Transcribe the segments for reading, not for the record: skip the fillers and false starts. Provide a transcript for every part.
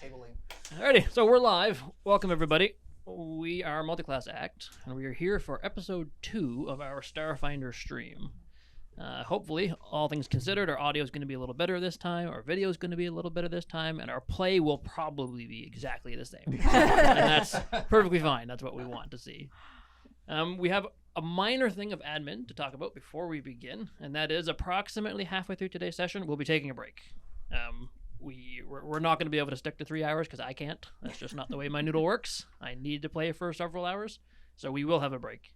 cabling. Alrighty, so we're live. Welcome everybody. We are Multiclass Act, and we are here for episode 2 of our Starfinder stream. Hopefully, all things considered, our audio is going to be a little better this time, our video is going to be a little better this time, and our play will probably be exactly the same. And that's perfectly fine. That's what we want to see. We have a minor thing of admin to talk about before we begin, and that is approximately halfway through today's session, we'll be taking a break. We're not going to be able to stick to 3 hours because I can't. That's just not the way my noodle works. I need to play for several hours, so we will have a break.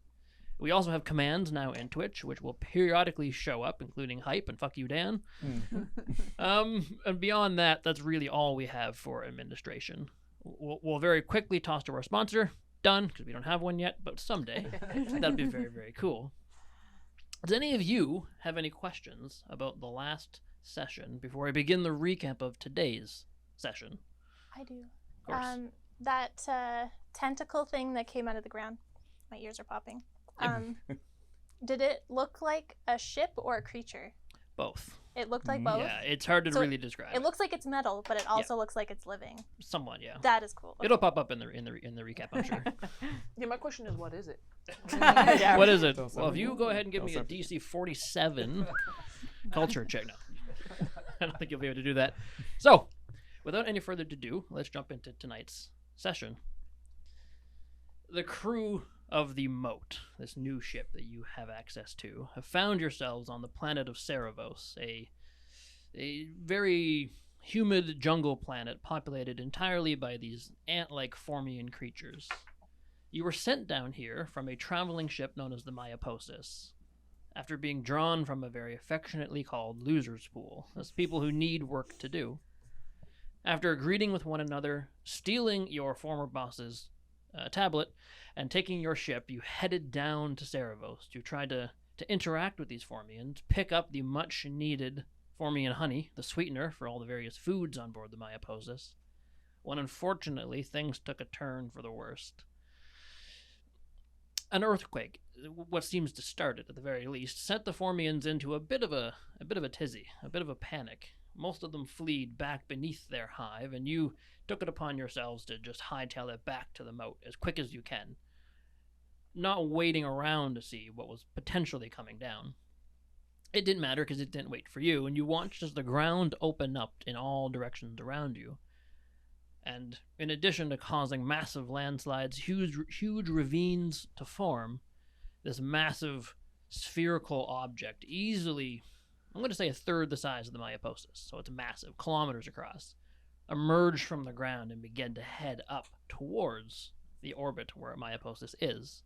We also have commands now in Twitch, which will periodically show up, including hype and fuck you, Dan. And beyond that, that's really all we have for administration. We'll very quickly toss to our sponsor. Done, because we don't have one yet, but someday. That'd be very, very cool. Does any of you have any questions about the last session before I begin the recap of today's session? I do. Of course. That tentacle thing that came out of the ground. My ears are popping. Did it look like a ship or a creature? Both. It looked like both? Yeah, it's hard to really describe. It looks like it's metal, but it also looks like it's living. Somewhat, yeah. That is cool. Okay. It'll pop up in the recap, I'm sure. Yeah, my question is, what is it? Yeah. What is it? Well, if you go ahead and give me a DC 47 culture check now. I don't think you'll be able to do that. So, without any further ado, let's jump into tonight's session. The crew of the Moat, this new ship that you have access to, have found yourselves on the planet of Ceravos, a very humid jungle planet populated entirely by these ant-like Formian creatures. You were sent down here from a traveling ship known as the Myoposis, after being drawn from a very affectionately called loser's pool, as people who need work to do. After greeting with one another, stealing your former boss's tablet, and taking your ship, you headed down to Ceravos to try to interact with these Formians, pick up the much-needed Formian honey, the sweetener for all the various foods on board the Myoposis, when unfortunately things took a turn for the worst. An earthquake, what seems to start it at the very least, sent the Formians into a bit of a tizzy, a bit of a panic. Most of them fled back beneath their hive, and you took it upon yourselves to just hightail it back to the moat as quick as you can, not waiting around to see what was potentially coming down. It didn't matter because it didn't wait for you, and you watched as the ground opened up in all directions around you. And in addition to causing massive landslides, huge ravines to form, this massive spherical object, easily, I'm going to say a third the size of the Myoposis, so it's massive, kilometers across, emerged from the ground and began to head up towards the orbit where Myoposis is.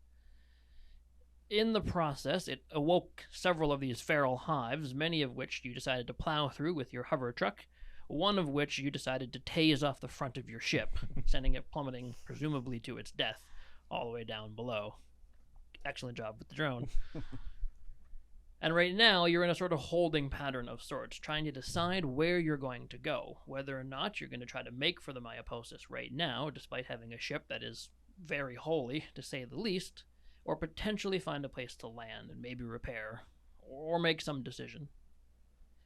In the process, it awoke several of these feral hives, many of which you decided to plow through with your hover truck, one of which you decided to tase off the front of your ship, sending it plummeting, presumably to its death, all the way down below. Excellent job with the drone. And right now, you're in a sort of holding pattern of sorts, trying to decide where you're going to go, whether or not you're going to try to make for the Myoposis right now, despite having a ship that is very holy, to say the least, or potentially find a place to land and maybe repair, or make some decision.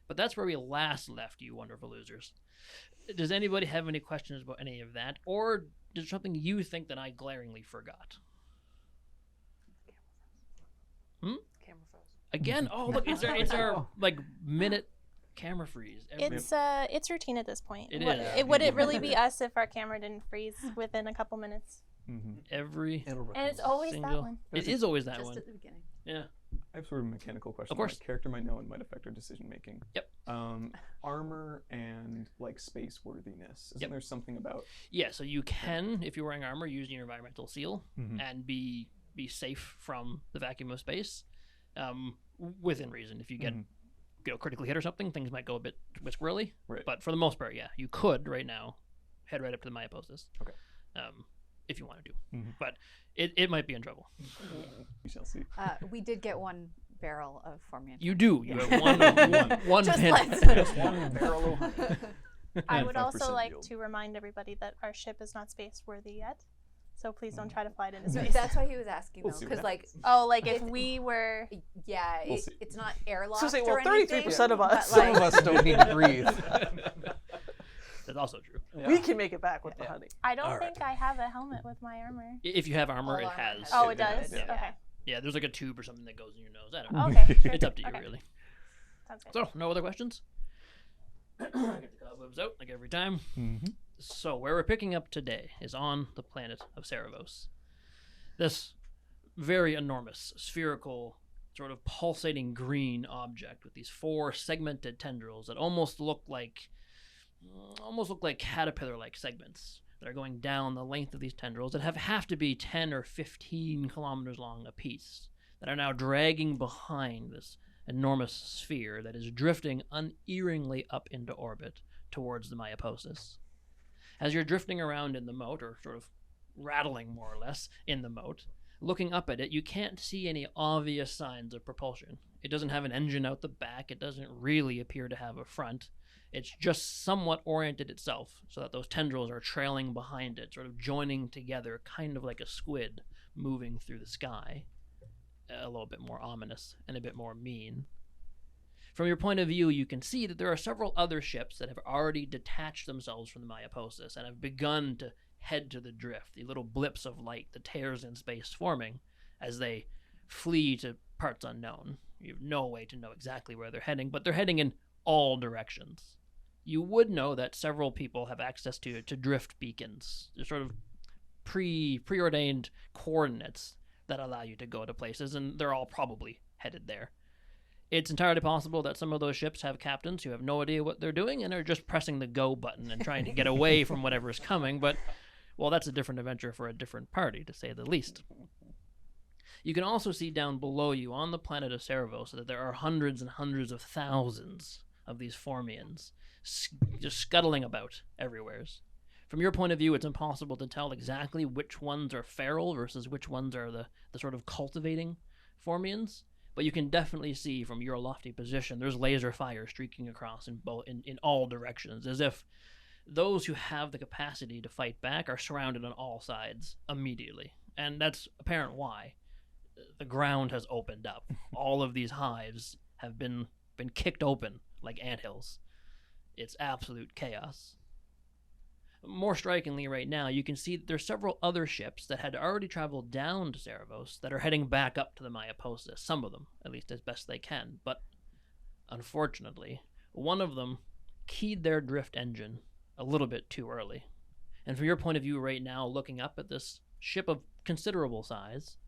But that's where we last left you, wonderful losers. Does anybody have any questions about any of that, or is there something you think that I glaringly forgot? Camera froze. Again? Oh, look, it's our like minute camera freeze. It's routine at this point. It Would it really be us if our camera didn't freeze within a couple minutes? Every And it's always that one. It is always that Just one. at the beginning. Yeah. I have sort of a mechanical question. Of course. My character might know and might affect our decision making. Yep. Armor and like space worthiness. Isn't Yep. there something about? Yeah, so you can, if you're wearing armor, use your environmental seal and be safe from the vacuum of space, within reason. If you get critically hit or something, things might go a bit squirrely. Right. But for the most part, yeah, you could right now head right up to the Myoposis. Okay. If you wanted to, but it might be in trouble. We shall see. We did get one barrel of Formian. You do. You have one Just pin. let's- Just one barrel of honey. I would 5% also like yield. to remind everybody that our ship is not space worthy yet. So please don't try to fly it into No, space. that's why he was asking We'll though, see what because like, Oh, like if we were... yeah, We'll see. it's not airlocked So say, well, or anything. 33% of us. but, Some like- of us don't need to breathe. That's also true. We can make it back with the honey. I don't All think I have a helmet with my armor. If you have armor, All it armor has. has Oh, it it does? Yeah. Okay. Yeah, there's like a tube or something that goes in your nose. I don't know. Okay. Sure. It's up to you, Okay. really. Sounds good. So, no other questions? Get the cobwebs out like every time. Mm-hmm. So, where we're picking up today is on the planet of Cerebos. This very enormous, spherical, sort of pulsating green object with these 4 segmented tendrils that almost look like caterpillar-like segments that are going down the length of these tendrils that have to be 10 or 15 kilometers long apiece, that are now dragging behind this enormous sphere that is drifting unerringly up into orbit towards the Mayaposis. As you're drifting around in the moat, or sort of rattling more or less in the moat, looking up at it, you can't see any obvious signs of propulsion. It doesn't have an engine out the back. It doesn't really appear to have a front. It's just somewhat oriented itself so that those tendrils are trailing behind it, sort of joining together, kind of like a squid moving through the sky. A little bit more ominous and a bit more mean. From your point of view, you can see that there are several other ships that have already detached themselves from the Mayaposis and have begun to head to the drift, the little blips of light, the tears in space forming as they flee to parts unknown. You have no way to know exactly where they're heading, but they're heading in all directions. You would know that several people have access to drift beacons. They're sort of preordained coordinates that allow you to go to places, and they're all probably headed there. It's entirely possible that some of those ships have captains who have no idea what they're doing and are just pressing the go button and trying to get away from whatever is coming, but, well, that's a different adventure for a different party, to say the least. You can also see down below you on the planet of Cerebos that there are hundreds and hundreds of thousands of these Formians just scuttling about everywheres. From your point of view, it's impossible to tell exactly which ones are feral versus which ones are the sort of cultivating Formians, but you can definitely see from your lofty position there's laser fire streaking across in all directions, as if those who have the capacity to fight back are surrounded on all sides immediately. And that's apparent why. The ground has opened up. All of these hives have been kicked open like anthills. It's absolute chaos. More strikingly right now, you can see that there's several other ships that had already traveled down to Cerebos that are heading back up to the Mayaposis, some of them, at least as best they can. But unfortunately, one of them keyed their drift engine a little bit too early. And from your point of view right now, looking up at this ship of considerable size,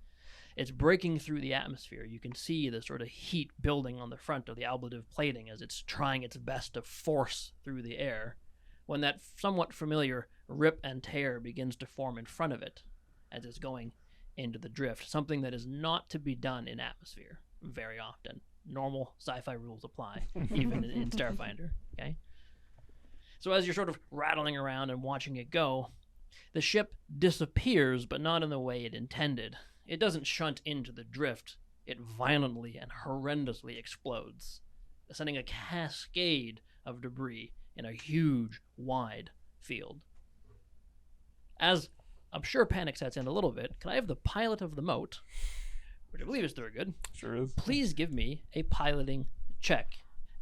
it's breaking through the atmosphere. You can see the sort of heat building on the front of the ablative plating as it's trying its best to force through the air, when that somewhat familiar rip and tear begins to form in front of it as it's going into the drift, something that is not to be done in atmosphere very often. Normal sci-fi rules apply, even in Starfinder, okay? So as you're sort of rattling around and watching it go, the ship disappears, but not in the way it intended. It doesn't shunt into the drift. It violently and horrendously explodes, sending a cascade of debris in a huge, wide field. As I'm sure panic sets in a little bit, can I have the pilot of the moat, which I believe is Thurgood, Sure is. please give me a piloting check?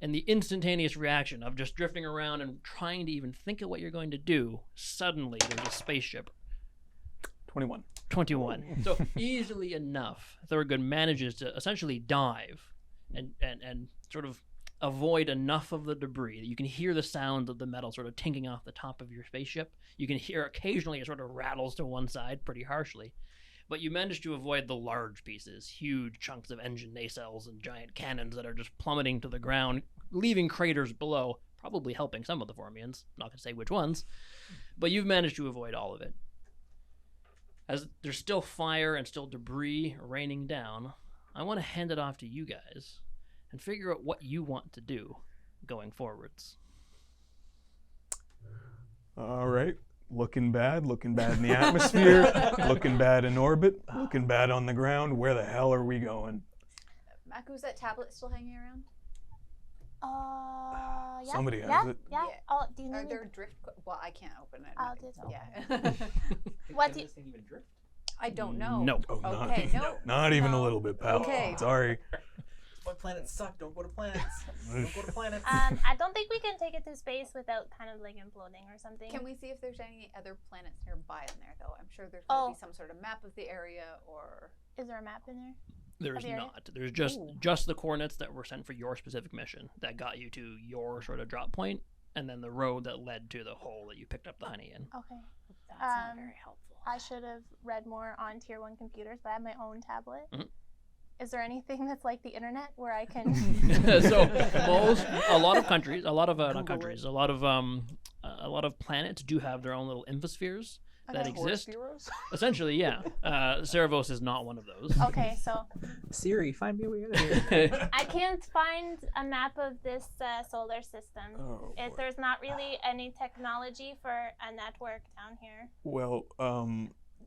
And the instantaneous reaction of just drifting around and trying to even think of what you're going to do, suddenly there's a spaceship. 21. 21. So easily enough, Thurgood manages to essentially dive and sort of avoid enough of the debris that you can hear the sounds of the metal sort of tinking off the top of your spaceship. You can hear occasionally it sort of rattles to one side pretty harshly. But you manage to avoid the large pieces, huge chunks of engine nacelles and giant cannons that are just plummeting to the ground, leaving craters below, probably helping some of the Formians. I'm not going to say which ones. But you've managed to avoid all of it. As there's still fire and still debris raining down, I want to hand it off to you guys and figure out what you want to do going forwards. All right. Looking bad in the atmosphere, looking bad in orbit, looking bad on the ground. Where the hell are we going? Maku, is that tablet still hanging around? Yeah. Somebody has yeah, it. Yeah. Yeah. Oh, do you Are need there drift? Well, I can't open it. I'll do it. Yeah. What do you... This thing even drift? I don't know. No. Oh, Okay, no. not even a No. little bit, pal. Okay. Sorry. Why planets suck? Don't go to planets. Don't go to planets. I don't think we can take it to space without kind of like imploding or something. Can we see if there's any other planets nearby in there, though? I'm sure there's going to be some sort of map of the area, or... Is there a map in there? There's the area? not. There's just the coordinates that were sent for your specific mission that got you to your sort of drop point, and then the road that led to the hole that you picked up the honey in. Okay. That's not very helpful. I should have read more on Tier 1 computers, but I have my own tablet. Mhm. Is there anything that's like the internet where I can... So a lot of countries, not Google countries, a lot of planets do have their own little infospheres that Okay. exist. Heroes? Essentially, yeah. Cerebos is not one of those. Okay, so Siri, find me a way out of here. I can't find a map of this solar system. Oh, boy. There's not really any technology for a network down here. Well,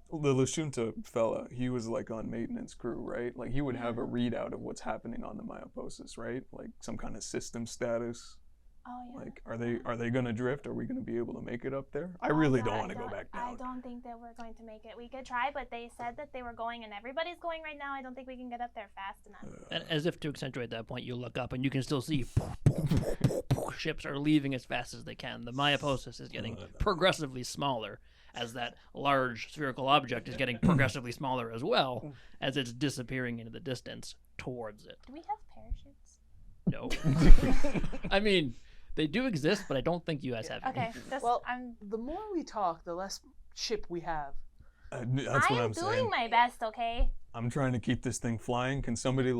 the Lashunta fella, he was like on maintenance crew, right? Like he would have a readout of what's happening on the Myoposis, right? Like some kind of system status. Oh, yeah. Like, are they gonna drift? Are we gonna be able to make it up there? I really don't want to go back I down. don't think that we're going to make it. We could try, but they said that they were going, and everybody's going right now. I don't think we can get up there fast enough. And as if to accentuate that point, you look up and you can still see ships are leaving as fast as they can. The Myoposis is getting progressively smaller as that large spherical object is getting progressively smaller as well as it's disappearing into the distance towards it. Do we have parachutes? No. I mean, they do exist, but I don't think you guys have any. Okay. Just, Well, I'm The more we talk, the less ship we have. That's what I'm doing saying. my best, okay? I'm trying to keep this thing flying. Can somebody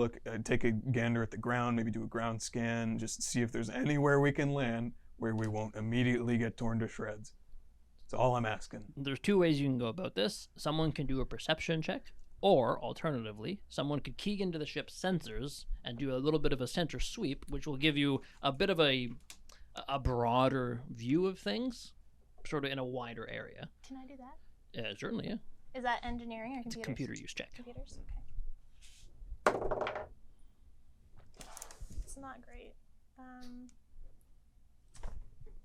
take a gander at the ground, maybe do a ground scan, just see if there's anywhere we can land where we won't immediately get torn to shreds? That's all I'm asking. There's two ways you can go about this. Someone can do a perception check, or alternatively, someone could key into the ship's sensors and do a little bit of a sensor sweep, which will give you a bit of a broader view of things, sort of in a wider area. Can I do that? Certainly, yeah. Is that engineering or It's a computers? computer use check. Computers? Okay. It's not great.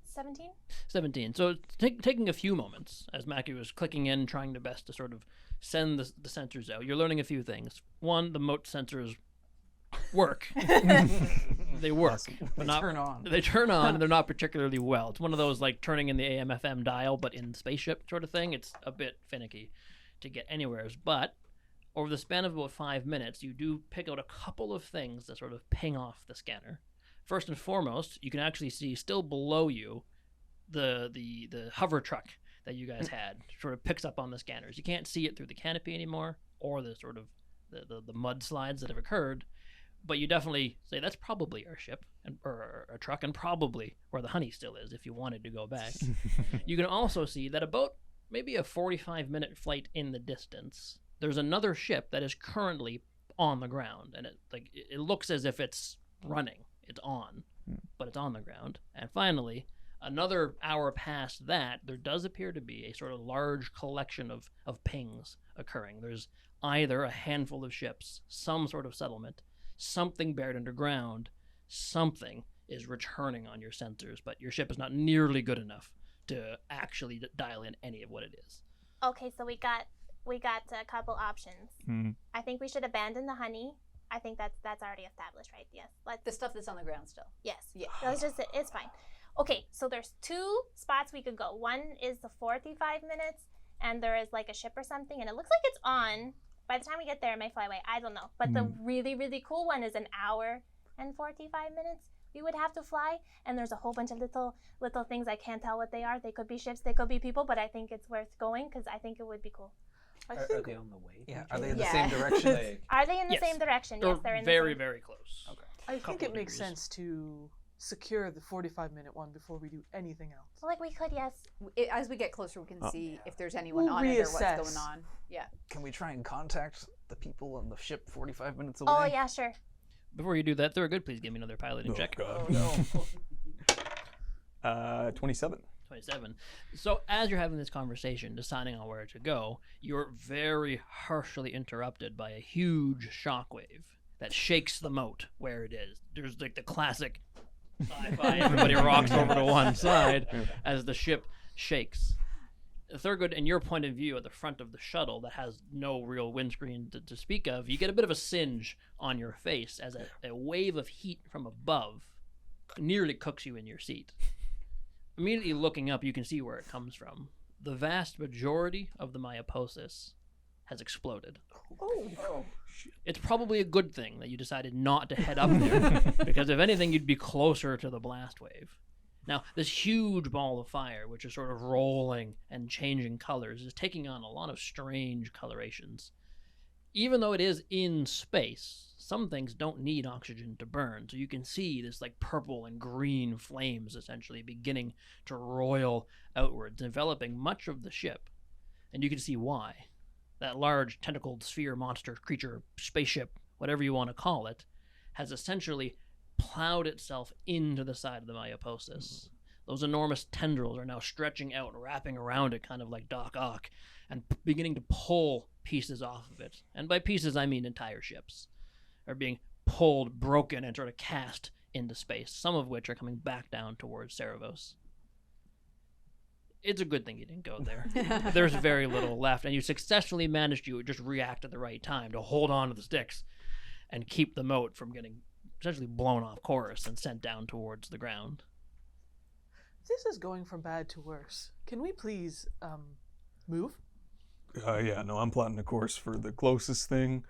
17? 17. So it's taking a few moments as Maku is clicking in, trying their best to sort of send the sensors out. You're learning a few things. One, the moat sensors work. They work, but not Turn on. They turn on, and they're not particularly well. It's one of those like turning in the AM/FM dial, but in spaceship sort of thing. It's a bit finicky to get anywheres. But over the span of about 5 minutes, you do pick out a couple of things that sort of ping off the scanner. First and foremost, you can actually see still below you the hover truck that you guys had sort of picks up on the scanners. You can't see it through the canopy anymore or the sort of the mudslides that have occurred, but you definitely say that's probably our ship or a truck, and probably where the honey still is if you wanted to go back. You can also see that about maybe a 45-minute flight in the distance, there's another ship that is currently on the ground, and it looks as if it's running. It's on, but it's on the ground. And finally, another hour past that, there does appear to be a sort of large collection of pings occurring. There's either a handful of ships, some sort of settlement, something buried underground, something is returning on your sensors, but your ship is not nearly good enough to actually dial in any of what it is. Okay, so we got a couple options. I think we should abandon the honey. I think that's already established, right? Yes. The stuff that's on the ground still. Yes. Yeah. That's just it. It's fine. Okay, so there's two spots we could go. One is the 45 minutes, and there is like a ship or something, and it looks like it's on. By the time we get there, it may fly away. I don't know. But the really, really cool one is an hour and 45 minutes. We would have to fly, and there's a whole bunch of little things. I can't tell what they are. They could be ships, they could be people, but I think it's worth going because I think it would be cool. I Are think they on the way? Yeah, are are they they in the Yeah. same direction? Are they in the Yes. same direction? They're Yes, they're in very, the very close. Okay. I think couple it makes degrees. sense to secure the 45-minute one before we do anything else. same. Like we could, yes. As we get closer, we can see if there's anyone We'll on it or what's reassess. going on. Yeah. Can we try and contact the people on the ship 45 minutes away? Oh yeah, sure. Before you do that, Thurgood, please give me another piloting Oh, check. God. no. 27. 27. So as you're having this conversation, deciding on where to go, you're very harshly interrupted by a huge shockwave that shakes the moat where it is. There's like the classic sci-fi, everybody rocks over to one side as the ship shakes. Thurgood, in your point of view at the front of the shuttle that has no real windscreen to speak of, you get a bit of a singe on your face as a wave of heat from above nearly cooks you in your seat. Immediately looking up, you can see where it comes from. The vast majority of the Myoposis has exploded. Oh. It's probably a good thing that you decided not to head up there, because if anything, you'd be closer to the blast wave. Now, this huge ball of fire, which is sort of rolling and changing colors, is taking on a lot of strange colorations. Even though it is in space, some things don't need oxygen to burn, so you can see this like purple and green flames essentially beginning to roil outwards, enveloping much of the ship. And you can see why. That large tentacled sphere monster creature, spaceship, whatever you want to call it, has essentially plowed itself into the side of the Myoposis. Those enormous tendrils are now stretching out, wrapping around it, kind of like Doc Ock, and beginning to pull pieces off of it. And by pieces, I mean entire ships are being pulled, broken, and sort of cast into space, some of which are coming back down towards Cerebos. It's a good thing you didn't go there. There's very little left, and you successfully managed to just react at the right time to hold on to the sticks and keep the moat from getting essentially blown off course and sent down towards the ground. This is going from bad to worse. Can we please move? Yeah, no, I'm plotting a course for the closest thing,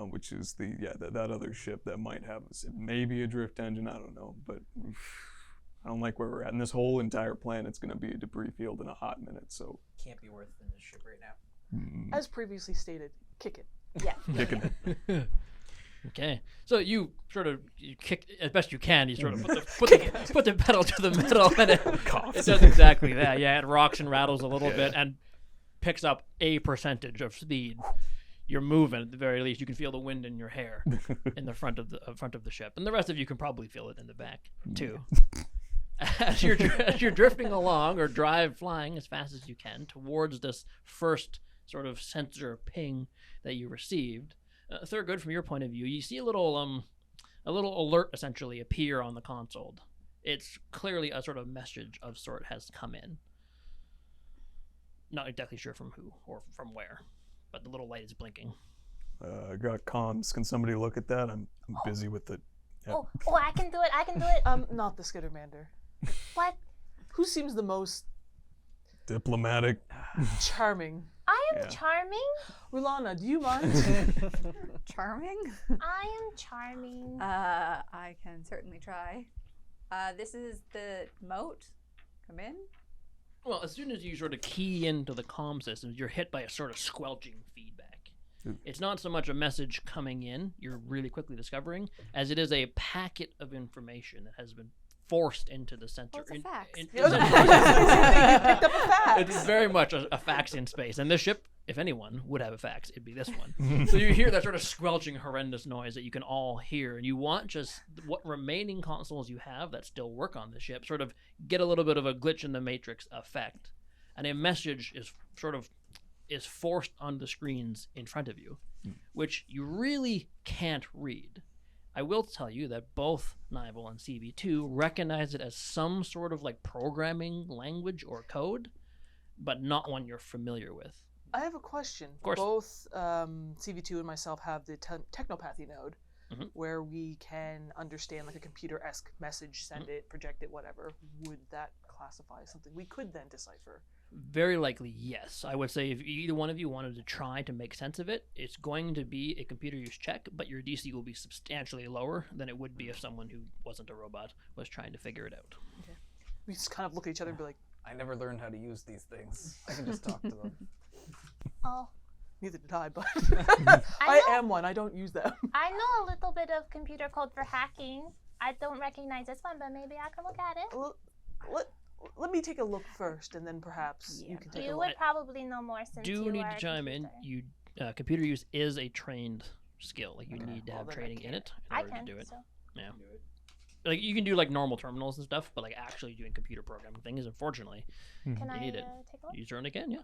which is that other ship that might have maybe a drift engine. I don't know, but I don't like where we're at. And this whole entire planet's going to be a debris field in a hot minute. So Can't be worth in this ship right now. As previously stated, kick it. Yeah. kicking it. Okay, so you kick as best you can. You sort of put the pedal to the metal, and it does exactly that. Yeah, it rocks and rattles a little bit and picks up a percentage of speed. You're moving at the very least. You can feel the wind in your hair in the front of the ship, and the rest of you can probably feel it in the back too. As you're drifting along or flying as fast as you can towards this first sort of sensor ping that you received. Thurgood, from your point of view, you see a little alert essentially appear on the console. It's clearly a sort of message of sort has come in. Not exactly sure from who or from where, but the little light is blinking. I got comms. Can somebody look at that? I'm busy with it. Yep. Oh, I can do it. Not the Skittermander. What? Who seems the most Diplomatic. charming? I am Yeah. charming. Rulana, do you mind? Charming? I am charming. I can certainly try. This is the moat. Come in. Well, as soon as you sort of key into the comm systems, you're hit by a sort of squelching feedback. Ooh. It's not so much a message coming in, you're really quickly discovering, as it is a packet of information that has been forced into the sensor. Oh, it's a fax. You picked up a fax. It's very much a fax in space. And this ship, if anyone would have a fax, it'd be this one. So you hear that sort of squelching, horrendous noise that you can all hear. And you want just what remaining consoles you have that still work on the ship sort of get a little bit of a glitch in the matrix effect. And a message is forced on the screens in front of you, which you really can't read. I will tell you that both Nival and CB2 recognize it as some sort of like programming language or code, but not one you're familiar with. I have a question. Of course. Both CV2 and myself have the technopathy node, Mhm. where we can understand like a computer-esque message, send it, project it, whatever. Would that classify as something we could then decipher? Very likely, yes. I would say if either one of you wanted to try to make sense of it, it's going to be a computer use check, but your DC will be substantially lower than it would be if someone who wasn't a robot was trying to figure it out. We just kind of look at each other and be like, I never learned how to use these things. I can just talk to them. Oh, neither did I, but I I know. am one. I don't use them. I know a little bit of computer code for hacking. I don't recognize this one, but maybe I can look at it. Let me take a look first, and then perhaps you can take a You look. would probably know more since Do you need are to a chime in. computer. You computer use is a trained skill. Like you need to well, have then I training in can't. it in I order can. to do it. So. Yeah. Like you can do like normal terminals and stuff, but like actually doing computer programming things, unfortunately, Can you I need it. take a look? You certainly can, yeah.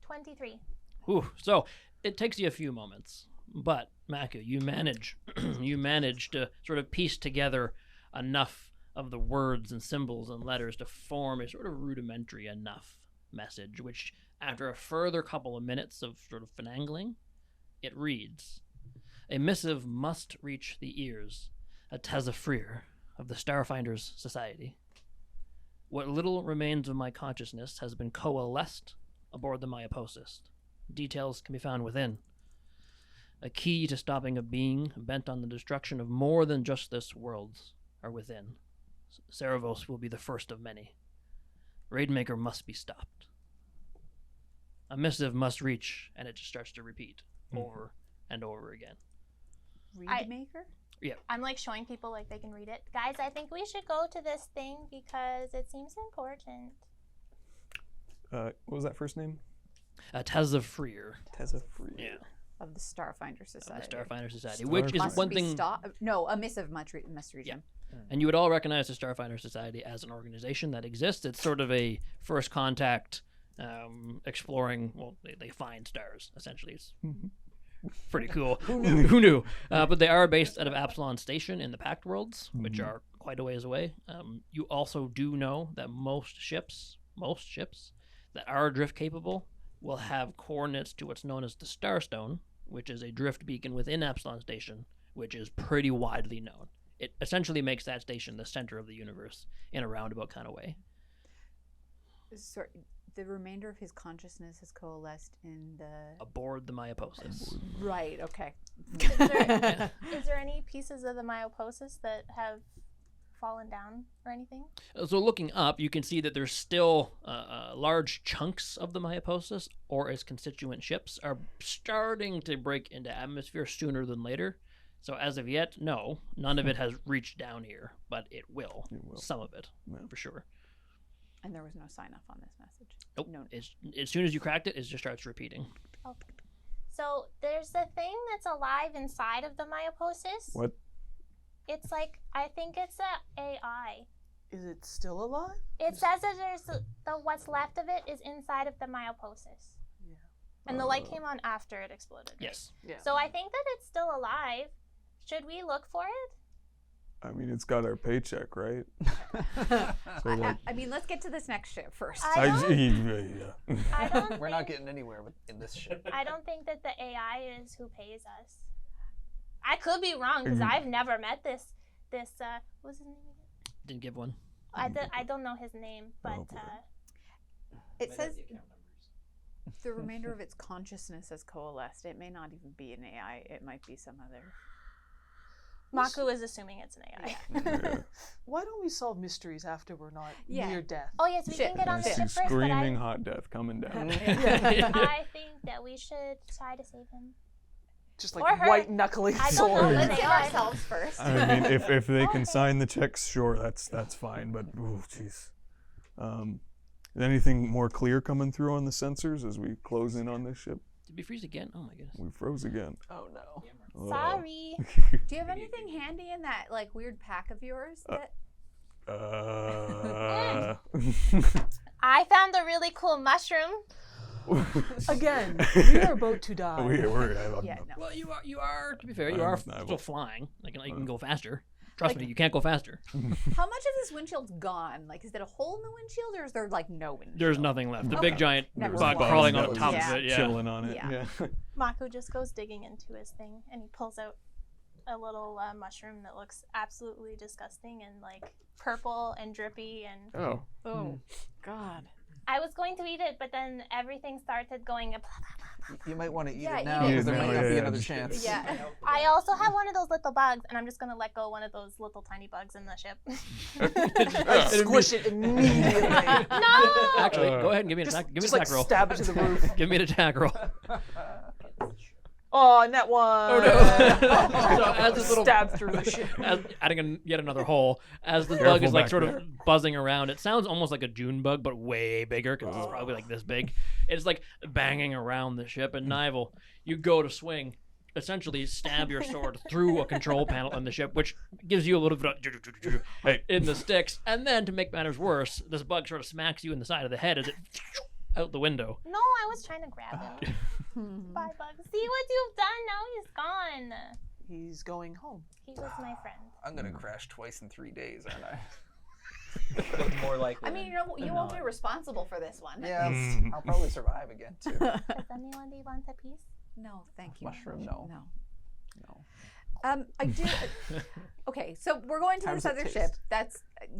23. Whew. So it takes you a few moments, but Maku, you manage to sort of piece together enough of the words and symbols and letters to form a sort of rudimentary enough message, which, after a further couple of minutes of sort of finagling, it reads, "A missive must reach the ears, a Tezafrir of the Starfinder's Society. What little remains of my consciousness has been coalesced aboard the Myoposis. Details can be found within. A key to stopping a being bent on the destruction of more than just this world are within. Cerebos will be the first of many. Raidmaker must be stopped. A missive must reach," and it just starts to repeat over and over again. Raidmaker? I'm like showing people like they can read it. Guys, I think we should go to this thing because it seems important. What was that first name? Tezafrir. Tezafrir. Yeah. Of the Starfinder Society. Of the Starfinder Society, which is Must one be thing. No, a missive must reach Yeah. him. And you would all recognize the Starfinder Society as an organization that exists. It's sort of a first contact, exploring. Well, they find stars essentially. It's pretty cool. Who knew? But they are based out of Absalon Station in the Pact Worlds, which are quite a ways away. You also do know that most ships that are drift capable will have coordinates to what's known as the Starstone, which is a drift beacon within Absalon Station, which is pretty widely known. It essentially makes that station the center of the universe in a roundabout kind of way. Sorry, the remainder of his consciousness has coalesced in the... Aboard the Myoposis. Right, okay. Is there any pieces of the Myoposis that have fallen down or anything? So looking up, you can see that there's still large chunks of the Myoposis, or its constituent ships, are starting to break into atmosphere sooner than later. So as of yet, no, none of it has reached down here, but it will. Some of it, for sure. And there was no sign off on this message? Nope. No. As soon as you cracked it, it just starts repeating. Okay. So there's a thing that's alive inside of the Myoposis. What? It's like, I think it's a AI. Is it still alive? It says that there's what's left of it is inside of the Myoposis. Yeah. And the light came on after it exploded. Right? Yes. Yeah. So I think that it's still alive. Should we look for it? I mean, it's got our paycheck, right? I mean, let's get to this next ship first. I don't We're not think- getting anywhere in this ship. I don't think that the AI is who pays us. I could be wrong because I've never met this what was his name again? Didn't give one. I don't know his name, but It says the remainder of its consciousness has coalesced. It may not even be an AI. It might be some other... Maku is assuming it's an AI. Yeah. Why don't we solve mysteries after we're not Yeah. near death? Oh yes, we Shit. can get on I the see ship first, but screaming hot death coming down. I think that we should try to save him. Just Or like her. white knuckling I don't know. sword. Let's Let's save save ourselves. ourselves first. I mean, if they can Okay. sign the checks, sure, that's fine. But oh, jeez. Is anything more clear coming through on the sensors as we close in on this ship? Did we freeze again? Oh my goodness. We froze again. Oh no. Sorry. Do you have anything handy in that like weird pack of yours? That... I found a really cool mushroom. Again, we are about to die. we're Yeah, no. Well, you are. To be fair, you I'm are not- still flying. Like you can go faster. Trust me, you can't go faster. How much of this windshield's gone? Like, is there a hole in the windshield, or is there like no windshield? There's nothing left. The big giant Never bug mind. crawling That on was top yeah. of it. Yeah. chilling on it. Yeah. Maku just goes digging into his thing and he pulls out a little mushroom that looks absolutely disgusting and like purple and drippy and Oh. Oh, God. I was going to eat it, but then everything started going. You might want to eat Yeah, it now eat it. because there Yeah, might not be yeah, another just- chance. Yeah. I also have one of those little bugs, and I'm just gonna let go one of those little tiny bugs in the ship. I squish it immediately. No! Actually, go ahead and give me an Just, attack. Give me just an like attack roll. stab it to the roof. Give me an attack roll. Oh, net one. Oh no! So as this little Stab through the ship. adding yet another hole, as the Careful bug is like back sort there. of buzzing around. It sounds almost like a June bug, but way bigger because it's probably like this big. It's like banging around the ship. And Nival, you go to swing, essentially stab your sword through a control panel on the ship, which gives you a little bit of in the sticks. And then to make matters worse, this bug sort of smacks you in the side of the head as it out the window. No, I was trying to grab him. Bye, bug. See what you've done? Now he's gone. He's going home. He was my friend. I'm gonna crash twice in 3 days, aren't I? It's more likely. I mean, you won't be responsible for this one. Yeah, Mm. I'll probably survive again too. Does anyone want a piece? No, thank you. Mushroom, no. No. I do. Okay, so we're going to How this does it other taste? ship.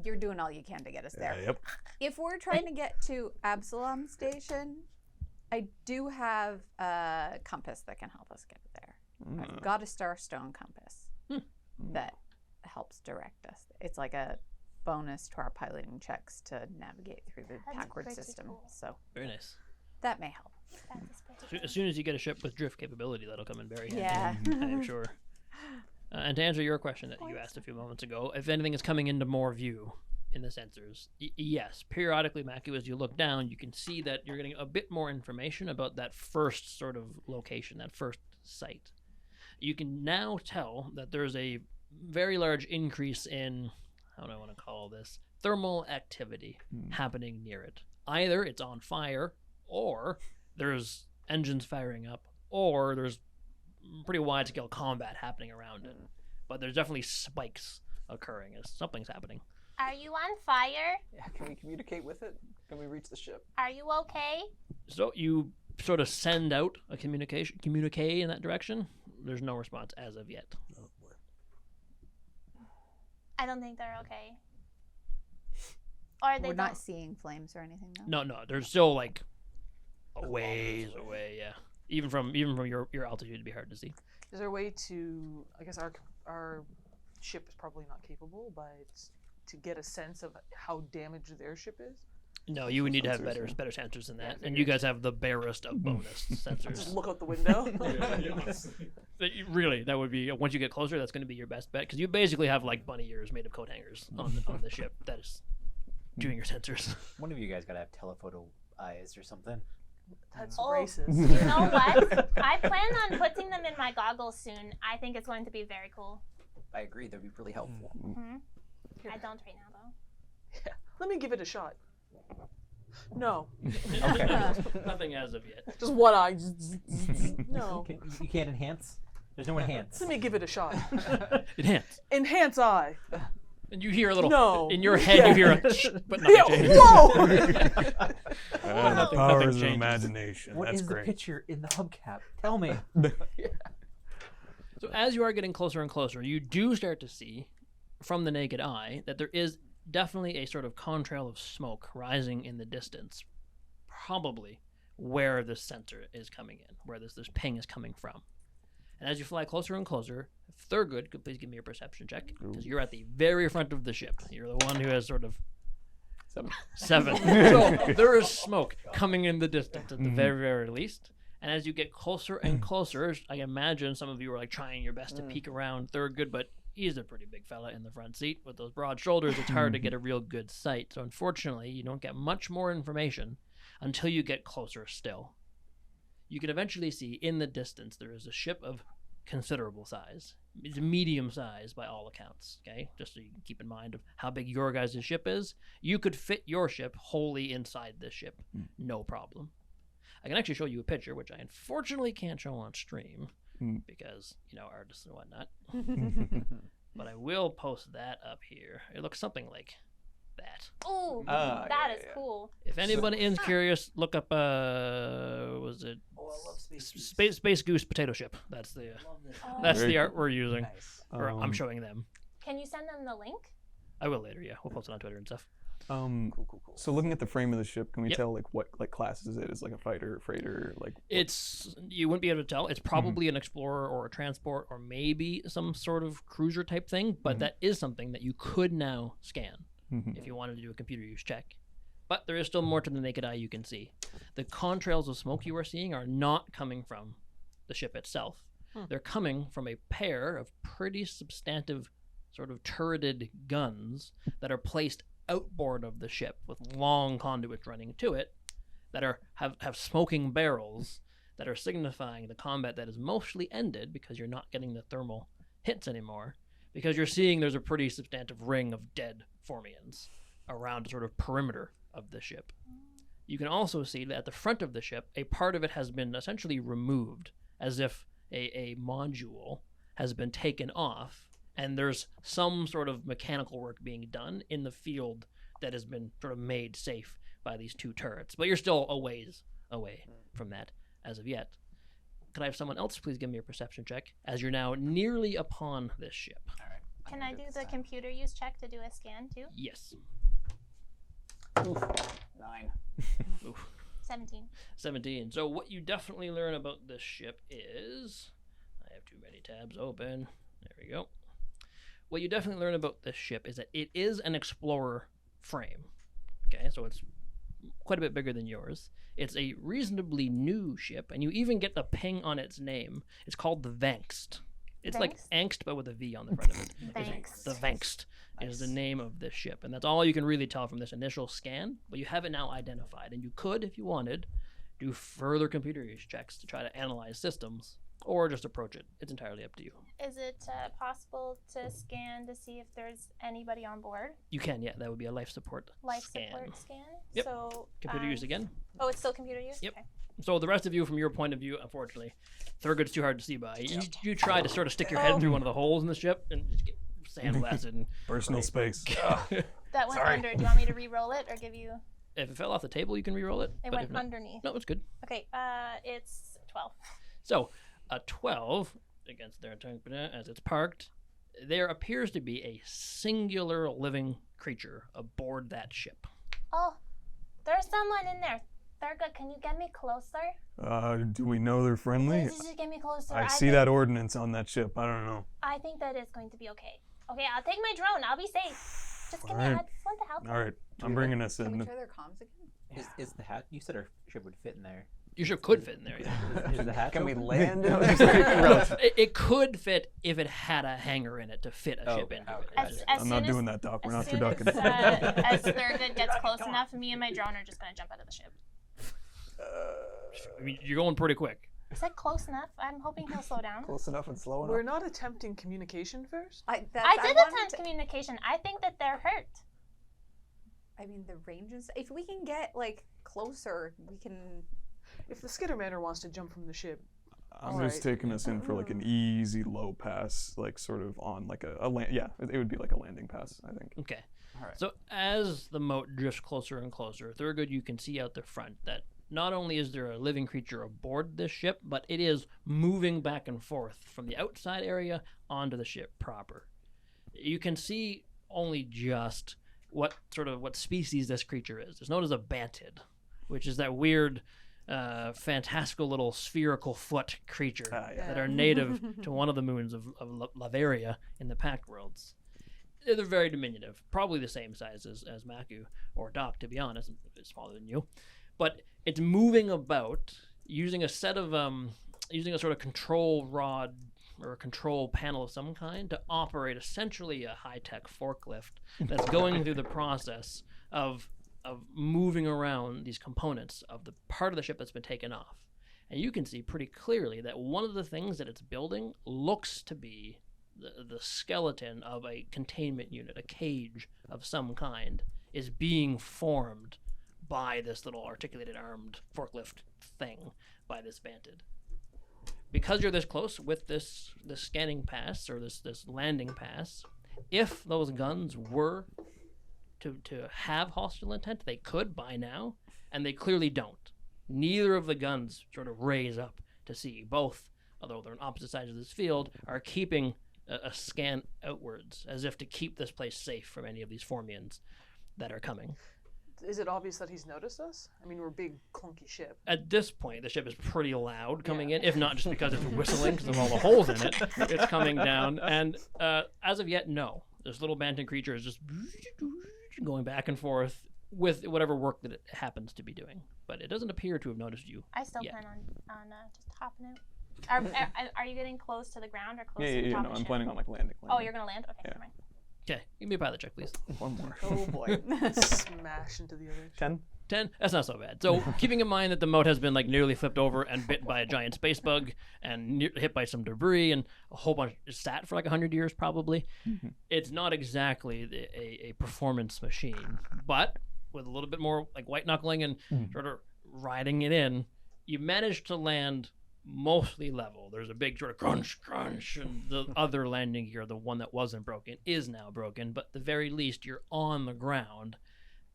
You're doing all you can to get us there. Yep. If we're trying to get to Absalom Station, I do have a compass that can help us get there. I've got a Starstone compass that helps direct us. It's like a bonus to our piloting checks to navigate through the That's backward pretty system. cool. So Very nice. that may help. As soon as you get a ship with drift capability, that'll come in very handy. Yeah. I'm sure. And to answer your question that you asked a few moments ago, if anything is coming into more view in the sensors, yes. Periodically, Maku, as you look down, you can see that you're getting a bit more information about that first sort of location, that first site. You can now tell that there's a very large increase in, how do I want to call this, thermal activity happening near it. Either it's on fire, or there's engines firing up, or there's pretty wide-scale combat happening around it. But there's definitely spikes occurring as something's happening. Are you on fire? Yeah, can we communicate with it? Can we reach the ship? Are you okay? So you sort of send out a communique in that direction. There's no response as of yet. I don't think they're okay. Or they We're don't. not seeing flames or anything, though. No, they're still like a ways away. Yeah, even from your altitude, it'd be hard to see. Is there a way to? I guess our ship is probably not capable, but to get a sense of how damaged their ship is. No, you would need to have Sensors, better sensors than that, Yeah, and you guys have the barest of bonus Just sensors. look out the window. Really, that would be once you get closer. That's going to be your best bet because you basically have like bunny ears made of coat hangers on the ship. That is doing your sensors. One of you guys gotta have telephoto eyes or something. That's Oh. racist. You know what? I plan on putting them in my goggles soon. I think it's going to be very cool. I agree. That'd be really helpful. I don't right now, though. Yeah. Let me give it a shot. No, Nothing as of yet. just one eye. No. You can't enhance. There's no enhance. Let me give it a shot. Enhance. Enhance eye. And you hear a little. No. In your head, Yeah. you hear a. But nothing Yeah, changes. whoa! The Nothing powers of changes. imagination. What That's is great. the picture in the hubcap? Tell me. So as you are getting closer and closer, you do start to see, from the naked eye, that there is definitely a sort of contrail of smoke rising in the distance, probably where this sensor is coming in, where this ping is coming from. And as you fly closer and closer, if Thurgood could please give me a perception check, because you're at the very front of the ship. You're the one who has sort of 7. So there is smoke coming in the distance at the very, very least. And as you get closer and closer, I imagine some of you are like trying your best to peek around Thurgood, but he's a pretty big fella in the front seat with those broad shoulders. It's hard to get a real good sight. So unfortunately, you don't get much more information until you get closer still. You can eventually see in the distance there is a ship of considerable size. It's medium size by all accounts, okay? Just so you can keep in mind of how big your guys' ship is. You could fit your ship wholly inside this ship, no problem. I can actually show you a picture, which I unfortunately can't show on stream because, artists and whatnot. But I will post that up here. It looks something like that. Ooh, Ah, that yeah, is yeah. cool. If anybody is curious, look up, was it Oh, I love Space Goose Potato Ship? That's the Oh. that's Very the art we're using, Nice. or I'm showing them. Can you send them the link? I will later. Yeah, we'll post it on Twitter and stuff. Cool. So looking at the frame of the ship, can we Yep. tell like what class is it? Is it like a fighter, freighter, like? You wouldn't be able to tell. It's probably an explorer or a transport or maybe some sort of cruiser type thing, but that is something that you could now scan if you wanted to do a computer use check. But there is still more to the naked eye you can see. The contrails of smoke you are seeing are not coming from the ship itself. They're coming from a pair of pretty substantive sort of turreted guns that are placed outboard of the ship with long conduits running to it that have smoking barrels that are signifying the combat that is mostly ended because you're not getting the thermal hits anymore, because you're seeing there's a pretty substantive ring of dead Formians around a sort of perimeter of the ship. You can also see that at the front of the ship, a part of it has been essentially removed, as if a module has been taken off, and there's some sort of mechanical work being done in the field that has been sort of made safe by these 2 turrets. But you're still a ways away from that as of yet. Could I have someone else please give me a perception check as you're now nearly upon this ship? All right. Can I do the computer use check to do a scan too? Yes. 9. 17. 17. So what you definitely learn about this ship is... I have too many tabs open. There we go. What you definitely learn about this ship is that it is an explorer frame. Okay, so it's quite a bit bigger than yours. It's a reasonably new ship, and you even get the ping on its name. It's called the Vangst. It's like angst, but with a V on the front of it. Thanks. The Vangst is the name of this ship, and that's all you can really tell from this initial scan, but you have it now identified, and you could, if you wanted, do further computer use checks to try to analyze systems, or just approach it. It's entirely up to you. Is it possible to scan to see if there's anybody on board? You can, yeah. That would be a life support Life scan. support scan? Yep. So, Computer use again. Oh, it's still computer use? Yep. Okay. So the rest of you, from your point of view, unfortunately, Thurgood's too hard to see by. You try to sort of stick your head through one of the holes in the ship and just get sandblasted. And Personal space. That went Sorry. under. Do you want me to re-roll it or give you... if it fell off the table, you can re-roll it. It but went if not- underneath. No, it's good. Okay, it's 12. So, a 12 against their tank as it's parked, there appears to be a singular living creature aboard that ship. Oh, there's someone in there. Thurgood, can you get me closer? Do we know they're friendly? Please just get me closer. I see think, that ordinance on that ship. I don't know. I think that is going to be okay. Okay, I'll take my drone. I'll be safe. Just give me a Alright. head. What the hell? All right, I'm bringing us Can we in. try their comms again? Is the hat? You said our ship would fit in there. Your ship could fit in there, yeah. Is the hat? Can we open? land in It could fit if it had a hangar in it to fit a ship into it. As I'm soon not as, doing that, Doc. We're not as soon turducken. as Thurgood gets close enough, me and my drone are just going to jump out of the ship. I mean, you're going pretty quick. I said close enough. I'm hoping he'll slow down. close enough and slow enough? We're not attempting communication first. I did wanted attempt to- communication. I think that they're hurt. I mean, the ranges. If we can get like closer, we can. If the Skittermander wants to jump from the ship, I'm just taking us in for like an easy low pass, like sort of on like a land. Yeah, it would be like a landing pass, I think. Okay. Alright. So as the moat drifts closer and closer, Thurgood, you can see out the front that not only is there a living creature aboard this ship, but it is moving back and forth from the outside area onto the ship proper. You can see only just what species this creature is. It's known as a bantid, which is that weird, fantastical little spherical foot creature that are native to one of the moons of Lavaria in the Pact Worlds. They're very diminutive, probably the same size as Maku or Doc, to be honest. It's smaller than you, but it's moving about using a set of using a sort of control rod or a control panel of some kind to operate essentially a high-tech forklift that's going through the process of moving around these components of the part of the ship that's been taken off. And you can see pretty clearly that one of the things that it's building looks to be the skeleton of a containment unit, a cage of some kind, is being formed by this little articulated armed forklift thing by this Bantid. Because you're this close with this scanning pass or this landing pass, if those guns were to have hostile intent, they could by now, and they clearly don't. Neither of the guns sort of raise up to see. Both, although they're on opposite sides of this field, are keeping a scan outwards, as if to keep this place safe from any of these Formians that are coming. is it obvious that he's noticed us? I mean, we're a big, clunky ship. At this point, the ship is pretty loud coming in, if not just because it's whistling because of all the holes in it. It's coming down, and as of yet, no. This little bantam creature is just going back and forth with whatever work that it happens to be doing. But it doesn't appear to have noticed you. I still Yeah. plan on just hopping out. Are you getting close to the ground or close to the Yeah, top no, of the I'm ship? planning on like landing. Oh, you're gonna land? Okay, Yeah. never mind. Okay, give me a pilot check, please. One more. Oh boy. Smash into the other ship. 10. 10? That's not so bad. So, keeping in mind that the moat has been like nearly flipped over and bit by a giant space bug and hit by some debris and a whole bunch sat for like 100 years probably, it's not exactly a performance machine. But with a little bit more like white knuckling and sort of riding it in, you manage to land mostly level. There's a big sort of crunch, and the other landing gear, the one that wasn't broken, is now broken. But at the very least, you're on the ground.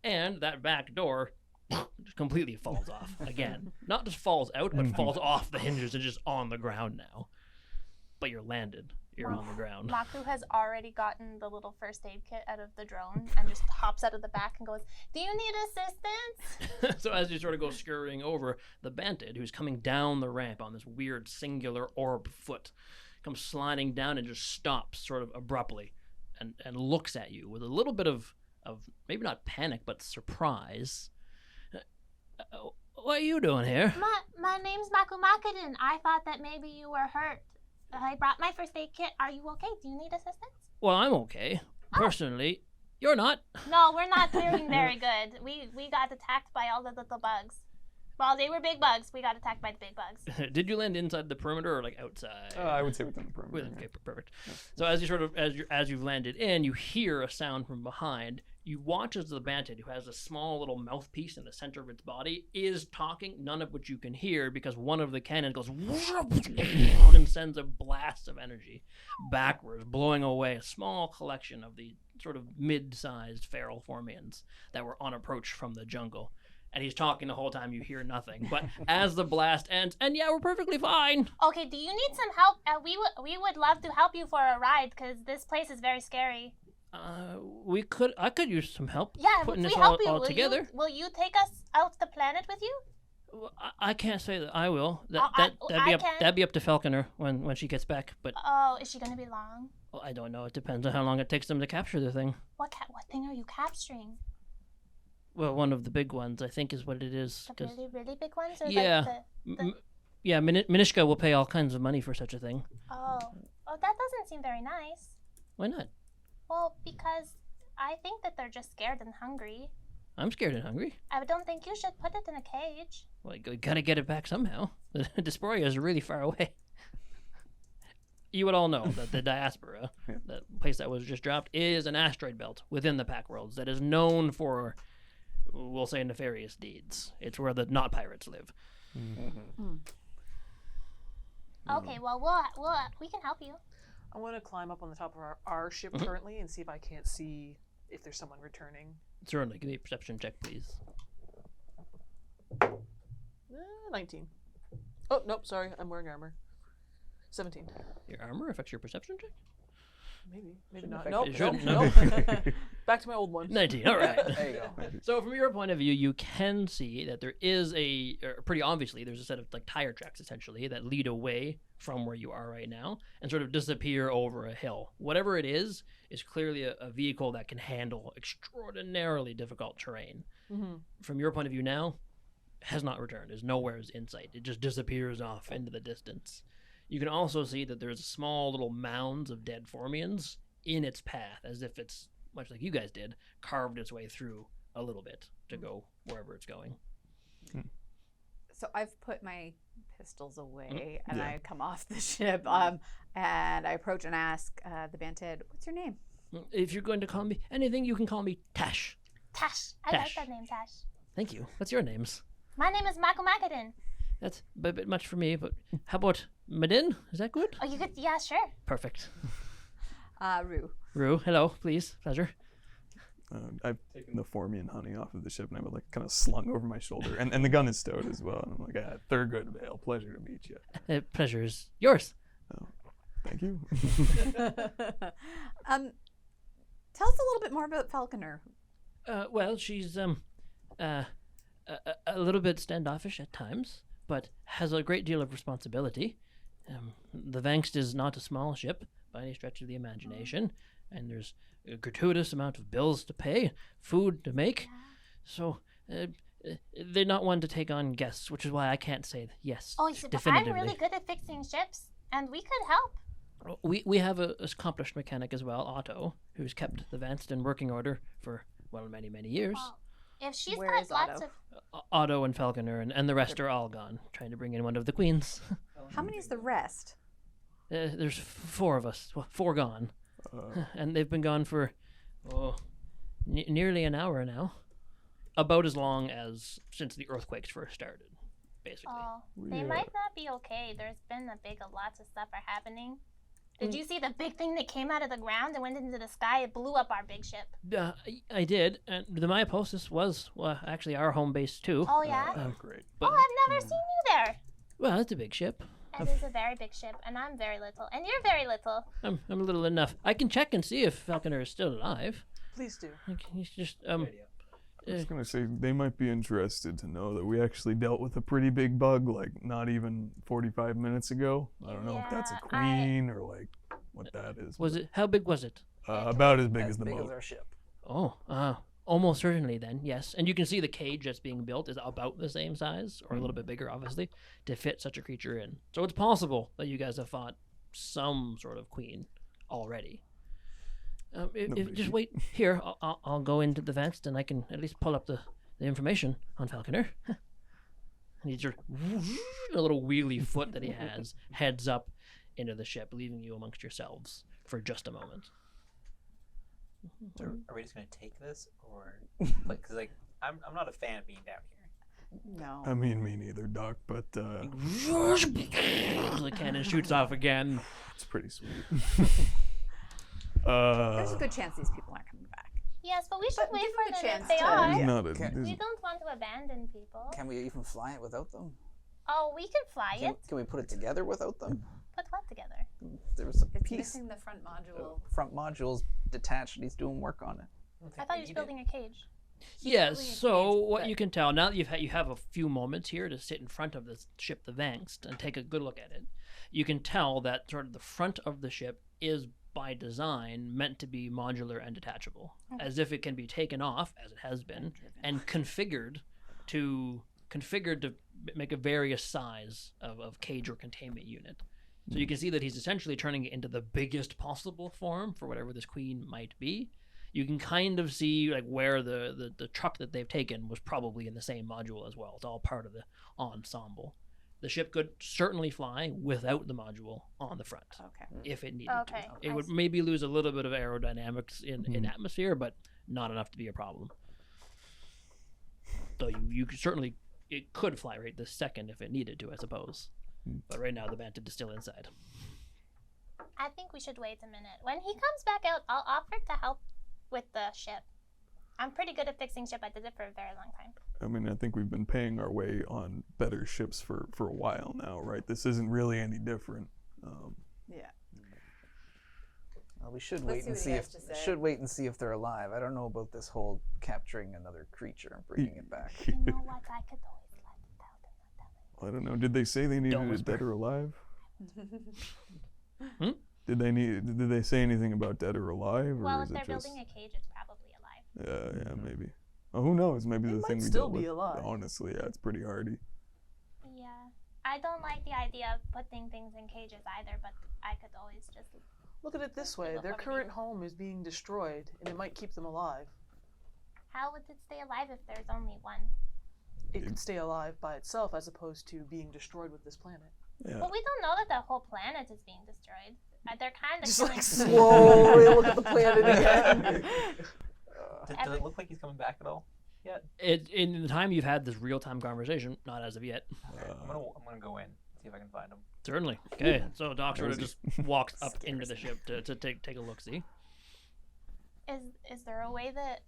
and that back door just completely falls off again. Not just falls out, but falls off the hinges and just on the ground now. But you're landed. You're on the ground. Maku has already gotten the little first aid kit out of the drone and just hops out of the back and goes, "Do you need assistance?" So as you sort of go scurrying over, the Bantid, who's coming down the ramp on this weird singular orb foot, comes sliding down and just stops sort of abruptly and looks at you with a little bit of maybe not panic, but surprise. What are you doing here? My name's Maku Makadin. I thought that maybe you were hurt. I brought my first aid kit. Are you okay? Do you need assistance? Well, I'm okay. Personally, you're not. No, we're not doing very good. We got attacked by all the little bugs. Well, they were big bugs. We got attacked by the big bugs. Did you land inside the perimeter or like outside? I would say within the perimeter. Okay, perfect. So as you sort of as you've landed in, you hear a sound from behind. You watch as the Bantid, who has a small little mouthpiece in the center of its body, is talking, none of which you can hear because one of the cannons goes and sends a blast of energy backwards, blowing away a small collection of the sort of mid-sized feral Formians that were on approach from the jungle. And he's talking the whole time, you hear nothing. But as the blast ends, and yeah, we're perfectly fine. Okay, do you need some help? We would love to help you for a ride because this place is very scary. I could use some help. Yeah, putting if this we help you, all together. will you take us out the planet with you? Well, I can't say that I will. I can. That'd be up to Falconer when she gets back. But Oh, is she gonna be long? well, I don't know. It depends on how long it takes them to capture the thing. What thing are you capturing? Well, one of the big ones, I think, is what it is. The 'cause- really, really big ones? Or Yeah. like Minishka will pay all kinds of money for such a thing. Oh, that doesn't seem very nice. Why not? Well, because I think that they're just scared and hungry. I'm scared and hungry. I don't think you should put it in a cage. Well, you gotta get it back somehow. The Diaspora is really far away. You would all know that the Diaspora, that place that was just dropped, is an asteroid belt within the Pack Worlds that is known for, we'll say, nefarious deeds. It's where the not pirates live. Okay, well, we can help you. I want to climb up on the top of our ship currently and see if I can't see if there's someone returning. Certainly, give me a perception check, please. 19. Oh, nope, sorry. I'm wearing armor. 17. Your armor affects your perception check? Maybe not. affect Nope, it. nope, Shouldn't. nope. Back to my old one. 19, all right. There you go. So from your point of view, you can see that there is pretty obviously, there's a set of like tire tracks essentially that lead away from where you are right now and sort of disappear over a hill. Whatever it is clearly a vehicle that can handle extraordinarily difficult terrain. Mm-hmm. From your point of view now, has not returned, is nowhere in sight. It just disappears off into the distance. You can also see that there's small little mounds of dead Formians in its path, as if it's, much like you guys did, carved its way through a little bit to go wherever it's going. So I've put my pistols away and I come off the ship and I approach and ask the Bantid, "What's your name?" If you're going to call me anything, you can call me Tash. Tash. I like that name, Tash. Thank you. What's your names? My name is Maku Makadin. That's a bit much for me, but how about Madin? Is that good? Oh, you could, yeah, sure. Perfect. Rue. Rue, hello, please. Pleasure. I've taken the Formian honey off of the ship and I have it like kind of slung over my shoulder. And the gun is stowed as well. And I'm like, Thurgood Vale, pleasure to meet you. Pleasure is yours. Oh, thank you. Tell us a little bit more about Falconer. Well, she's a little bit standoffish at times, but has a great deal of responsibility. The Vangst is not a small ship by any stretch of the imagination, and there's a gratuitous amount of bills to pay, food to make, so they're not one to take on guests, which is why I can't say yes Oh, but definitively. I'm really good at fixing ships, and we could help. We have an accomplished mechanic as well, Otto, who's kept the Vangst in working order for, well, many, many years. Well, if she's Where got is lots Otto? of... Otto and Falconer and the rest are all gone, trying to bring in one of the queens. How many's the rest? There's 4 of us, well, 4 gone, and they've been gone for nearly an hour now, about as long as since the earthquakes first started, basically. Oh, they might not be okay. There's been lots of stuff are happening. Did you see the big thing that came out of the ground and went into the sky? It blew up our big ship. I did, and the Mayaposis was actually our home base too. Oh, yeah? Great. But, Oh, I've never seen you there. well, it's a big ship. It is a very big ship, and I'm very little. And you're very little. I'm a little enough. I can check and see if Falconer is still alive. Please do. He's just I was gonna say they might be interested to know that we actually dealt with a pretty big bug like not even 45 minutes ago. I don't know if that's a Yeah, queen or like what that is. was it? How big was it? About as big as the big moat. as our ship. Oh, almost certainly then, yes. And you can see the cage that's being built is about the same size, or a little bit bigger, obviously, to fit such a creature in. So it's possible that you guys have fought some sort of queen already. Just wait here. I'll go into the vents, and I can at least pull up the information on Falconer. And he's just a little wheelie foot that he has heads up into the ship, leaving you amongst yourselves for just a moment. So are we just gonna take this, or like, cause like I'm not a fan of being down here. No. I mean, me neither, Doc, but The cannon shoots off again. it's pretty sweet. There's a good chance these people aren't coming back. Yes, but we should But wait give for them a them chance if they to- are. Yeah. Not a, Okay. there's- We don't want to abandon people. Can we even fly it without them? Oh, we can fly it. Can we put it together without them? Put what together? There was a It's piece. missing the front module. Front module's detached and he's doing work on it. I thought he was building a cage. Yes. building a So cage, what but- you can tell now that you have a few moments here to sit in front of the ship, the Vangst, and take a good look at it. You can tell that sort of the front of the ship is by design meant to be modular and detachable, as if it can be taken off, as it has been, and configured to make a various size of cage or containment unit. So you can see that he's essentially turning it into the biggest possible form for whatever this queen might be. You can kind of see like where the truck that they've taken was probably in the same module as well. It's all part of the ensemble. The ship could certainly fly without the module on the front Okay. if it needed Okay, to. It I would see. maybe lose a little bit of aerodynamics in atmosphere, but not enough to be a problem. So you could certainly, it could fly right this second if it needed to, I suppose. But right now the Vantage is still inside. I think we should wait a minute. When he comes back out, I'll offer to help with the ship. I'm pretty good at fixing ship. I did it for a very long time. I mean, I think we've been paying our way on better ships for a while now, right? This isn't really any different. Yeah. Well, we should Let's wait and see see what he if has to say. they're alive. I don't know about this whole capturing another creature and bringing it back. You know what? I could always let them tell them not tell me. I don't know. Did they say they needed it whisper. dead or alive? Did they say anything about dead or alive, or Well, is if it they're just? building a cage, it's probably alive. Yeah, maybe. Oh, who knows? Maybe It the might thing we still dealt be with. alive. Honestly, yeah, it's pretty hardy. Yeah. I don't like the idea of putting things in cages either, but I could always just. Look at it this way: their current home is being destroyed, and it might keep them alive. How would it stay alive if there's only one? It could stay alive by itself, as opposed to being destroyed with this planet. Yeah. But we don't know that the whole planet is being destroyed. They're kind of Just killing. like slowly look at the planet again. Does it look like he's coming back at all yet? In the time you've had this real-time conversation, not as of yet. Okay, I'm gonna go in, see if I can find him. Certainly. Okay, so Doc sort of Nosy. just walks up into the ship to take a look-see. Is there a way that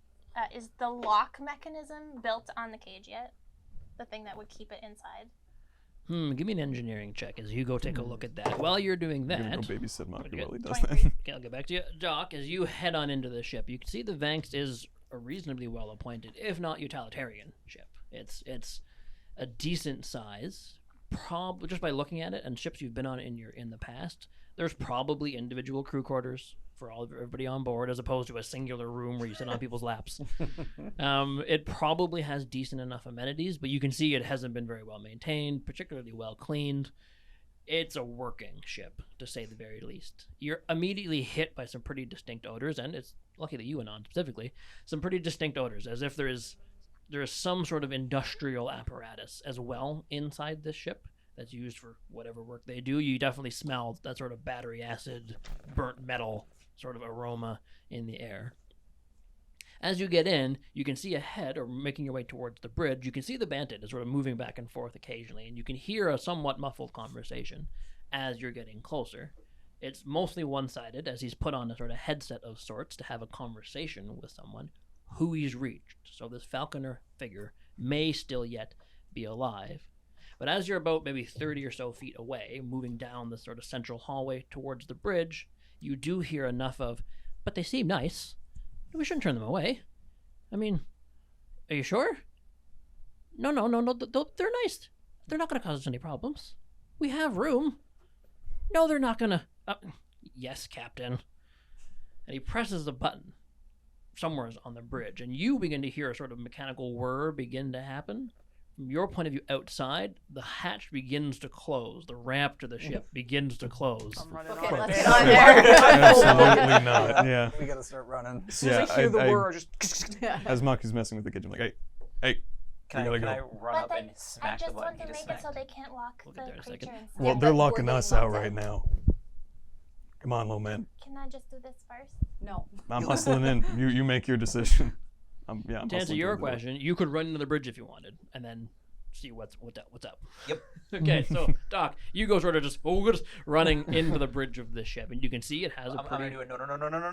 is the lock mechanism built on the cage yet? The thing that would keep it inside. Give me an engineering check as you go take a look at that. While you're doing I'm that, gonna go babysit Maku Okay. while he does 23. that. okay, I'll get back to you. Doc, as you head on into the ship, you can see the Vangst is a reasonably well-appointed, if not utilitarian, ship. It's a decent size, probably just by looking at it, and ships you've been on in the past. There's probably individual crew quarters for everybody on board, as opposed to a singular room where you sit on people's laps. It probably has decent enough amenities, but you can see it hasn't been very well maintained, particularly well cleaned. It's a working ship, to say the very least. You're immediately hit by some pretty distinct odors, and it's lucky that you went on specifically, some pretty distinct odors, as if there is some sort of industrial apparatus as well inside this ship that's used for whatever work they do. You definitely smell that sort of battery acid, burnt metal sort of aroma in the air. As you get in, you can see ahead, or making your way towards the bridge, you can see the Banted is sort of moving back and forth occasionally, and you can hear a somewhat muffled conversation as you're getting closer. It's mostly one-sided, as he's put on a sort of headset of sorts to have a conversation with someone who he's reached. So this falconer figure may still yet be alive. But as you're about maybe 30 or so feet away, moving down the sort of central hallway towards the bridge, you do hear enough of, but they seem nice. We shouldn't turn them away. I mean, are you sure? No, they're nice. They're not going to cause us any problems. We have room. No, they're not going to... yes, Captain. And he presses a button somewhere on the bridge, and you begin to hear a sort of mechanical whir begin to happen. From your point of view outside, the hatch begins to close. The ramp to the ship begins to close. I'm running Okay, on let's it. get on there. Absolutely not. Yeah. We gotta start running. As soon as I hear the whir, I just As Maku's messing with the kitchen, like, hey, Can We I gotta go. run up and I smack the just button want he to just make it so smacked? they can't lock We'll the get there in a creature second. inside. well, they're we're locking getting us out locked right in. now. Come on, little man. Can I just do this first? No. I'm hustling in. You make your decision. I'm To answer hustling your through the door. question, you could run into the bridge if you wanted, and then see what's up. Yep. Okay, so Doc, you go sort of just running into the bridge of the ship, and you can see it has a I'm gonna pretty. do it.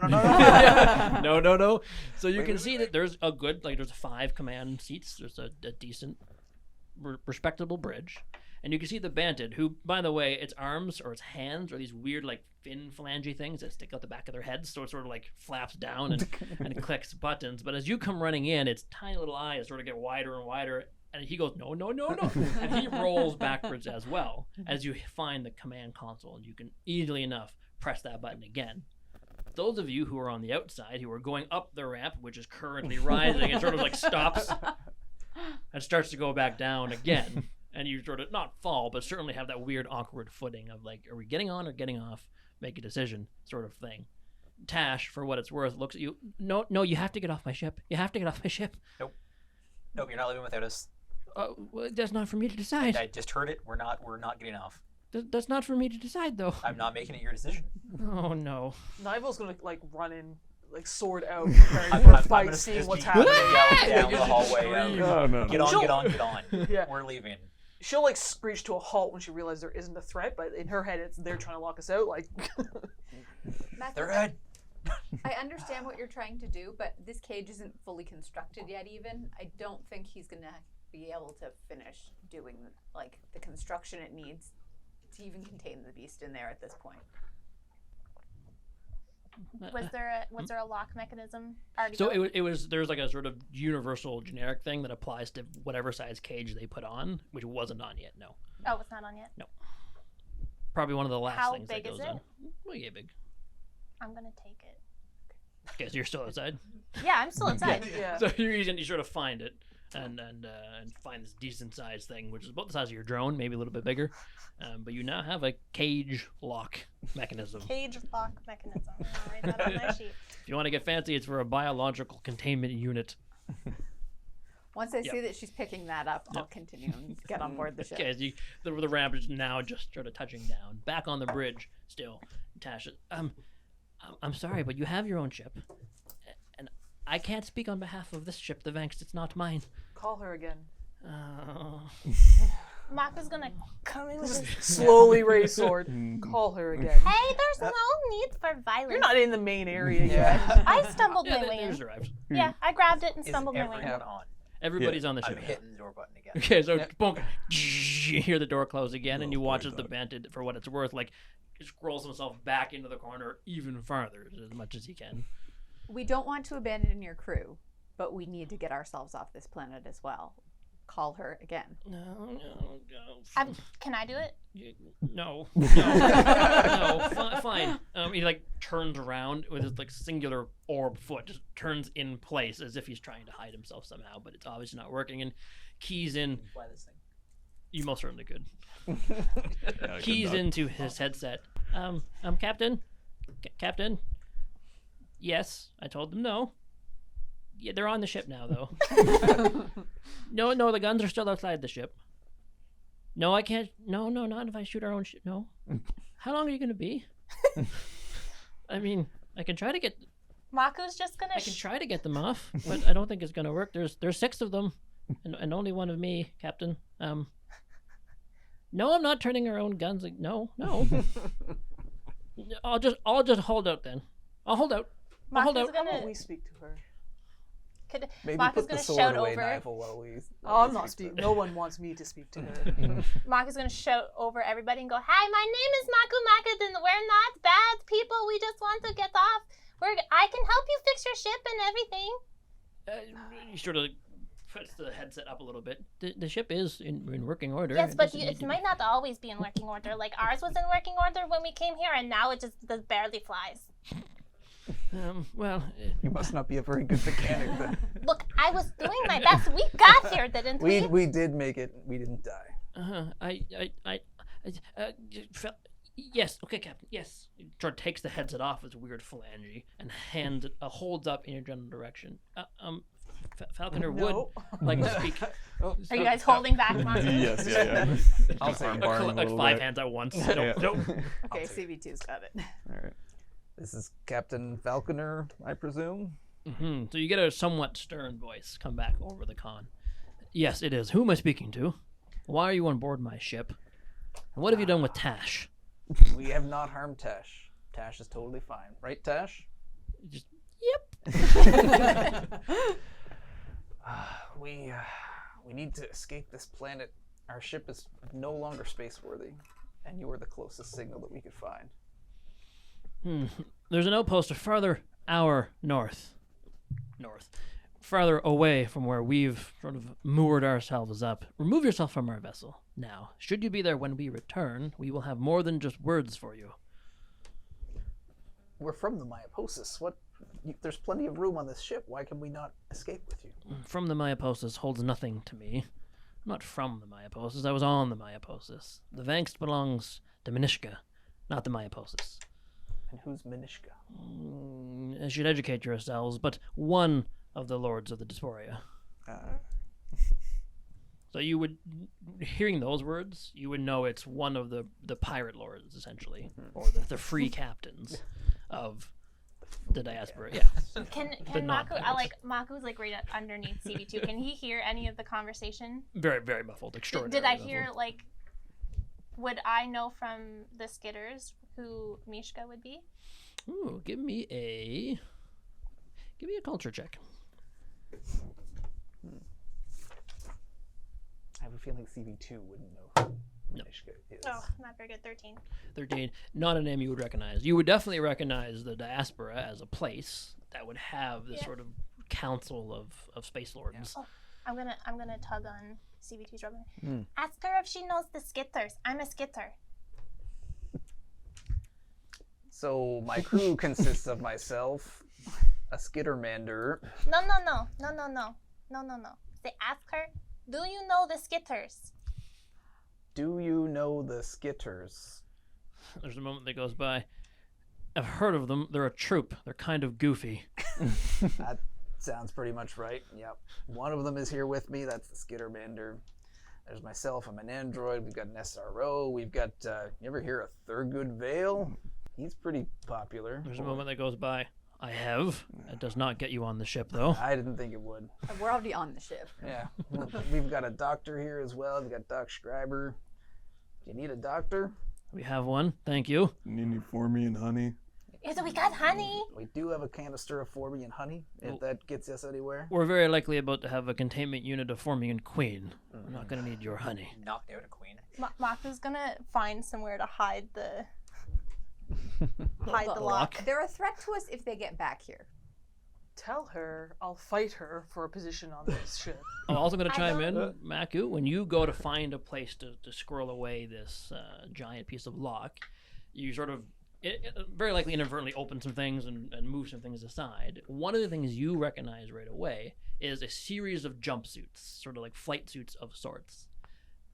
No. Yeah. No. So you Wait, can wait, see wait, that there's a good, like, there's 5 command seats. There's a decent, respectable bridge. And you can see the Bantid, who, by the way, its arms or its hands are these weird, like, fin phalange things that stick out the back of their heads, so it sort of, like, flaps down and clicks buttons. But as you come running in, its tiny little eyes sort of get wider and wider, and he goes, no. And he rolls backwards as well as you find the command console, and you can easily enough press that button again. Those of you who are on the outside, who are going up the ramp, which is currently rising, and sort of, like, stops and starts to go back down again. And you sort of not fall, but certainly have that weird, awkward footing of, like, are we getting on or getting off? Make a decision, sort of thing. Tash, for what it's worth, looks at you. No, you have to get off my ship. You have to get off my ship. Nope, you're not leaving without us. Well, that's not for me to decide. I just heard it. We're not getting off. That's not for me to decide, though. I'm not making it your decision. Oh no. Nivel's gonna like run in, like sword out, I'm preparing for a gonna fight, seeing just what's keep happening. yelling down the You hallway. scream. No. Get on, She'll- get on. Yeah. We're leaving. She'll like screech to a halt when she realizes there isn't a threat, but in her head, it's they're trying to lock us out. Like, Matthew, They're good. I understand what you're trying to do, but this cage isn't fully constructed yet even. I don't think he's going to be able to finish doing like the construction it needs to even contain the beast in there at this point. Was there a lock mechanism already? So built? there's like a sort of universal generic thing that applies to whatever size cage they put on, which wasn't on yet. No, Oh, it's not on yet. probably one of the last How things big that is goes it? on. Well, yeah, big. I'm gonna take it. Okay, so you're still outside. Yeah, I'm still inside. yeah. So you sort of find it and find this decent sized thing, which is about the size of your drone, maybe a little bit bigger. But you now have a cage lock mechanism. Cage lock mechanism. I'll write that on my sheet. If you want to get fancy, it's for a biological containment unit. Once I Yep. see that she's picking that up, I'll Yep. continue and get on board the ship. Okay, so the ramp is now just sort of touching down. Back on the bridge still. Tasha, I'm sorry, but you have your own ship. And I can't speak on behalf of this ship, the Vangst. It's not mine. Call her again. Maku's gonna come in with his. Slowly raise sword. Call her again. Hey, there's no need for violence. You're not in the main area yet. I stumbled Yeah, my way they in. just arrived. Yeah, I grabbed it and Is stumbled my way everyone in. on? Everybody's on the I'm ship. hitting the door button again. Okay, so bonk, you hear the door close again, and you Oh, watch boy, as the dog. Bantid, for what it's worth, like scrolls himself back into the corner even farther, as much as he can. We don't want to abandon your crew, but we need to get ourselves off this planet as well. Call her again. No. Can I do it? No. Fine. He like turns around with his like singular orb foot, just turns in place as if he's trying to hide himself somehow, but it's obviously not working. And keys in. Can you fly this thing? You most certainly could. Yeah, good Keys dog. into his headset. Captain. Captain. Yes, I told them no. Yeah, they're on the ship now, though. No, the guns are still outside the ship. No, I can't. No, not if I shoot our own ship. No. How long are you going to be? I mean, I can try to get. Maku's just gonna. I can try to get them off, but I don't think it's going to work. There's 6 of them, and only one of me, Captain. No, I'm not turning our own guns. Like, no. I'll just hold out then. I'll hold out. I'll hold Maku's out. How about gonna. we speak to her? Could, Maybe Maku's put the gonna sword shout away, over. Nigel, while we. Oh, I'm not speaking. No one wants me to speak to her. Maku's gonna shout over everybody and go, "Hi, my name is Maku and we're not bad people. We just want to get off. I can help you fix your ship and everything." He sort of puts the headset up a little bit. The ship is in working order. Yes, It but doesn't need it to might not always be in working order. Like ours was in working order when we came here, and now it just barely flies. Well, You must not be a very good mechanic then. Look, I was doing my best. We got here, didn't we? We did make it. We didn't die. Yes, okay, Captain, yes. He sort of takes the headset off his weird phalange and holds up in your general direction. Falconer would No. like to speak. Are you guys holding back, Maku? Yes, yeah. I'll take it. Arm barring a Like little 5 bit. hands at once. Yeah. Nope. Okay, CV2's got it. All right. This is Captain Falconer, I presume. So you get a somewhat stern voice come back over the con. Yes, it is. Who am I speaking to? Why are you on board my ship? And what have you done with Tash? We have not harmed Tash. Tash is totally fine, right, Tash? Just We need to escape this planet. Our ship is no longer spaceworthy, and you are the closest signal that we could find. There's an outpost farther north, farther away from where we've sort of moored ourselves up. Remove yourself from our vessel now. Should you be there when we return, we will have more than just words for you. We're from the Myoposis. There's plenty of room on this ship. Why can we not escape with you? From the Myoposis holds nothing to me. I'm not from the Myoposis. I was on the Myoposis. The Vangst belongs to Minishka, not the Myoposis. And who's Minishka? You should educate yourselves, but one of the lords of the Dysphoria. So you would, hearing those words, you would know it's one of the pirate lords, essentially, or the free captains of the diaspora. Yeah. Can But not Maku? Maku's like right underneath CV2. Can he hear any of the conversation? Very, very muffled. Extraordinary. Did I muffled. hear like? Would I know from the skitters who Mishka would be? Ooh, give me a culture check. I have a feeling CV2 wouldn't know who No. Minishka is. Oh, not very good. 13. 13. Not a name you would recognize. You would definitely recognize the diaspora as a place that would have this Yeah. sort of council of space lords. Oh, I'm gonna tug on CV2's rubber. Hmm. Ask her if she knows the skitters. I'm a skitter. So my crew consists of myself, a skittermander. No. Say, ask her, do you know the skitters? Do you know the skitters? There's a moment that goes by. I've heard of them. They're a troop. They're kind of goofy. That sounds pretty much right. Yep. One of them is here with me. That's the skittermander. There's myself. I'm an android. We've got an SRO. We've got, you ever hear of Thurgood Vale? He's pretty popular. There's a moment that goes by. I have. It does not get you on the ship, though. I didn't think it would. We're already on the ship. Yeah. We've got a doctor here as well. We've got Doc Schreiber. Do you need a doctor? We have one. Thank you. Need any for me and honey? Yes, we got honey. We do have a canister of Forby and honey, if that gets us anywhere. We're very likely about to have a containment unit of Formian Queen. We're not going to need your honey. Knocked out a queen. Maku's gonna find somewhere to hide the The lock. They're a threat to us if they get back here. Tell her I'll fight her for a position on this ship. I'm also going to I chime in, don't- Maku, when you go to find a place to squirrel away this giant piece of lock, you sort of it very likely inadvertently open some things and move some things aside. One of the things you recognize right away is a series of jumpsuits, sort of like flight suits of sorts,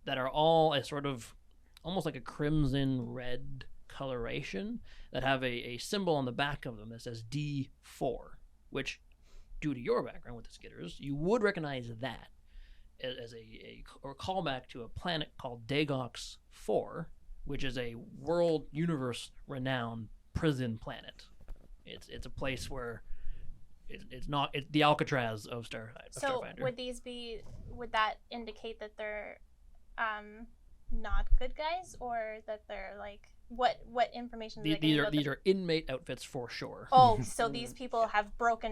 that are all a sort of almost like a crimson red coloration that have a symbol on the back of them that says D4, which, due to your background with the Skitters, you would recognize that as a callback to a planet called Dagox 4, which is a world universe renowned prison planet. It's a place where it's the Alcatraz of So Starfinder. would that indicate that they're not good guys, or that they're like what information? Is These are inmate outfits for sure. Oh, so these people have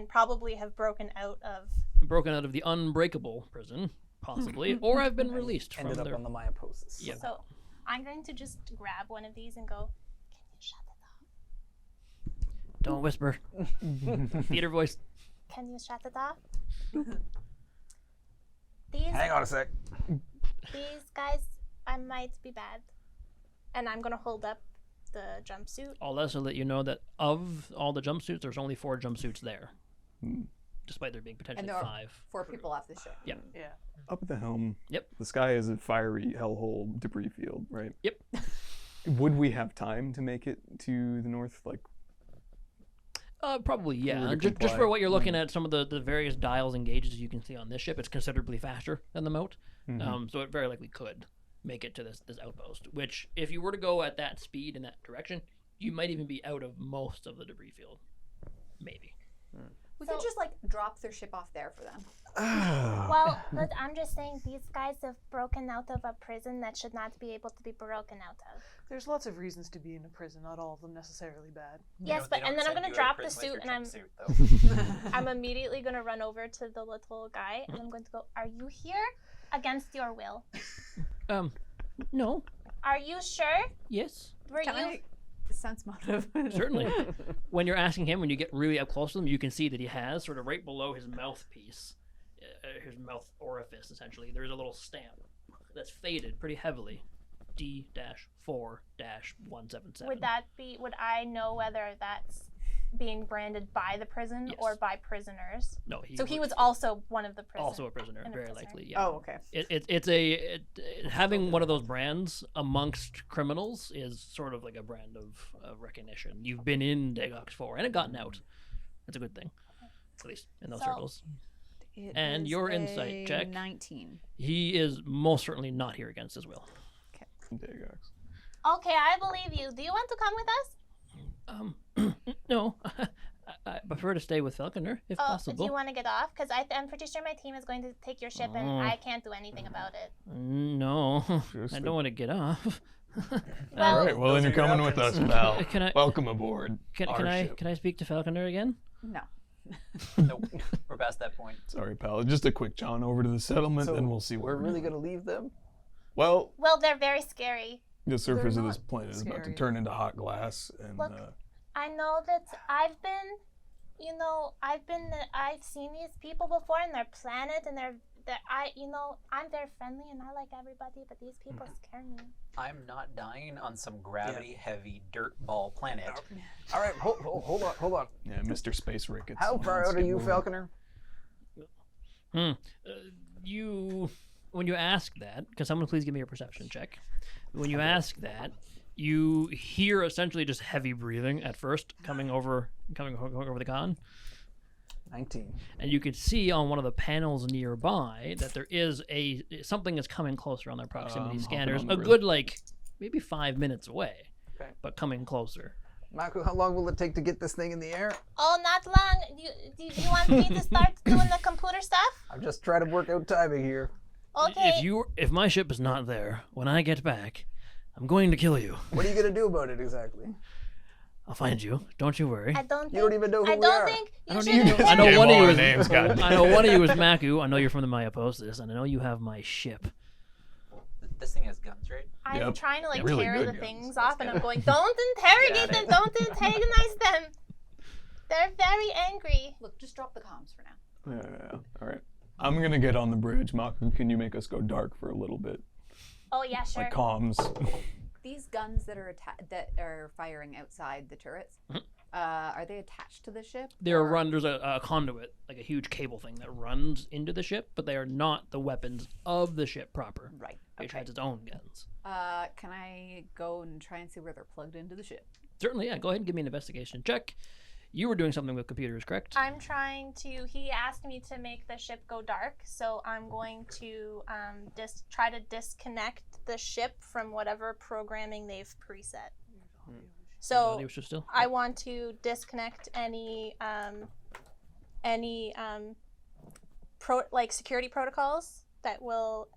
probably broken out of. Broken out of the unbreakable prison, possibly, or have been released from Ended up their. on the Myoposis. Yep. So I'm going to just grab one of these and go. Can you shut it off? Don't whisper. Theater voice. Can you shut it off? These Hang on a sec. guys, I might be bad, and I'm gonna hold up the jumpsuit. I'll also let you know that of all the jumpsuits, there's only 4 jumpsuits there, despite there being potentially there are 5. 4 people off the ship. Yeah. Yeah. Up at the helm. Yep. The sky is a fiery hellhole debris field, right? Yep. Would we have time to make it to the north? Like, Probably, yeah. to Just comply. for what you're looking at, some of the various dials and gauges you can see on this ship, it's considerably faster than the moat. So it very likely could make it to this outpost, which, if you were to go at that speed in that direction, you might even be out of most of the debris field. Maybe. We could just like drop their ship off there for them. Well, but I'm just saying these guys have broken out of a prison that should not be able to be broken out of. There's lots of reasons to be in a prison, not all of them necessarily bad. Yes, but and then I'm gonna drop the suit and I'm immediately gonna run over to the little guy and I'm going to go, "Are you here against your will? No. Are you sure? Yes. Were Can you?" I sense motive? Certainly. When you're asking him, when you get really up close to him, you can see that he has, sort of right below his mouthpiece, his mouth orifice, essentially, there's a little stamp that's faded pretty heavily. D-4-177. Would I know whether that's being branded by the prison Yes. or by prisoners? No, He was also one of the prisoners. also a prisoner, and a very prisoner. likely. Yeah. Oh, okay. Having one of those brands amongst criminals is sort of like a brand of recognition. You've been in Dagox before and it gotten out. That's a good thing, at least in those So- circles. It And is your insight a check? 19. He is most certainly not here against his will. Dagox. Okay, I believe you. Do you want to come with us? No, I prefer to stay with Falconer if Do possible. you want to get off? Because I'm pretty sure my team is going to take your ship, and I can't do anything about it. No, Just I a- don't want to get off. Well- All right, well then Those you're are your coming with us, options. pal. Can I- Welcome aboard. Can our I ship. speak to Falconer again? No. Nope. We're past that point. Sorry, pal. Just a quick John over to the settlement, So then we'll see what we're really doing. gonna leave them? Well, Well, they're very scary. the surface They're of this not planet is about to scary. turn into hot glass, and Look, I know that I've seen these people before in their planet, and I'm very friendly and I like everybody, but these people scare me. I'm not dying on some gravity-heavy dirt ball planet. All right, hold on. yeah, Mr. Space Ricketts. How far Let's out are get you, moving. Falconer? When you ask that, can someone please give me a perception check? When you ask that, you hear essentially just heavy breathing at first coming over the con, 19. and you can see on one of the panels nearby that there is something is coming closer on their proximity I'm hopping scanners, on the a grid. good maybe 5 minutes away, Okay. but coming closer. Maku, how long will it take to get this thing in the air? Oh, not long. Do you want me to start doing the computer stuff? I'm just trying to work out timing here. Okay. If my ship is not there when I get back, I'm going to kill you. What are you gonna do about it exactly? I'll find you. Don't you worry. I don't. You don't even know who I we don't are. think you don't should. even know- I know Gave one of all you our is names, God. I know one of you is Maku. I know you're from the Myoposis, and I know you have my ship. This thing has guns, right? I'm Yep. trying to Really tear good the guns. things off, and I'm going, don't interrogate them, don't antagonize them. They're very angry. Look, just drop the comms for now. Yeah. All right. I'm gonna get on the bridge. Maku, can you make us go dark for a little bit? Oh yeah, sure. Like comms. These guns that are firing outside the turrets, are they attached to the ship? There's a conduit, like a huge cable thing that runs into the ship, but they are not the weapons of the ship proper, Right. which Okay. has its own guns. Can I go and try and see where they're plugged into the ship? Certainly, yeah. Go ahead and give me an investigation check. You were doing something with computers, correct? I'm trying to. He asked me to make the ship go dark, so I'm going to try to disconnect the ship from whatever programming they've preset. So Audio issue still? I want to disconnect any security protocols that will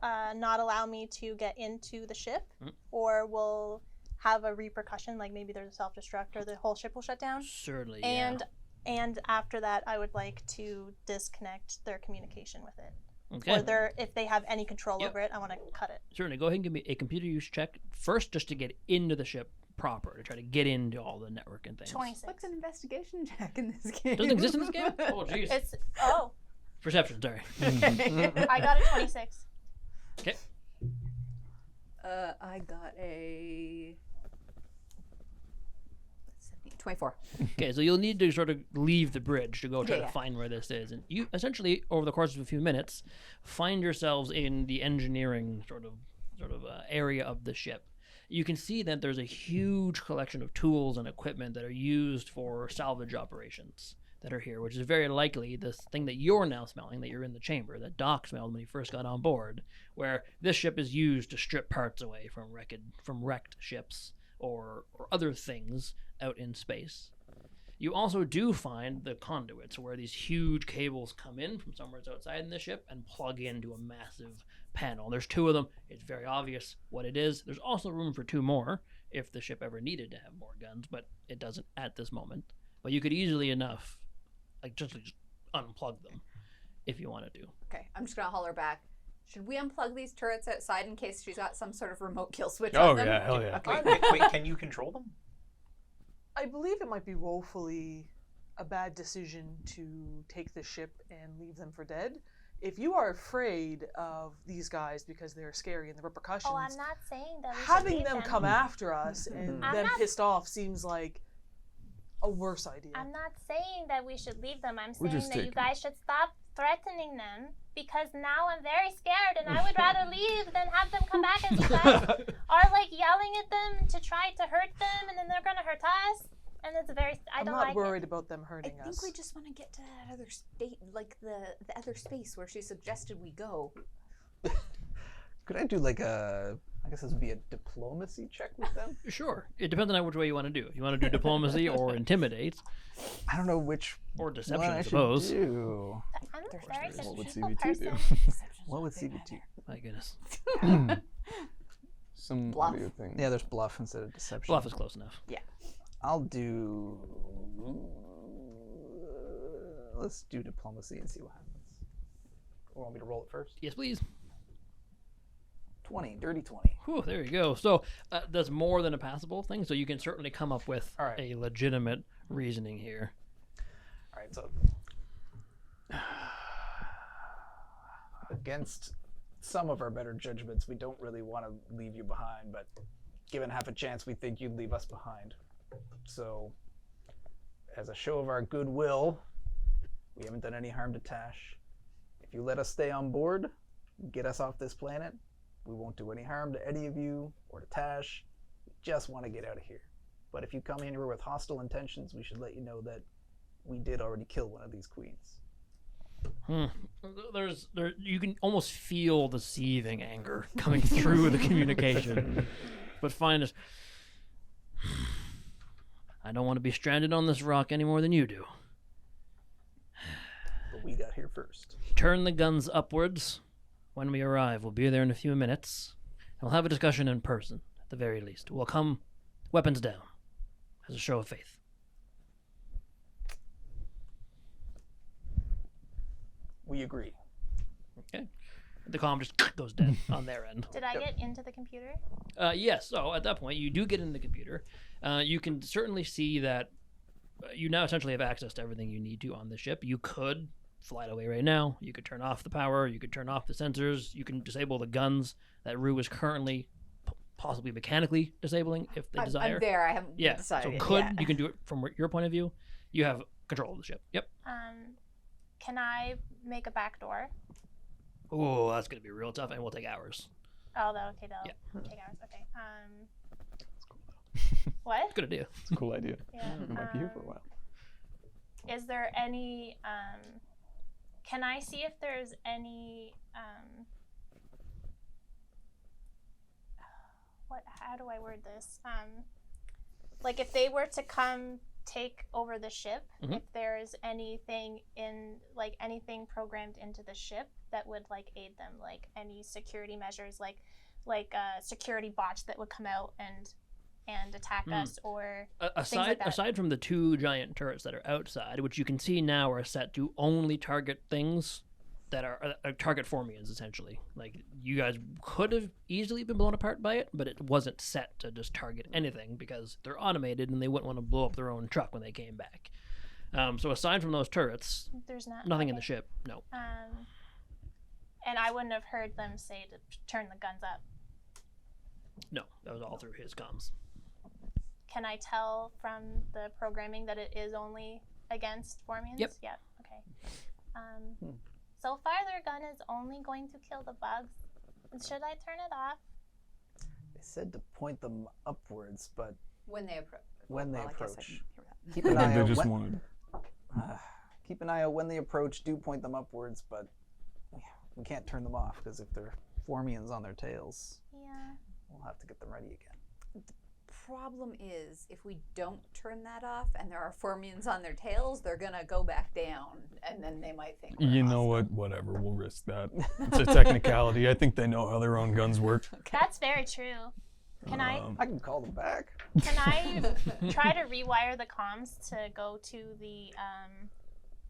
not allow me to get into the ship, Mm. or will have a repercussion, like maybe there's a self-destruct or the whole ship will shut down. Certainly, And after that, I would like to disconnect their communication with it. Okay. Or if they have any control Yep. over it, I want to cut it. Certainly. Go ahead and give me a computer use check first, just to get into the ship proper, to try to get into all the network and things. 26. What's an investigation check in this game? Doesn't exist in this game? Oh, jeez. It's Perception, sorry. I got a 26. Okay. I got a 24. Okay, so you'll need to sort of leave the bridge to go try Yeah, to yeah. find where this is. And you essentially, over the course of a few minutes, find yourselves in the engineering sort of area of the ship. You can see that there's a huge collection of tools and equipment that are used for salvage operations that are here, which is very likely the thing that you're now smelling, that you're in the chamber, that Doc smelled when he first got on board, where this ship is used to strip parts away from wrecked ships or other things out in space. You also do find the conduits where these huge cables come in from somewhere outside in the ship and plug into a massive panel. There's 2 of them. It's very obvious what it is. There's also room for 2 more if the ship ever needed to have more guns, but it doesn't at this moment. But you could easily enough just unplug them if you wanted to. Okay, I'm just gonna holler back. Should we unplug these turrets outside in case she's got some sort of remote kill switch Oh on them? yeah, hell yeah. Okay. Wait, can you control them? I believe it might be woefully a bad decision to take the ship and leave them for dead. If you are afraid of these guys because they're scary and the repercussions, Oh, I'm not saying that we should having leave them come after us and I'm them not- pissed off seems like a worse idea. I'm not saying that we should leave them. I'm We'll saying just that you take guys should stop threatening them, because now I'm very scared and I would rather leave than have them come back, as you guys are like yelling at them to try to hurt them, and then they're gonna hurt us. And it's very, I I'm don't not like worried about them I hurting think us. we just want to get to that other state, like the other space where she suggested we go. Could I do like a, I guess this would be a diplomacy check with them? Sure. It depends on which way you want to do. If you want to do diplomacy or intimidate I don't know which or one deception, I I should suppose. do. I'm a There's very no good What would people CB2 person. do? What would CB2? My goodness. Some Bluff. audio thing. Yeah, there's bluff instead of deception. Bluff is close enough. I'll do. Let's do diplomacy and see what happens. Or want me to roll it first? Yes, please. 20, dirty 20. Whew, there you go. So that's more than a passable thing, so you can certainly come up with All right. a legitimate reasoning here. All right, so against some of our better judgments, we don't really want to leave you behind, but given half a chance, we think you'd leave us behind. So, as a show of our goodwill, we haven't done any harm to Tash. If you let us stay on board, get us off this planet, we won't do any harm to any of you or to Tash. We just want to get out of here. But if you come in here with hostile intentions, we should let you know that we did already kill one of these queens. You can almost feel the seething anger coming through the communication. But fine is, I don't want to be stranded on this rock any more than you do. But we got here first. Turn the guns upwards. When we arrive, we'll be there in a few minutes. We'll have a discussion in person, at the very least. We'll come weapons down, as a show of faith. We agree. Okay. The comm just goes dead on their end. Did I get into the computer? Yes, so at that point, you do get in the computer. You can certainly see that you now essentially have access to everything you need to on the ship. You could fly it away right now. You could turn off the power. You could turn off the sensors. You can disable the guns that Rue is currently possibly mechanically disabling if they desire. I'm there. I haven't Yeah, decided. so yet. you can do it from your point of view. You have control of the ship. Yep. Can I make a back door? Oh, that's going to be real tough, and will take hours. Oh, that'll take hours. Okay. What? Good idea. It's a cool idea. Yeah. We might be here for a while. Is there any? Can I see if there's any? What? How do I word this? Like if they were to come take over the ship, Mhm. if there's anything anything programmed into the ship that would like aid them, like any security measures, like security bots that would come out and attack us, or Aside that. aside from the 2 giant turrets that are outside, which you can see now are set to only target things that are target Formians, essentially. Like, you guys could have easily been blown apart by it, but it wasn't set to just target anything because they're automated and they wouldn't want to blow up their own truck when they came back. So aside from those turrets, there's nothing in the ship. No. And I wouldn't have heard them say to turn the guns up. No, that was all through his comms. Can I tell from the programming that it is only against Formians? Yep. Yeah. Okay. So far, their gun is only going to kill the bugs. Should I turn it off? They said to point them upwards, but When they approach. when they Well, I guess I approach, can hear that. keep an I eye think out. they just when, wanted. keep an eye out when they approach. Do point them upwards, but we can't turn them off because if they're Formians on their tails, Yeah. we'll have to get them ready again. Problem is, if we don't turn that off and there are Formians on their tails, they're gonna go back down, and then they might think. You know what? Whatever. We'll risk that. It's a technicality. I think they know how their own guns work. That's very true. Can I I can call them back. try to rewire the comms to go to the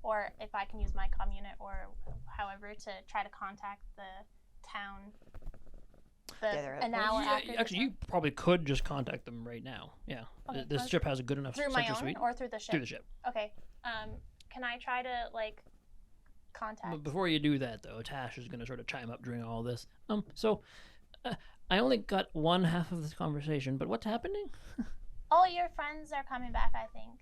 or if I can use my comm unit or however to try to contact the town an hour after the Actually, you probably could just contact them right now. Yeah. Okay, This let's- ship has a good enough through my sector own suite. or through the ship? Through the ship. Okay. Can I try to like contact? But before you do that, though, Tash is going to sort of chime up during all this. I only got one half of this conversation, but what's happening? All your friends are coming back, I think.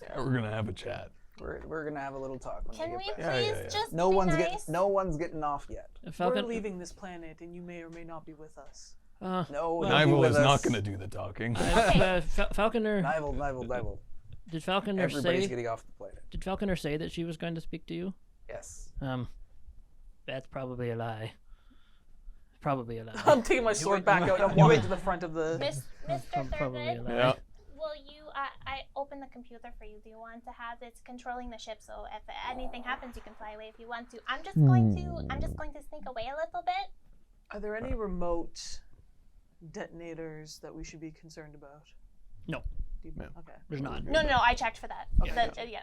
Yeah, we're gonna have a chat. We're gonna have a little talk when Can we we get back. please Yeah. just No be one's nice? getting off yet. Falcon, We're leaving this planet, and you may or may not be with us. No, he'll be Nival with is us. not gonna do the talking. Falconer, Nival. did Falconer Everybody's say? getting off the planet. Did Falconer say that she was going to speak to you? Yes. That's probably a lie. Probably a lie. I'm taking my sword back out. I'm walking to the front of the. Mr. Probably a Thurgood, lie. Yeah. will you? I opened the computer for you. Do you want to have it's controlling the ship? So if anything happens, you can fly away if you want to. I'm just going to sneak away a little bit. Are there any remote detonators that we should be concerned about? No. No. Okay. There's not. No, I checked for that. Okay.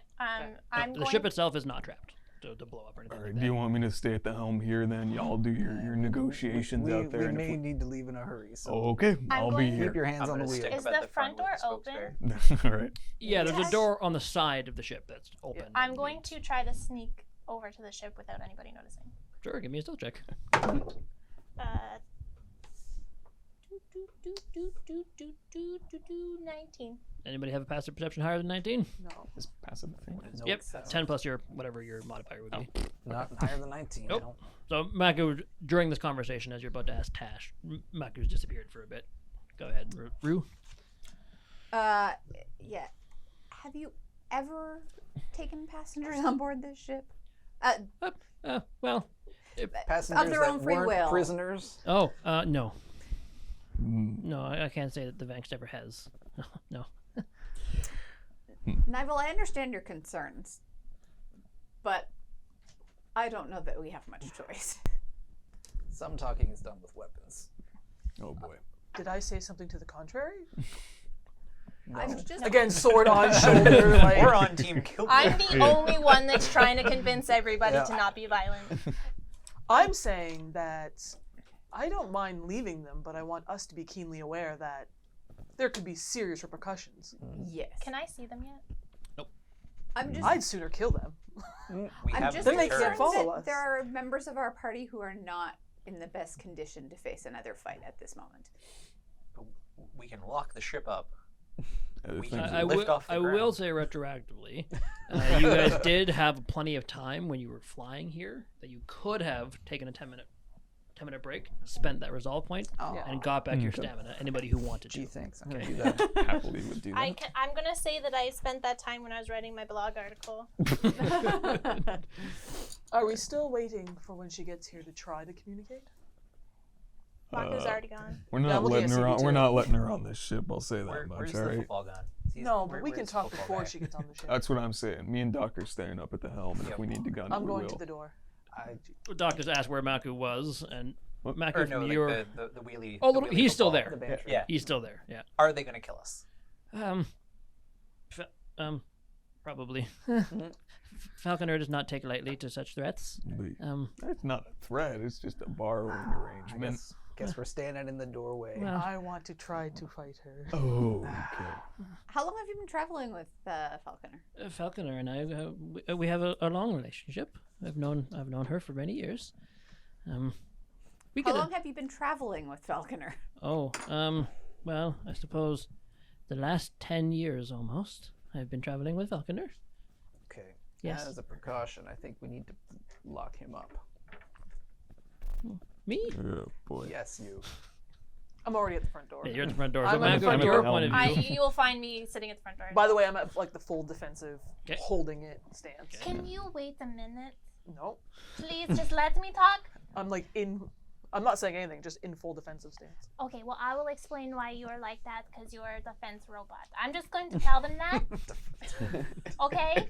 I'm The going. ship itself is not trapped to blow up or anything All like right. that. Do you want me to stay at the helm here? Then y'all do your negotiations out there. We and may if need to leave in a hurry. So okay, I'm I'll be going- here. keep your hands I'm on the gonna wheel. stick Is up at the front front with door spokes open? there. All right. Yeah, there's a Yes. door on the side of the ship that's open. I'm going to try to sneak over to the ship without anybody noticing. Sure, give me a stealth check. 19. Anybody have a passive perception higher than 19? No. Is passive a thing? Nope. Yep. 10 plus your whatever your modifier would be. Not higher than 19. Nope. No. So Maku, during this conversation, as you're about to ask Tash, Maku's disappeared for a bit. Go ahead, Rue. Yeah. Have you ever taken passengers on board this ship? Well, Passengers their that own free weren't will. prisoners. no. Mm. No, I can't say that the Vanx ever has. No. Nival, I understand your concerns, but I don't know that we have much choice. Some talking is done with weapons. Oh boy. Did I say something to the contrary? No. I'm just Again, sword on shoulder. Like, We're on Team Killjoy. I'm the only one that's trying to convince everybody Yeah. to not be violent. I'm saying that I don't mind leaving them, but I want us to be keenly aware that there could be serious repercussions. Yes. Can I see them yet? I'm just. I'd sooner kill them. We I'm have just Then they deterrent. can't concerned follow that us. there are members of our party who are not in the best condition to face another fight at this moment. We can lock the ship up. Other We things can are- lift off the I will ground. say retroactively, you guys did have plenty of time when you were flying here that you could have taken a 10-minute break, spent that resolve point, Oh, and got back your Okay. stamina. Anybody who wanted gee, to. thanks. I'm Okay. gonna do that. happily would do that. I'm gonna say that I spent that time when I was writing my blog article. Are we still waiting for when she gets here to try to communicate? Maku's already gone. We're Yeah, not I'm looking letting at her on. CP2. We're not letting her on this ship. I'll say that Where's much. the All right. football gun? No, but we can talk before she gets on the ship. That's what I'm saying. Me and Doc are staying up at the helm, and if we need to gun it, I'm we going will. to the door. Doc just asked where Maku was, and Maku Or from no, your... like the wheelie. Oh, the wheelie he's still football. there. Yeah. He's still there. Yeah. Are they gonna kill us? Probably. Falconer does not take lightly to such threats. It's not a threat. It's just a borrowing I arrangement. guess we're standing in the doorway. Well, I want to try to fight her. Oh, okay. How long have you been traveling with Falconer? Falconer and I, we have a long relationship. I've known her for many years. How long have you been traveling with Falconer? Oh, well, I suppose the last 10 years almost. I've been traveling with Falconer. Okay. Yes. As a precaution, I think we need to lock him up. Me? Oh boy. Yes, you. I'm already at the front door. Yeah, you're at the front door. I'm So at the Maku, front from your door. point of view, You will find me sitting at the front door. By the way, I'm at like the full defensive, 'Kay. holding it stance. Can you wait a minute? No, Please just let me talk. I'm like in. I'm not saying anything, just in full defensive stance. Okay, well, I will explain why you are like that because you are a defense robot. I'm just going to tell them that. Okay?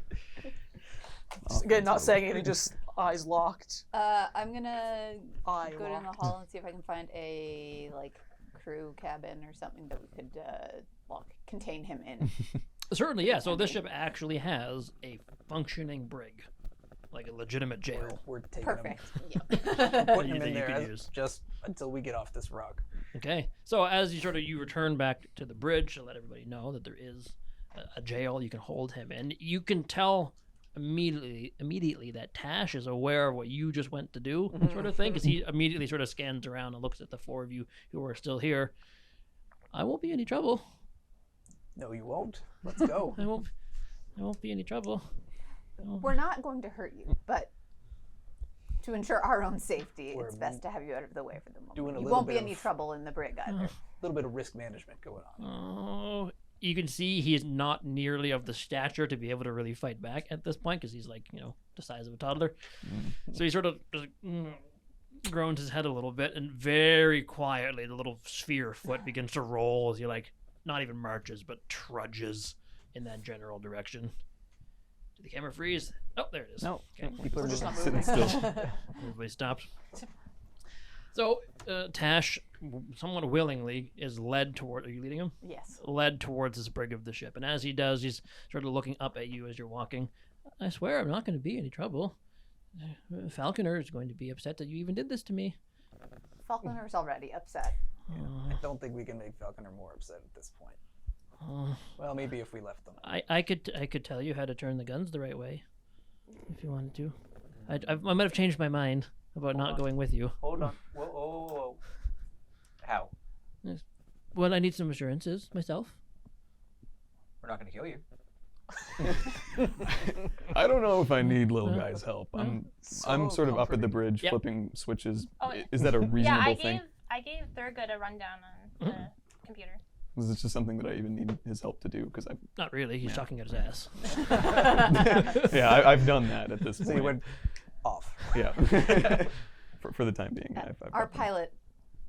Again, not saying anything, just eyes locked. I'm gonna Eye go down the locked. hall and see if I can find a crew cabin or something that we could contain him in. certainly, yeah. So this ship actually has a functioning brig, like a legitimate jail. We're taking Perfect. him, Yeah. putting him that in you there could use. just until we get off this rock. Okay. So as you return back to the bridge to let everybody know that there is a jail you can hold him in, you can tell immediately that Tash is aware of what you just went to do, sort of thing, because he immediately sort of scans around and looks at the four of you who are still here. I won't be any trouble. No, you won't. Let's go. I won't be any trouble. We're not going to hurt you, but to ensure our own safety, We're it's best to have you out of the way for the moment. doing a You little won't be bit any of- trouble in the brig either. A little bit of risk management going on. Oh, you can see he is not nearly of the stature to be able to really fight back at this point, because he's like, the size of a toddler. So he sort of just groans his head a little bit, and very quietly the little sphere foot begins to roll as he not even marches, but trudges in that general direction. Did the camera freeze? Oh, there it is. No, Okay. people are We're just just not Sitting moving. still. Everybody stopped. So Tash, somewhat willingly, is led toward. Are you leading him? Yes. Led towards this brig of the ship, and as he does, he's sort of looking up at you as you're walking. I swear, I'm not going to be any trouble. Falconer is going to be upset that you even did this to me. Falconer's already upset. I don't think we can make Falconer more upset at this point. Well, maybe if we left them. I could tell you how to turn the guns the right way, if you wanted to. I might have changed my mind about not going with you. Hold on. Whoa. How? Well, I need some assurances myself. We're not gonna kill you. I don't know if I need little guy's help. I'm So sort of up at the comforting. bridge, Yep. flipping switches. Oh, yeah. Is that a reasonable Yeah, thing? I gave Thurgood a rundown on the computer. Is this just something that I even need his help to do? Because Not really. He's talking out his ass. I've done that at this So point. you went off. Yeah. for the time being. Our pilot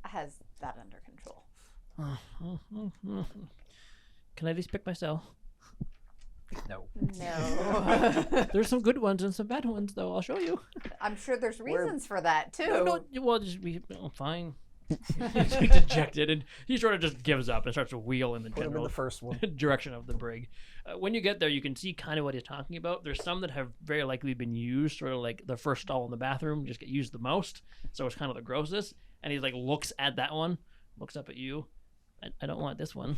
has that under control. Can I at least pick myself? No. No. There's some good ones and some bad ones, though. I'll show you. I'm sure there's reasons for that too. No, well, just be fine. He's dejected, and he sort of just gives up and starts to wheel in the Put him in general the first one. direction of the brig. When you get there, you can see kind of what he's talking about. There's some that have very likely been used, sort of like the first stall in the bathroom, just get used the most. So it's kind of the grossest. And he looks at that one, looks up at you. I don't want this one.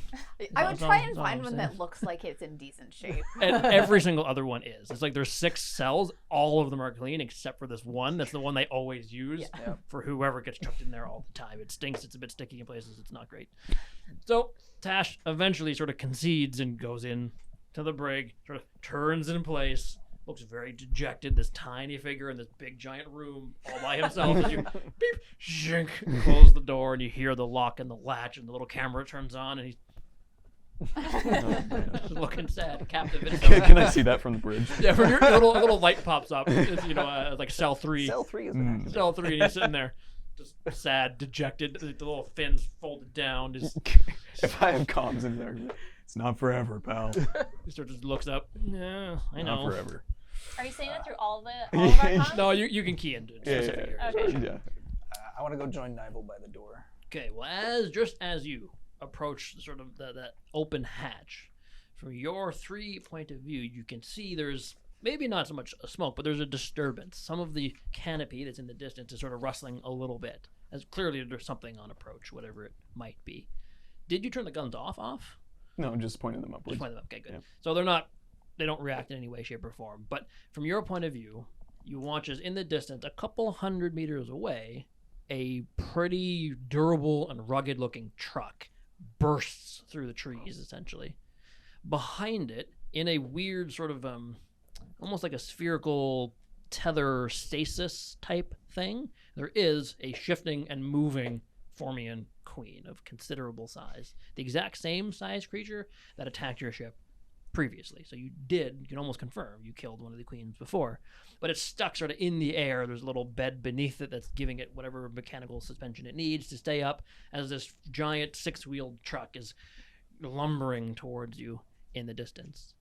I would That's try all- and that's all find I'm one saying. that looks like it's in decent shape. And every single other one is. It's like there's 6 cells. All of them are clean except for this one. That's the one they always use for whoever gets chucked in there all the time. It stinks. It's a bit sticky in places. It's not great. So Tash eventually sort of concedes and goes in to the brig, sort of turns in place, looks very dejected, this tiny figure in this big giant room all by himself. As you beep, shink, close the door, and you hear the lock and the latch, and the little camera turns on, and he's looking sad, captivated. Can I see that from the bridge? Yeah, from your little light pops up. It's, like cell 3. Cell 3 is an active. Cell 3, and he's sitting there, just sad, dejected. The little fins folded down. Just If I have comms in there, It's not forever, pal. He sort of just looks up. Yeah, I know. Not forever. Are you saying that through all of our comms? No, you can key into specific areas. Okay. Yeah. I want to go join Nibel by the door. Okay, well, just as you approach sort of that open hatch, from your 3 point of view, you can see there's maybe not so much a smoke, but there's a disturbance. Some of the canopy that's in the distance is sort of rustling a little bit, as clearly there's something on approach, whatever it might be. Did you turn the guns off? No, just pointing them upwards. Just point them up. Okay, good. Yeah. So they don't react in any way, shape, or form. But from your point of view, you watch as in the distance, a couple 100 meters away, a pretty durable and rugged-looking truck bursts through the trees, essentially. Behind it, in a weird sort of almost like a spherical tether stasis type thing, there is a shifting and moving Formian queen of considerable size. The exact same size creature that attacked your ship previously. So you can almost confirm you killed one of the queens before. But it's stuck sort of in the air. There's a little bed beneath it that's giving it whatever mechanical suspension it needs to stay up as this giant 6-wheeled truck is lumbering towards you in the distance.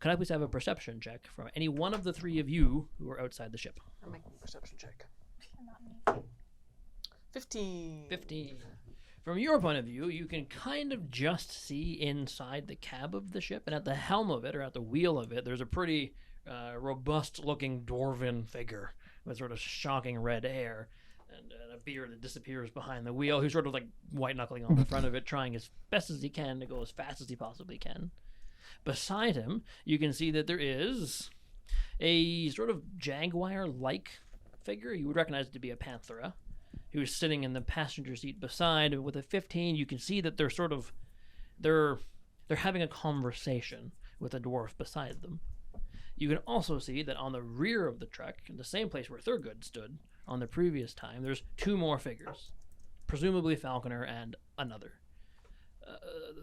Can I please have a perception check from any one of the 3 of you who are outside the ship? I'm making a perception check. Not me. 15. 15. From your point of view, you can kind of just see inside the cab of the ship, and at the helm of it, or at the wheel of it, there's a pretty robust-looking dwarven figure with sort of shocking red hair and a beard that disappears behind the wheel, who's sort of like white-knuckling on the front of it, trying as best as he can to go as fast as he possibly can. Beside him, you can see that there is a sort of jaguar-like figure. You would recognize it to be a panthera, who's sitting in the passenger seat beside. With a 15, you can see that they're having a conversation with a dwarf beside them. You can also see that on the rear of the truck, in the same place where Thurgood stood on the previous time, there's 2 more figures, presumably Falconer and another.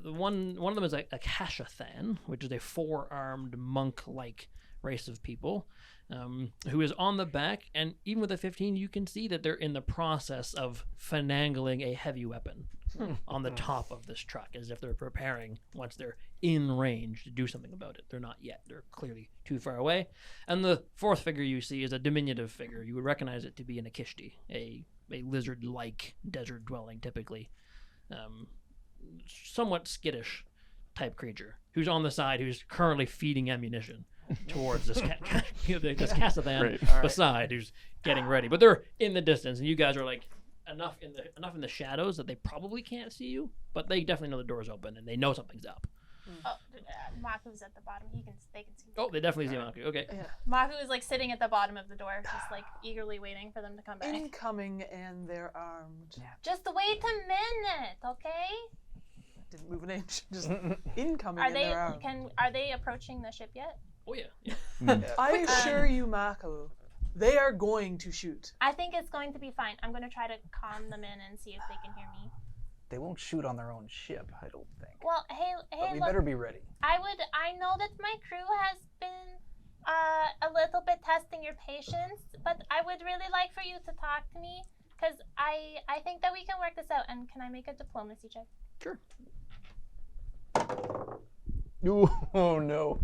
One of them is a Kashathan, which is a 4-armed monk-like race of people, who is on the back, and even with a 15, you can see that they're in the process of finagling a heavy weapon on the top of this truck, as if they're preparing once they're in range to do something about it. They're not yet. They're clearly too far away. And the 4th figure you see is a diminutive figure. You would recognize it to be an Akishti, a lizard-like desert dwelling, typically. Somewhat skittish type creature, who's on the side, who's currently feeding ammunition towards this this Kasathan beside, who's getting ready. But they're in the distance, and you guys are like enough in the shadows that they probably can't see you, but they definitely know the door's open and they know something's up. Oh, Maku's at the bottom. They can see. Oh, they definitely see Maku. Okay. Yeah. Maku is like sitting at the bottom of the door, just like eagerly waiting for them to come back. Incoming, and they're armed. Just wait a minute, okay? Didn't move an inch. Just incoming, Are and they they're armed. are they approaching the ship yet? Oh yeah. I assure you, Maku, they are going to shoot. I think it's going to be fine. I'm going to try to calm them in and see if they can hear me. They won't shoot on their own ship, I don't think. Well, hey, But we look, better be ready. I know that my crew has been a little bit testing your patience, but I would really like for you to talk to me, because I think that we can work this out. And can I make a diplomacy check? Sure. Oh no.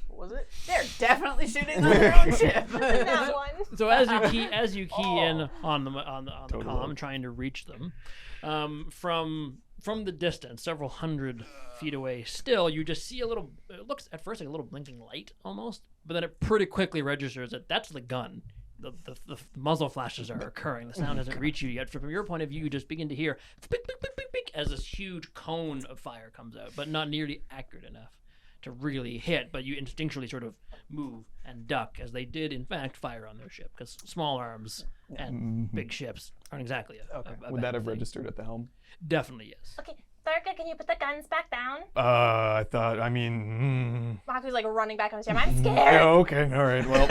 What was it? They're definitely shooting on their own ship. That one. So as you key in on the Total comm, load. trying to reach them, from the distance, several hundred feet away, still you just see a little. It looks at first like a little blinking light almost, but then it pretty quickly registers that that's the gun. The muzzle flashes are occurring. The sound hasn't reached you yet. From your point of view, you just begin to hear pick, pick, pick, pick, pick, as this huge cone of fire comes out, but not nearly accurate enough to really hit. But you instinctually sort of move and duck, as they did in fact fire on their ship, because small arms and big ships aren't exactly a Would bad that have thing. registered at the helm? Definitely yes. Okay, Thurka, can you put the guns back down? I mean. Maku's like running back on the ship. I'm scared. Yeah, okay, all right. Well,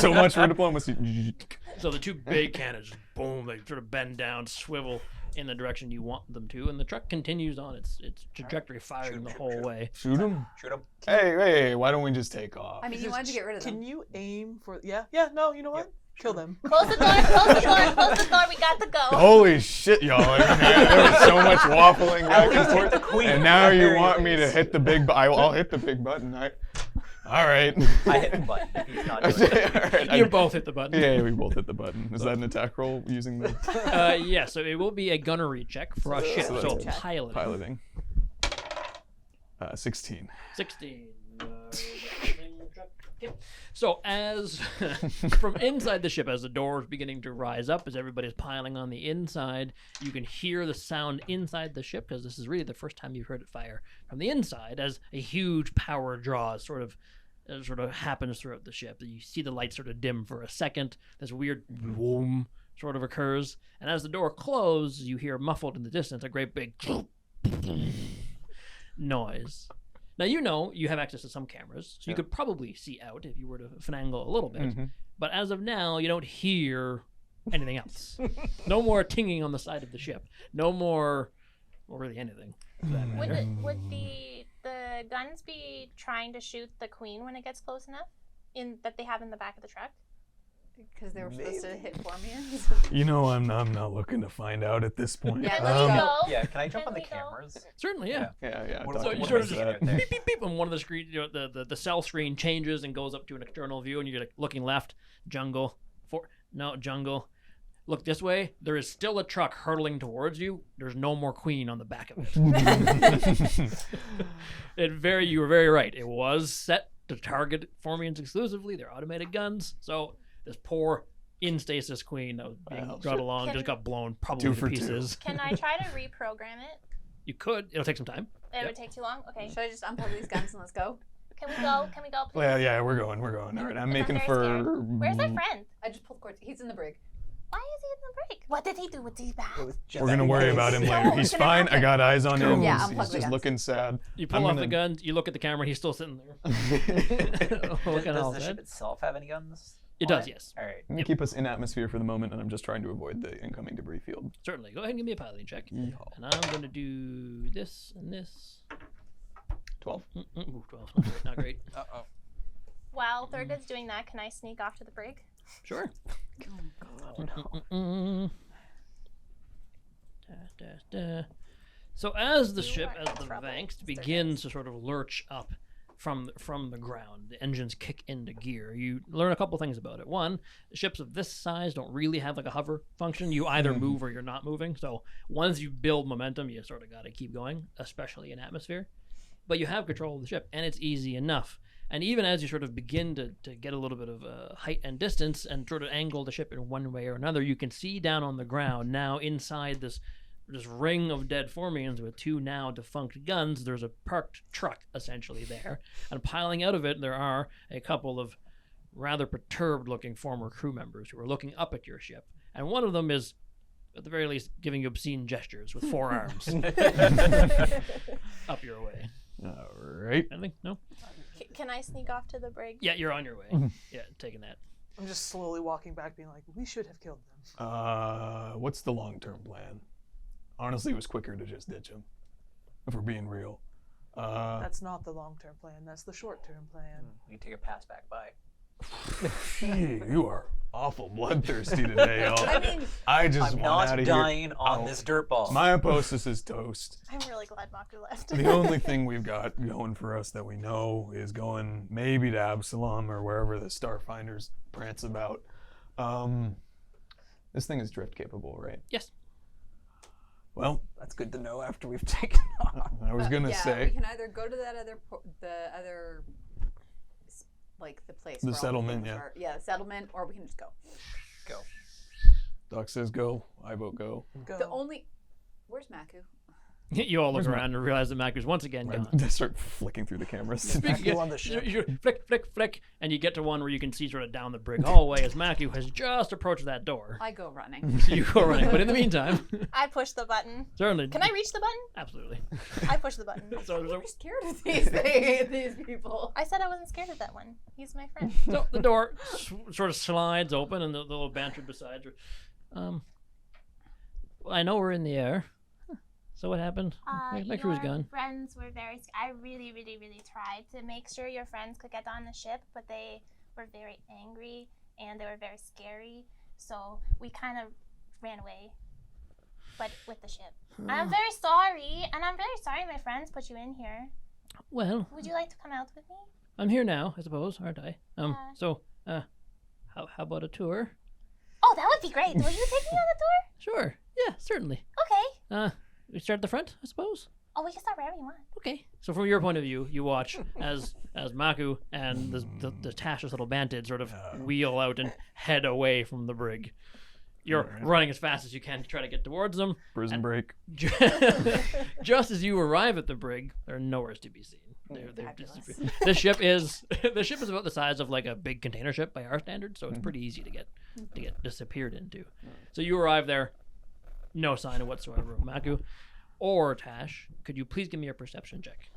so much for diplomacy. So the 2 big cannons, just boom, they sort of bend down, swivel in the direction you want them to, and the truck continues on its trajectory, firing the whole way. Shoot him? Shoot him. Hey, why don't we just take off? I mean, you wanted to get rid of them. Can you aim for? Yeah. No. You know what? Kill them. Close the door. Close the door. Close the door. We got to go. Holy shit, y'all! There was so much waffling back and forth, the queen. and now you There want it me to is. hit the big. I'll hit the big button. All right. I hit the button. If he's not I doing say, it. all right, You both hit the button. Yeah, we both hit the button. Is that an attack roll using the Yeah, so it will be a gunnery check for a ship. so So that's piloting. piloting? 16. 16. Yep. So as from inside the ship, as the door is beginning to rise up, as everybody's piling on the inside, you can hear the sound inside the ship, because this is really the first time you've heard it fire from the inside, as a huge power draw sort of happens throughout the ship. You see the lights sort of dim for a second. This weird boom sort of occurs, and as the door closes, you hear muffled in the distance a great big noise. Now you have access to some cameras, so you could probably see out if you were to finagle a little bit. Mm-hmm. But as of now, you don't hear anything else. No more tinging on the side of the ship. No more, or really anything. for that matter. Would the guns be trying to shoot the queen when it gets close enough? That they have in the back of the truck? Because they were supposed to hit Formians. You know, I'm not looking to find out at this point. Yeah, Can let's we go. go? Yeah, can I jump Can on the we go? cameras? Certainly, yeah. Yeah. What- So talk you what about sort am of I that. seeing out there? beep beep beep, and one of the screen, the cell screen changes and goes up to an external view, and you're like looking left, jungle, jungle. Look this way. There is still a truck hurtling towards you. There's no more queen on the back of it. You were very right. It was set to target Formians exclusively. They're automated guns. So this poor in stasis queen that was being Wow. brought along Can- just got blown probably 2 to for 2. pieces. Can I try to reprogram it? You could. It'll take some time. It Yep. would take too long? Okay. Should I just unplug these guns and let's go? Can we go? Can we go, please? Well, yeah, we're going. All right, I'm making very for. scared. Where's our friend? I just pulled cords. He's in the brig. Why is he in the break? What did he do? Was he bad? It was just We're gonna worry about him later. He's Can I fine. have I him? got eyes on him. Yeah, He's unplug the just guns. looking sad. You pull I'm off the gonna- guns. You look at the camera. And he's still sitting there. Looking all Does the sad. ship itself have any guns? It on does, yes. All right. I'm gonna keep us in atmosphere for the moment, and I'm just trying to avoid the incoming debris field. Certainly. Go ahead and give me a piloting check. Yeehaw. And I'm going to do this and this. 12. Ooh, 12. Not great. Not great. Uh-oh. While Thurgood's doing that, can I sneak off to the brig? Sure. So as the You ship, are as in the trouble, Vanks Mr. begins to sort of lurch up from the ground, the engines kick into gear. You learn a couple things about it. One, ships of this size don't really have like a hover function. You either move or you're not moving. So once you build momentum, you sort of got to keep going, especially in atmosphere. But you have control of the ship, and it's easy enough. And even as you sort of begin to get a little bit of height and distance and sort of angle the ship in one way or another, you can see down on the ground now inside this ring of dead Formians with 2 now defunct guns. There's a parked truck essentially there, and piling out of it there are a couple of rather perturbed looking former crew members who are looking up at your ship, and one of them is at the very least giving you obscene gestures with 4 arms up your way. All right. Anything? No? Can I sneak off to the brig? Yeah, you're on your way. Yeah, taking that. I'm just slowly walking back, being like, we should have killed them. What's the long-term plan? Honestly, it was quicker to just ditch him, if we're being real. That's not the long-term plan. That's the short-term plan. We can take a pass back by. Gee, you are awful bloodthirsty today, y'all. I mean, I just I'm want out not of dying on Oh. this dirt ball. here. My aposis is toast. I'm really glad Maku left. The only thing we've got going for us that we know is going maybe to Absalom or wherever the Starfinders prance about. This thing is drift capable, right? Yes. Well, That's good to know after we've taken off. I was gonna yeah, we say can either go to that other, like the place. The where all settlement, things yeah. are. Yeah, the settlement, or we can just go. Go. Doc says go, I vote go. Go. The only, where's Maku? You all look Where's around and realize that Maku's once again gone. I start flicking through the cameras. Maku on the ship. You flick, flick, flick, and you get to one where you can see sort of down the brig hallway as Maku has just approached that door. I go running. So you go running, but in the meantime, I push the button. certainly. Can I reach the button? Absolutely. I push the button. So I'm scared of these things, these people. I said I wasn't scared of that one. He's my friend. the door sort of slides open, and the little banter beside her. Well, I know we're in the air. So what happened? My crew's your gone. friends were very. I really, really, really tried to make sure your friends could get on the ship, but they were very angry and they were very scary. So we kind of ran away. but with the ship. I'm very sorry, and I'm very sorry my friends put you in here. Well, Would you like to come out with me? I'm here now, I suppose, aren't I? Yeah. So, how about a tour? Oh, that would be great. Will you take me on the tour? Sure. Yeah, certainly. Okay. We start at the front, I suppose. Oh, we can start wherever you want. Okay. So from your point of view, you watch as Maku and the Tasha's little bandit sort of wheel out and head away from the brig. You're running as fast as you can to try to get towards them. Prison break. Just as you arrive at the brig, they're nowhere to be seen. They're Fabulous. disappeared. The ship is about the size of like a big container ship by our standards, so it's pretty easy to get disappeared into. So you arrive there, no sign of whatsoever of Maku or Tash. Could you please give me a perception check?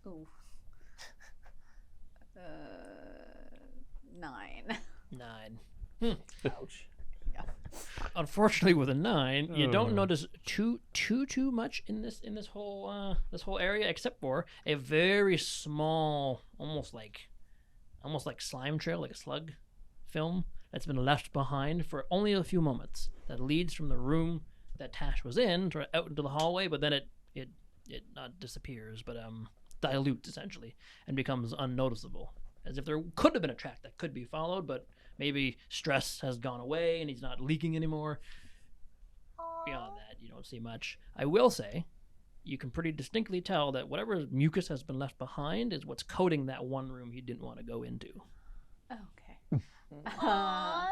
Ooh. 9. 9. Ouch. Unfortunately, with a 9, you don't notice too much in this whole area, except for a very small, almost like slime trail, like a slug film that's been left behind for only a few moments. That leads from the room that Tash was in out into the hallway, but then it not disappears, but dilutes essentially and becomes unnoticeable, as if there could have been a track that could be followed, but maybe stress has gone away and he's not leaking anymore. Aww. Beyond that, you don't see much. I will say, you can pretty distinctly tell that whatever mucus has been left behind is what's coating that one room he didn't want to go into. Okay. Aww.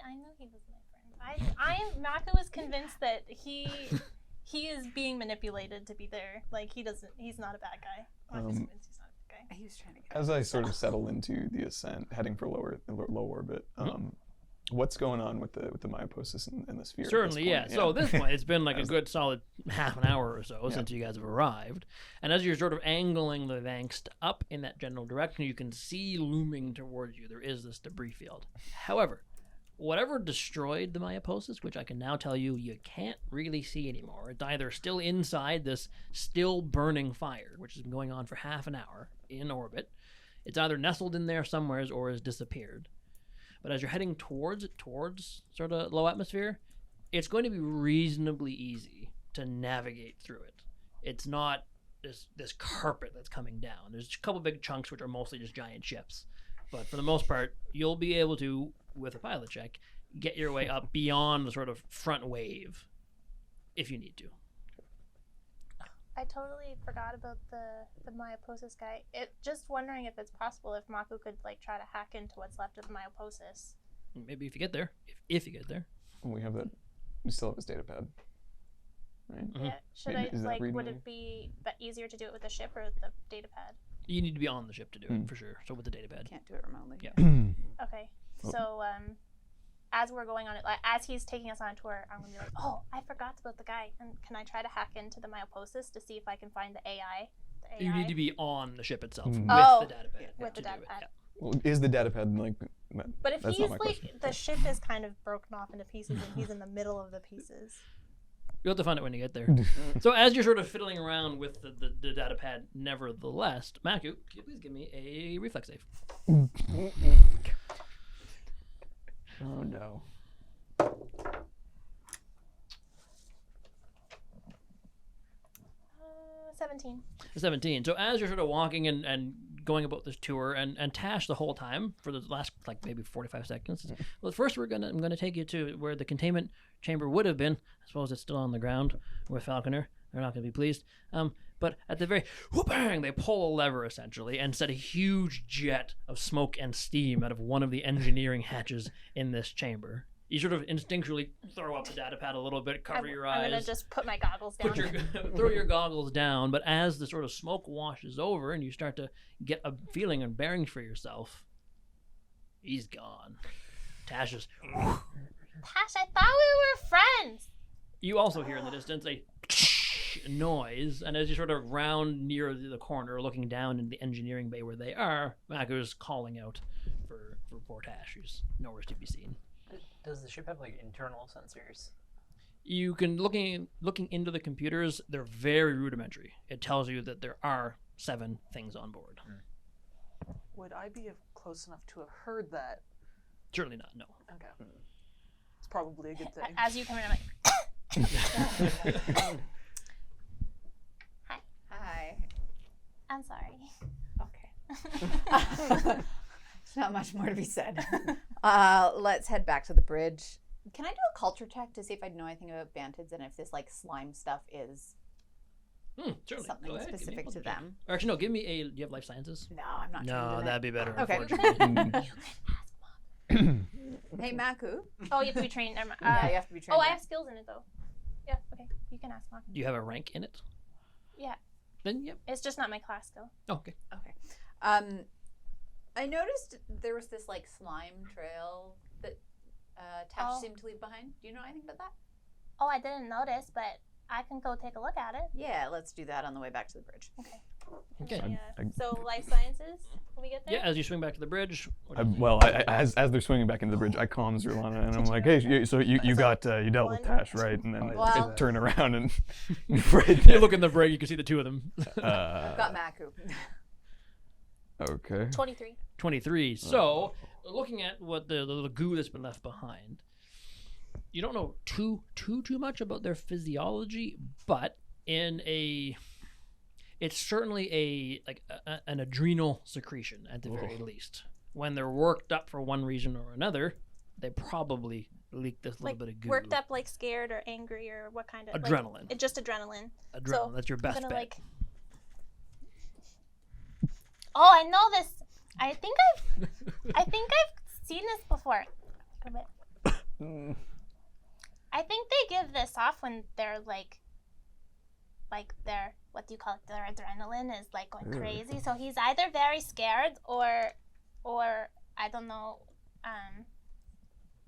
I knew he was my friend. Maku was convinced that he is being manipulated to be there. Like he's not a bad guy. Maku's convinced he's not a bad guy. He was trying to get As I sort of settle into the ascent, heading for low orbit, what's going on with the myopsis in the sphere? at this Certainly, yeah. point? So at this point, it's been like a good solid half an hour or so since you guys have arrived. And as you're sort of angling the angst up in that general direction, you can see looming towards you, there is this debris field. However, whatever destroyed the myopsis, which I can now tell you can't really see anymore, it's either still inside this still burning fire, which has been going on for half an hour in orbit. It's either nestled in there somewheres or has disappeared. But as you're heading towards sort of low atmosphere, it's going to be reasonably easy to navigate through it. It's not this carpet that's coming down. There's a couple big chunks which are mostly just giant ships. But for the most part, you'll be able to, with a pilot check, get your way up beyond the sort of front wave if you need to. I totally forgot about the myopsis guy. Just wondering if it's possible if Maku could like try to hack into what's left of the myopsis. Maybe if you get there. If you get there. We have that. We still have his data pad, right? Mhm. Yeah. Should Maybe- I is that like? Would reading it be easier to do it with the ship or with the data pad? You need to be on the ship to do it, for sure. So with the data pad. Can't do it remotely. Yeah. Okay. Oh. So as we're going on it, like as he's taking us on a tour, I'm gonna be like, oh, I forgot about the guy, and can I try to hack into the myopsis to see if I can find the AI? You need to be on the ship itself with Oh, the data pad. with the to do data it, pad. yeah. Well, is the data pad like? But if That's he's not my like, question. the ship is kind of broken off into pieces, and he's in the middle of the pieces. You'll have to find it when you get there. So as you're sort of fiddling around with the data pad, nevertheless, Maku, can you please give me a reflex save? Oh no. 17. 17. So as you're sort of walking and going about this tour, and Tash the whole time for the last like maybe 45 seconds. Well, first I'm gonna take you to where the containment chamber would have been. I suppose it's still on the ground with Falconer. They're not gonna be pleased. But at the very bang, they pull a lever essentially and set a huge jet of smoke and steam out of one of the engineering hatches in this chamber. You sort of instinctually throw up the data pad a little bit, cover your eyes. I'm gonna just put my goggles down. Throw your goggles down, but as the sort of smoke washes over and you start to get a feeling and bearing for yourself, he's gone. Tash is. Tash, I thought we were friends. You also hear in the distance a noise, and as you sort of round near the corner, looking down into the engineering bay where they are, Maku's calling out for poor Tash, who's nowhere to be seen. Does the ship have like internal sensors? You can looking into the computers. They're very rudimentary. It tells you that there are 7 things on board. Would I be close enough to have heard that? Certainly not. No. Okay. It's probably a good thing. As you come in, I'm like, Hi. I'm sorry. Okay. Not much more to be said. Let's head back to the bridge. Can I do a culture check to see if I know anything about bantids and if this like slime stuff is Certainly. something Go ahead, give me a specific to culture check. them? Or actually, no. Give me a. Do you have life sciences? No, I'm not. trained No, in that'd be better. Okay. Unfortunately. it. Hey, Maku. Oh, you have to be trained. Never mind. Yeah, you have to be trained. Oh, I in have skills in it though. Yeah. Okay. You can ask Maku. Do you have a rank in it? Yeah. Then yep. It's just not my class skill. Oh, okay. Okay. I noticed there was this like slime trail that Tash Oh. seemed to leave behind. Do you know anything about that? Oh, I didn't notice, but I can go take a look at it. Yeah, let's do that on the way back to the bridge. Okay. So life sciences when we get there. Yeah, as you swing back to the bridge. As they're swinging back into the bridge, I calm Zerlana and I'm like, hey, you dealt with Tash, right? And then Well- I turn around and You look in the brig, you can see the two of them. I've got Maku. Okay. 23. 23. So, looking at what the goo that's been left behind, you don't know too much about their physiology, but it's certainly an adrenal secretion at the very least. When they're worked up for one reason or another, they probably leak this little Like bit of goo. worked up, like scared or angry or what kind of Adrenaline. Just adrenaline. Adrenaline. So, That's your best I'm gonna bet. Oh, I know this. I think I've seen this before. A bit. I think they give this off when they're like their what do you call it? Their adrenaline is like going crazy. So he's either very scared or I don't know,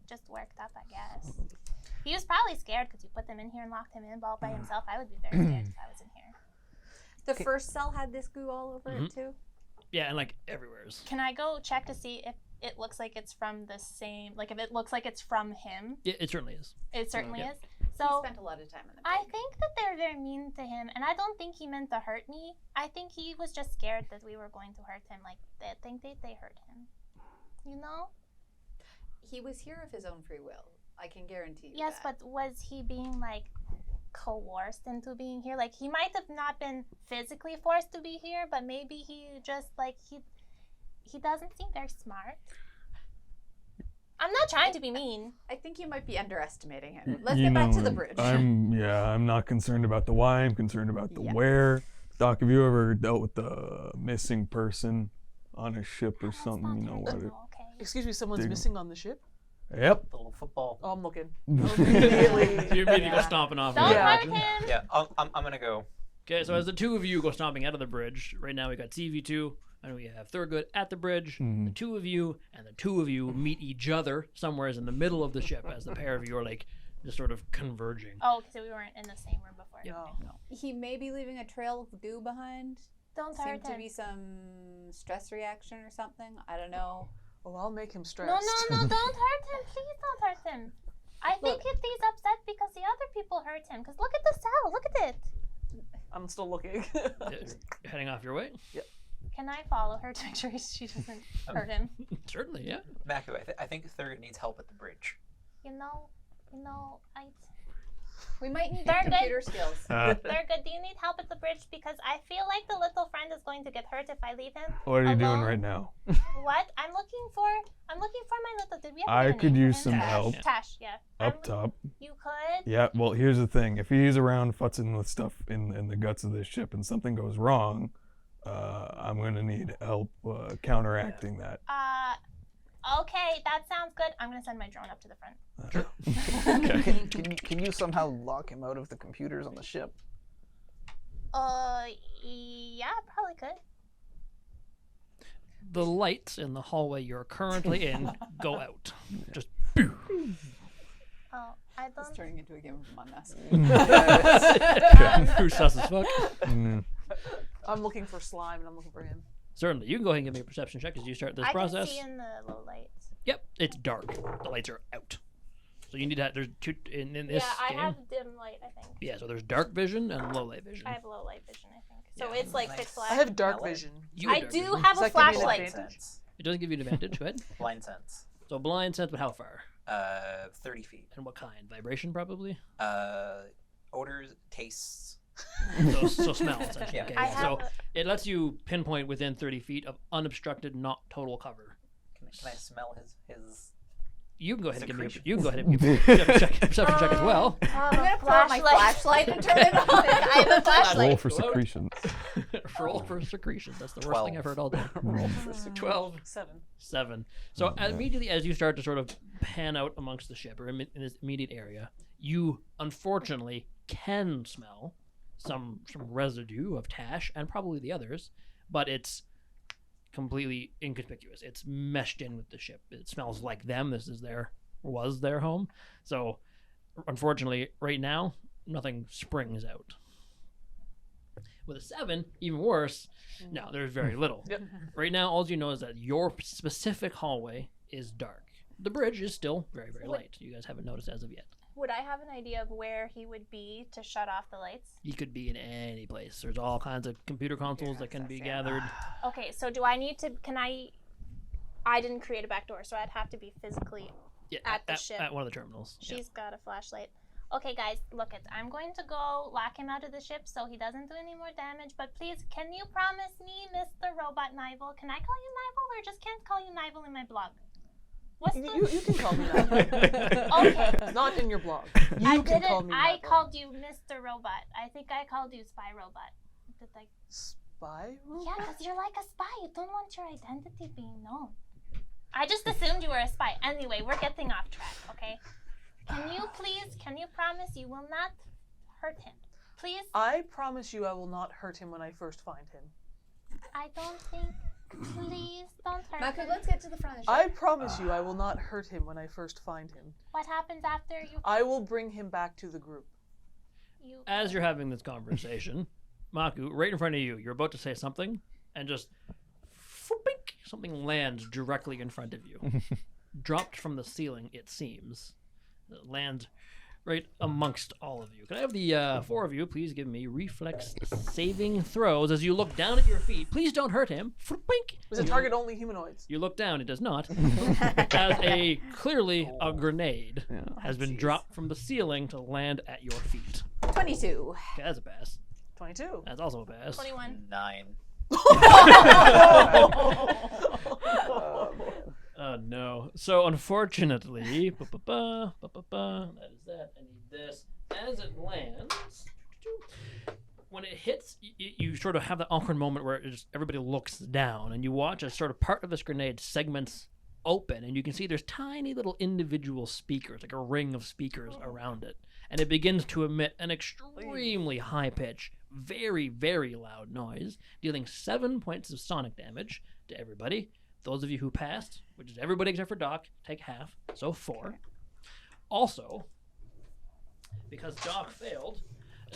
just worked up, I guess. He was probably scared because you put them in here and locked him in all by himself. I would be very scared if I was in here. The first cell had this goo all over it too. Yeah, and like everywhere's. Can I go check to see if it looks like it's from the same, like if it looks like it's from him? Yeah, it certainly is. It certainly is. He So spent a lot of time in the I brig. think that they're very mean to him, and I don't think he meant to hurt me. I think he was just scared that we were going to hurt him. Like, they think they hurt him. You know? He was here of his own free will. I can guarantee you Yes, that. but was he being, like, coerced into being here? Like, he might have not been physically forced to be here, but maybe he just, like, he doesn't seem very smart. I'm not trying to be mean. I think you might be underestimating him. Let's get back to the bridge. I'm not concerned about the why. I'm concerned about the where. Doc, have you ever dealt with the missing person on a ship or something? You know what? Okay. Excuse me, someone's Dig 'em. missing on the ship? Yep. The little football. Oh, I'm looking. You immediately go stomping off. Don't Yeah. hurt him. Yeah, I'm gonna go. Okay, so as the two of you go stomping out of the bridge, right now we got CV2 and we have Thurgood at the bridge. The two of you and the two of you meet each other somewhere in the middle of the ship as the pair of you are like just sort of converging. Oh, so we weren't in the same room before. No. He may be leaving a trail of goo behind. Don't hurt Seemed to him. be some stress reaction or something. I don't know. Well, I'll make him No, stressed. don't hurt him. Please don't hurt him. I think if he's upset because the other people hurt him. Because look at the cell. Look at it. I'm still looking. Heading off your way? Can I follow her to make sure she doesn't hurt him? Certainly, yeah. Maku, I think Thurgood needs help at the bridge. You know, We might need They're computer skills. Thurgood, do you need help at the bridge? Because I feel like the little friend is going to get hurt if I leave him. What are you doing Alone? right now? What? I'm looking for my little. Did we have I a could name for use him? some Tash. help. Tash, yeah. Up top. You could. Yeah, well, here's the thing. If he's around futzing with stuff in the guts of this ship and something goes wrong, I'm going to need help counteracting that. Okay, that sounds good. I'm gonna send my drone up to the front. Can you somehow lock him out of the computers on the ship? Yeah, probably could. The lights in the hallway you're currently in go out. Just Oh, I It's don't. turning into a game of Among Us. who's sus as fuck. Mm. I'm looking for slime and I'm looking for him. Certainly, you can go ahead and give me a perception check as you start this I process. can see in the low lights. Yep, it's dark. The lights are out. So you need to. There's two in this Yeah, I game. have dim light. I think. Yeah, so there's dark vision and low light vision. I have low light vision. I think. So Yeah. it's like Nice. pitch I black. have dark Smell it? vision. You I dark do vision. have Does a that give me an flashlight. advantage? Sense. It doesn't give you an advantage. Go ahead. Blind sense. So blind sense, but how far? 30 feet. And what kind? Vibration, probably. Odors, tastes. So smell. Essentially. Yeah. Okay, I yeah. have So it lets you pinpoint within 30 feet of unobstructed, not total cover. Can I smell his? You can go ahead and give me. Secretion. You can go ahead and give me a perception check as well. I'm gonna pull out my flashlight and turn it on. I have a Roll flashlight. for secretions. Roll for secretions. That's the worst thing I've heard all day. 12. 7. So immediately as you start to sort of pan out amongst the ship or in this immediate area, you unfortunately can smell some residue of Tash and probably the others, but it's completely inconspicuous. It's meshed in with the ship. It smells like them. This is was their home. So unfortunately right now nothing springs out. With a 7, even worse, no, there's very little. Yep. Right now, all you know is that your specific hallway is dark. The bridge is still very, very light. You guys haven't noticed as of yet. Would I have an idea of where he would be to shut off the lights? He could be in any place. There's all kinds of computer consoles that can be gathered. Okay, so do I need to? Can I didn't create a back door, so I'd have to be physically. Yeah, At the ship. at one of the terminals. Yeah. She's got a flashlight. Okay, guys, look it. I'm going to go lock him out of the ship so he doesn't do any more damage. But please, can you promise me, Mr. Robot Nival? Can I call you Nival, or just can't call you Nival in my blog? What's the? You can call me that. Okay. Not in your blog. You I can didn't. call me I that, though. called you Mr. Robot. I think I called you Spy Robot. Did I? Spy? Yeah, because you're like a spy. You don't want your identity being known. I just assumed you were a spy. Anyway, we're getting off track, okay? Can you promise you will not hurt him? Please? I promise you I will not hurt him when I first find him. I don't think. Please don't hurt Maku, him. let's get to the front of the I ship. promise you I will not hurt him when I first find him. What happens after you? I will bring him back to the group. As you're having this conversation, Maku, right in front of you, you're about to say something, and just foopink, something lands directly in front of you. Dropped from the ceiling, it seems. It lands right amongst all of you. Can I have the 4 of you please give me reflex saving throws as you look down at your feet? Please don't hurt him. Foopink. Was it target only humanoids? You look down, it does not. As clearly a grenade has been dropped from the ceiling to land at your feet. 22. Okay, that's a pass. 22. That's also a pass. 21. 9. Oh no. So unfortunately, that is that. I need this. As it lands, when it hits, you sort of have that awkward moment where everybody looks down, and you watch as sort of part of this grenade segments open, and you can see there's tiny little individual speakers, like a ring of speakers around it, and it begins to emit an extremely high pitch, very, very loud noise, dealing 7 points of sonic damage to everybody. Those of you who passed, which is everybody except for Doc, take half, so 4. Also, because Doc failed,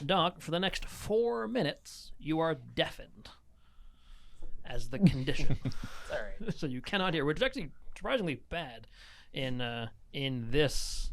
Doc, for the next 4 minutes, you are deafened as the condition. Sorry. So you cannot hear, which is actually surprisingly bad in this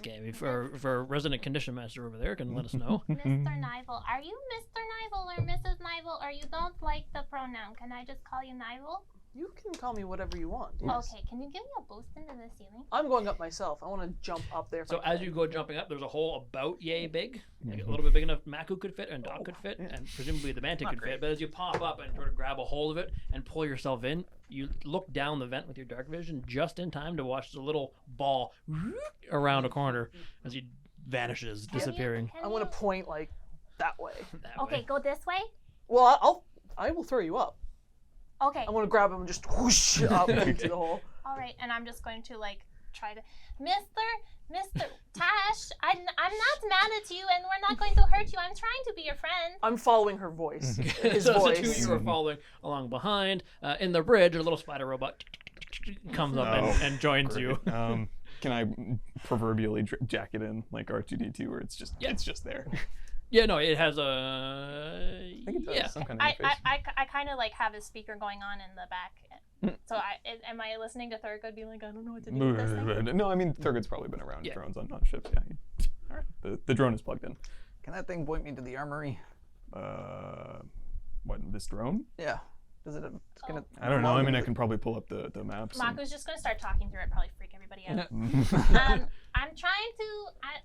game. If our resident condition master over there can let us know. Mr. Nival. Are you Mr. Nival or Mrs. Nival, or you don't like the pronoun? Can I just call you Nival? You can call me whatever you want. Yes. Okay, can you give me a boost into the ceiling? I'm going up myself. I want to jump up there. if So I as can. you go jumping up, there's a hole about yay big, like a little bit big enough Maku could fit and Doc could fit, and presumably the Mantic Not could great. fit. But as you pop up and sort of grab a hold of it and pull yourself in, you look down the vent with your dark vision just in time to watch the little ball around a corner as he vanishes, disappearing. I want to point like that way. That Okay, way. go this way. Well, I will throw you up. Okay. I want to grab him and just whoosh up into the hole. All right, and I'm just going to try to, Mr. Tash. I'm not mad at you, and we're not going to hurt you. I'm trying to be your friend. I'm following her voice. His So voice. the two you are following along behind. In the bridge, a little spider robot comes up and joins you. Can I proverbially jack it in like R2D2 where it's just there? Yeah, no, it has a. I think it does Yeah. some kind of interface. I kind of have a speaker going on in the back. So am I listening to Thurgood being like, I don't know what to do with this thing? No, I mean Thurgood's probably been around Yeah. drones on ships. Yeah. All right. The drone is plugged in. Can that thing point me to the armory? What, this drone? Yeah. Is it? It's gonna. I don't know. I mean, I can probably pull up the maps. Maku's just gonna start talking through it, probably freak everybody out. I'm trying to.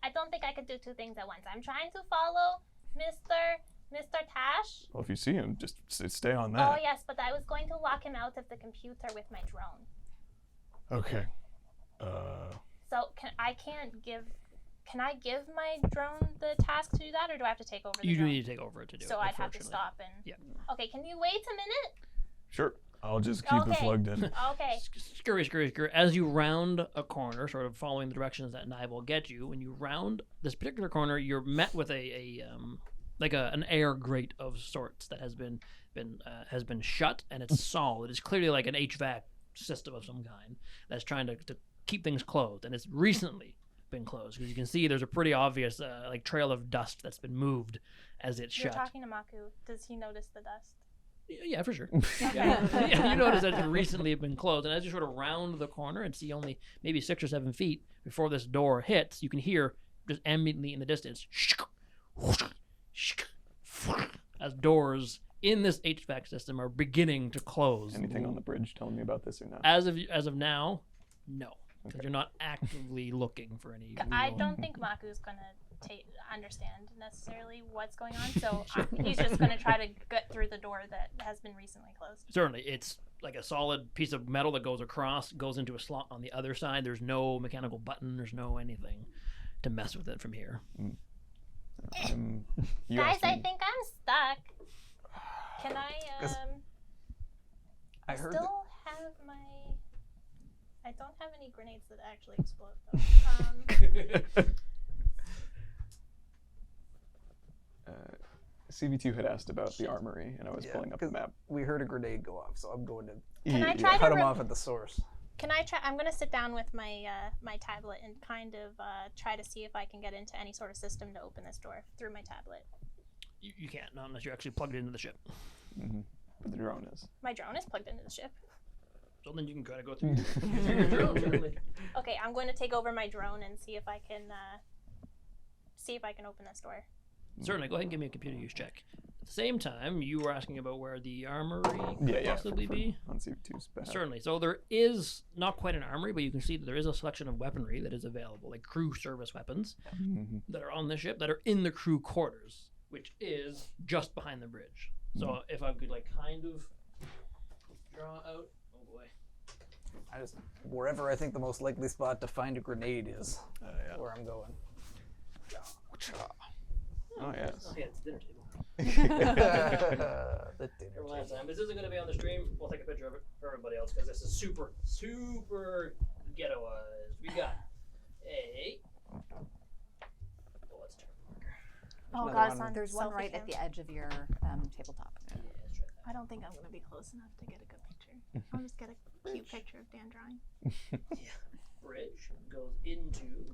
I don't think I could do two things at once. I'm trying to follow Mr. Tash. Well, if you see him, just stay on Oh that. yes, but I was going to lock him out of the computer with my drone. Okay. So can I give my drone the task to do that, or do I have to take over the You do drone? need to take over it to do it. So I'd have to unfortunately. stop and. Yeah. Okay, can you wait a minute? Sure. I'll just keep it Okay. plugged in. Okay. Scurry. As you round a corner, sort of following the directions that Nye will get you, when you round this particular corner, you're met with an air grate of sorts that has been shut, and it's solid. It's clearly like an HVAC system of some kind that's trying to keep things closed, and it's recently been closed because you can see there's a pretty obvious like trail of dust that's been moved as it's You're shut. talking to Maku. Does he notice the dust? Yeah, for sure. Yeah, you notice that it's recently been closed, and as you sort of round the corner and see only maybe 6 or 7 feet before this door hits, you can hear just ambiently in the distance as doors in this HVAC system are beginning to close. Anything on the bridge telling me about this or not? As of now, no, because you're not actively looking for any. I real- don't think Maku's gonna understand necessarily what's going on, so he's just gonna try to get through the door that has been recently closed. Certainly, it's like a solid piece of metal that goes across, goes into a slot on the other side. There's no mechanical button. There's no anything to mess with it from here. You Guys, asked I me- think I'm stuck. Can I I heard. still have my? I don't have any grenades that actually explode though. CV2 had asked about the armory, and I was Yeah, pulling up the 'cause map. We heard a grenade go off, so I'm going to Can I Yeah. try cut to him off at the source. Can I try? I'm gonna sit down with my my tablet and kind of try to see if I can get into any sort of system to open this door through my tablet. You can't, not unless you're actually plugged into the ship. But the drone is. My drone is plugged into the ship. So then you can kind of go through your drone, certainly. Okay, I'm going to take over my drone and see if I can open this door. Certainly, go ahead and give me a computer use check. At the same time, you were asking about where the armory could Yeah, possibly for- be. on CV2's behalf. Certainly. So there is not quite an armory, but you can see that there is a selection of weaponry that is available, like crew service weapons Mhm. that are on the ship that are in the crew quarters, which is just behind the bridge. So if I could like kind of draw out, oh boy, Wherever I think the most likely spot to find a grenade is Yeah. where I'm going. Oh, yes. oh yeah, it's dinner table. The dinner From last table. time. This isn't going to be on the stream. We'll take a picture of it for everybody else because this is super ghettoized. We got a. Oh, let's turn marker. Oh another God, one. son, There's one selfie right cam. at the edge of your tabletop. Yeah, let's try that. I don't think I'm gonna be close enough to get a good picture. I'll just get a cute picture of Dan drawing. Bridge goes into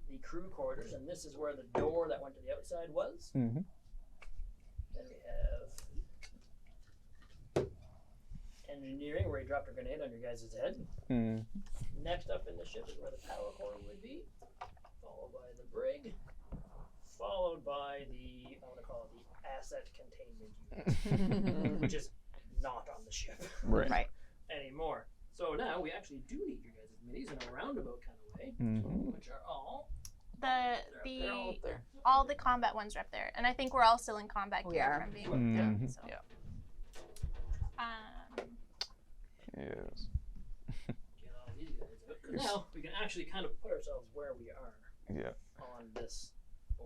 the crew quarters, and this is where the door that went to the outside was. Mhm. Then we have engineering, where he dropped a grenade on your guys' head. Mm. Next up in the ship is where the power core would be, followed by the brig, followed by the, I want to call it the asset containment unit, which is not on the ship Right. Right. anymore. So now we actually do need your guys' minis in a roundabout kind of way, Mhm. which are all The all up there. all the combat ones are up there, and I think we're all still in combat We gear are. from being Mhm. so. Yeah. Yes. get all these guys out. 'Cause now we can actually kind of put ourselves where we are Yeah. on this.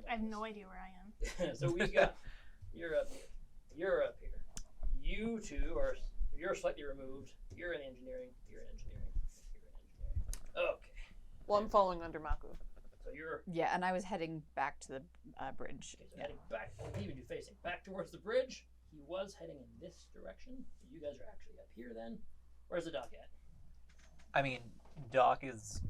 I have no idea where I am. So we got you're up here. You're up here. You two are you're slightly removed. You're in engineering. You're in engineering. You're in engineering. Okay. Well, I'm following under Maku. So you're Yeah, and I was heading back to the bridge. okay, so heading back. Even you facing back towards the bridge. He was heading in this direction. So you guys are actually up here then. Where's the dock at? I mean, Doc is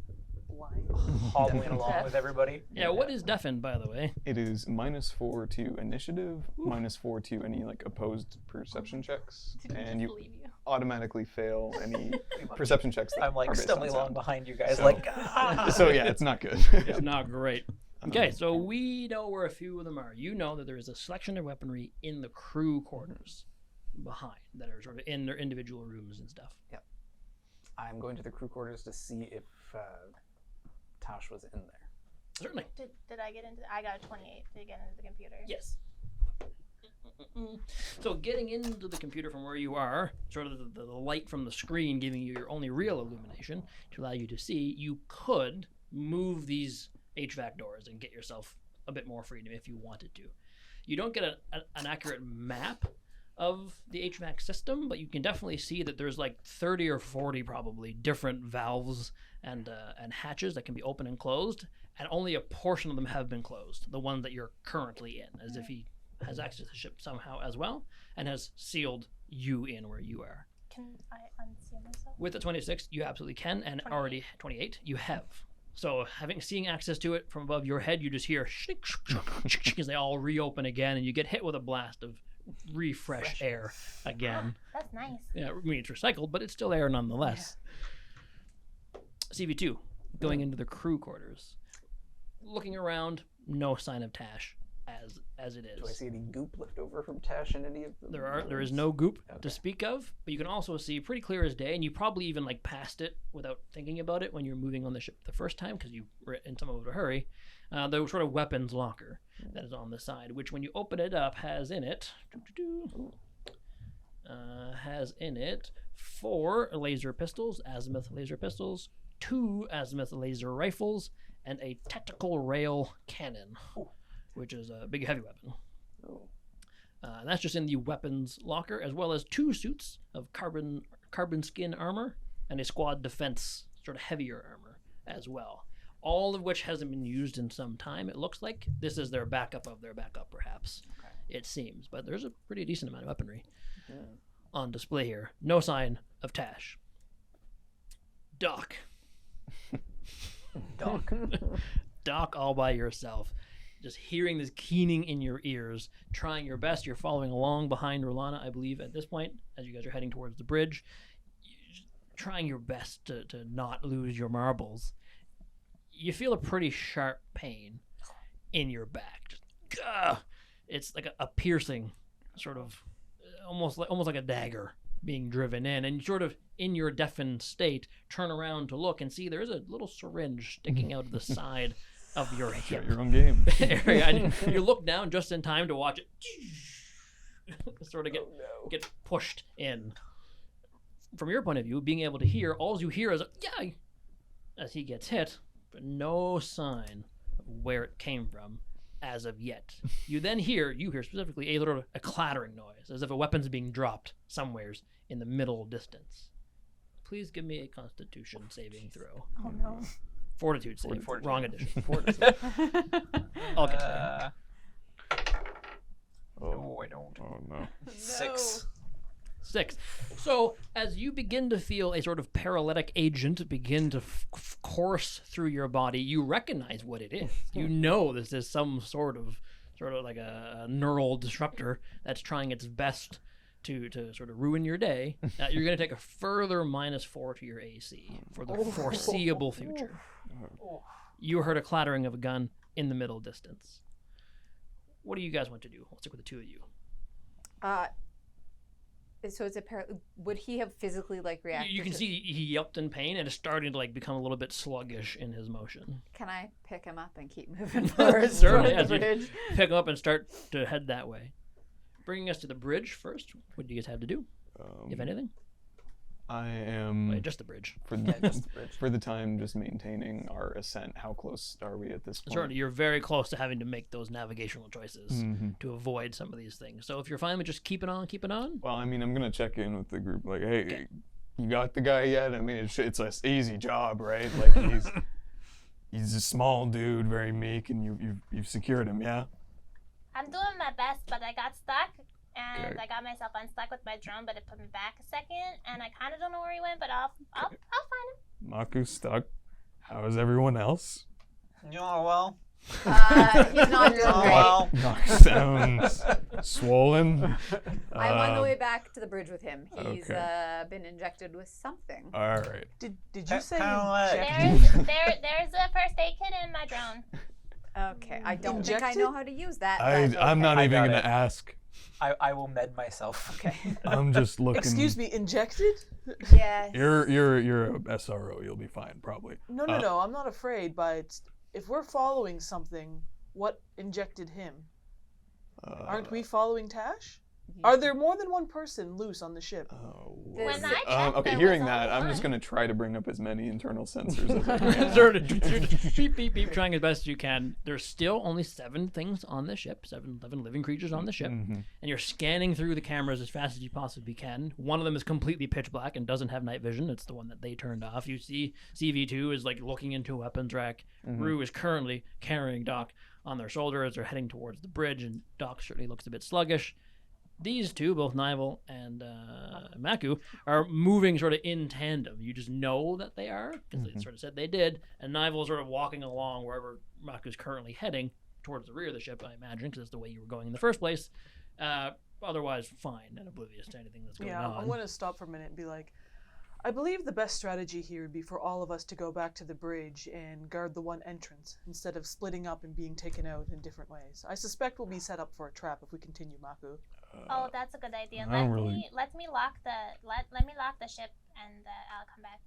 Blind. hobbling along with everybody. Yeah. What is deafened, by the way? It is -4 to initiative, -4 to any like opposed perception checks, and you Believe you. automatically fail any perception checks. That I'm like are based on stumbling along sound. behind you guys, So- like. So yeah, it's not good. It's not great. Okay, so we know where a few of them are. You know that there is a selection of weaponry in the crew quarters behind that are sort of in their individual rooms and stuff. I'm going to the crew quarters to see if Tosh was in there. Certainly. Did I get into? I got a 28 to get into the computer. Yes. So getting into the computer from where you are, sort of the light from the screen giving you your only real illumination to allow you to see, you could move these HVAC doors and get yourself a bit more freedom if you wanted to. You don't get an accurate map of the HVAC system, but you can definitely see that there's like 30 or 40 probably different valves and hatches that can be open and closed, and only a portion of them have been closed, the one that you're currently in, as if he has access to the ship somehow as well, and has sealed you in where you are. Can I unseal myself? With the 26, you absolutely can, and 28. already 28, you have. So seeing access to it from above your head, you just hear as they all reopen again, and you get hit with a blast of fresh air again. That's nice. Yeah, I mean, it's recycled, but it's still air nonetheless. CV2, going into the crew quarters. Looking around, no sign of Tash as it is. Do I see any goop left over from Tash in any of the There is no goop to speak of, but you can also see pretty clear as day, and you probably even like passed it without thinking about it when you're moving on the ship the first time because you were in somewhat of a hurry. The sort of weapons locker that is on the side, which when you open it up has in it 4 laser pistols, azimuth laser pistols, 2 azimuth laser rifles, and a tactical rail cannon, which is a big heavy weapon. And that's just in the weapons locker, as well as 2 suits of carbon skin armor and a squad defense sort of heavier armor as well. All of which hasn't been used in some time. It looks like this is their backup of their backup, perhaps. Okay. It seems, but there's a pretty decent amount of weaponry on display here. No sign of Tash. Doc. Doc all by yourself. Just hearing this keening in your ears, trying your best. You're following along behind Rolana, I believe, at this point, as you guys are heading towards the bridge. Trying your best to not lose your marbles. You feel a pretty sharp pain in your back. Just, it's like a piercing, sort of, almost like a dagger being driven in. And sort of in your deafened state, turn around to look and see there's a little syringe sticking out of the side of your hip. Your own game. area. And you look down just in time to watch it sort of get pushed in. From your point of view, being able to hear, all you hear is as he gets hit, but no sign of where it came from as of yet. You then hear specifically a clattering noise, as if a weapon's being dropped somewheres in the middle distance. Please give me a Constitution saving throw. Oh no. Fortitude save. Fortitude. Wrong edition. Oh, I'll get there. No, I don't. Oh no. 6. 6. So as you begin to feel a sort of paralytic agent begin to course through your body, you recognize what it is. You know this is some sort of like a neural disruptor that's trying its best to sort of ruin your day. You're going to take a further -4 to your AC for the foreseeable future. You heard a clattering of a gun in the middle distance. What do you guys want to do? I'll stick with the 2 of you. So it's would he have physically reacted? You can see he yelped in pain and is starting to become a little bit sluggish in his motion. Can I pick him up and keep moving forward? Certainly, toward as the you bridge? pick him up and start to head that way. Bringing us to the bridge first. What do you guys have to do, if anything? I am Wait, just the bridge. for the time just maintaining our ascent. How close are we at this point? Certainly, you're very close to having to make those navigational choices Mhm. to avoid some of these things. So if you're fine with just keeping on. Well, I mean, I'm gonna check in with the group. Like, hey, Okay. you got the guy yet? I mean, it's an easy job, right? He's a small dude, very meek, and you've secured him, yeah? I'm doing my best, but I got stuck, and Okay. I got myself unstuck with my drone, but it put me back a second, and I kind of don't know where he went, but I'll find him. Maku's stuck. How is everyone else? Oh, well. He's not doing Oh, great. well. Knock sounds swollen. I'm on the way back to the bridge with him. He's okay. been injected with something. All right. Did you say Kinda like- injected? There's a first aid kit in my drone. Okay, I don't think I Injected? know how to use that. I'm but not okay. I even got gonna it. ask. I will med myself. Okay. I'm just looking. Excuse me, injected? Yes. You're a SRO. You'll be fine, probably. No, I'm not afraid, but if we're following something, what injected him? Aren't we following Tash? Are there more than one person loose on the ship? When I checked, Okay, there hearing was only that, I'm just one. gonna try to bring up as many internal sensors as I can. Sort of beep, beep, beep, trying as best as you can. There's still only 7 things on the ship, 11 living creatures on the ship, and you're scanning through the cameras as fast as you possibly can. One of them is completely pitch black and doesn't have night vision. It's the one that they turned off. You see CV2 is like looking into a weapons rack. Rue is currently carrying Doc on their shoulder as they're heading towards the bridge, and Doc certainly looks a bit sluggish. These two, both Nival and Maku, are moving sort of in tandem. You just know that they are, because they sort of said they did. And Nival is sort of walking along wherever Maku's currently heading, towards the rear of the ship, I imagine, because that's the way you were going in the first place. Otherwise, fine and oblivious to anything that's going Yeah, on. I'm going to stop for a minute and be like, I believe the best strategy here would be for all of us to go back to the bridge and guard the one entrance, instead of splitting up and being taken out in different ways. I suspect we'll be set up for a trap if we continue, Maku. Oh, that's a good idea. I don't really- Let me lock the ship, and I'll come back.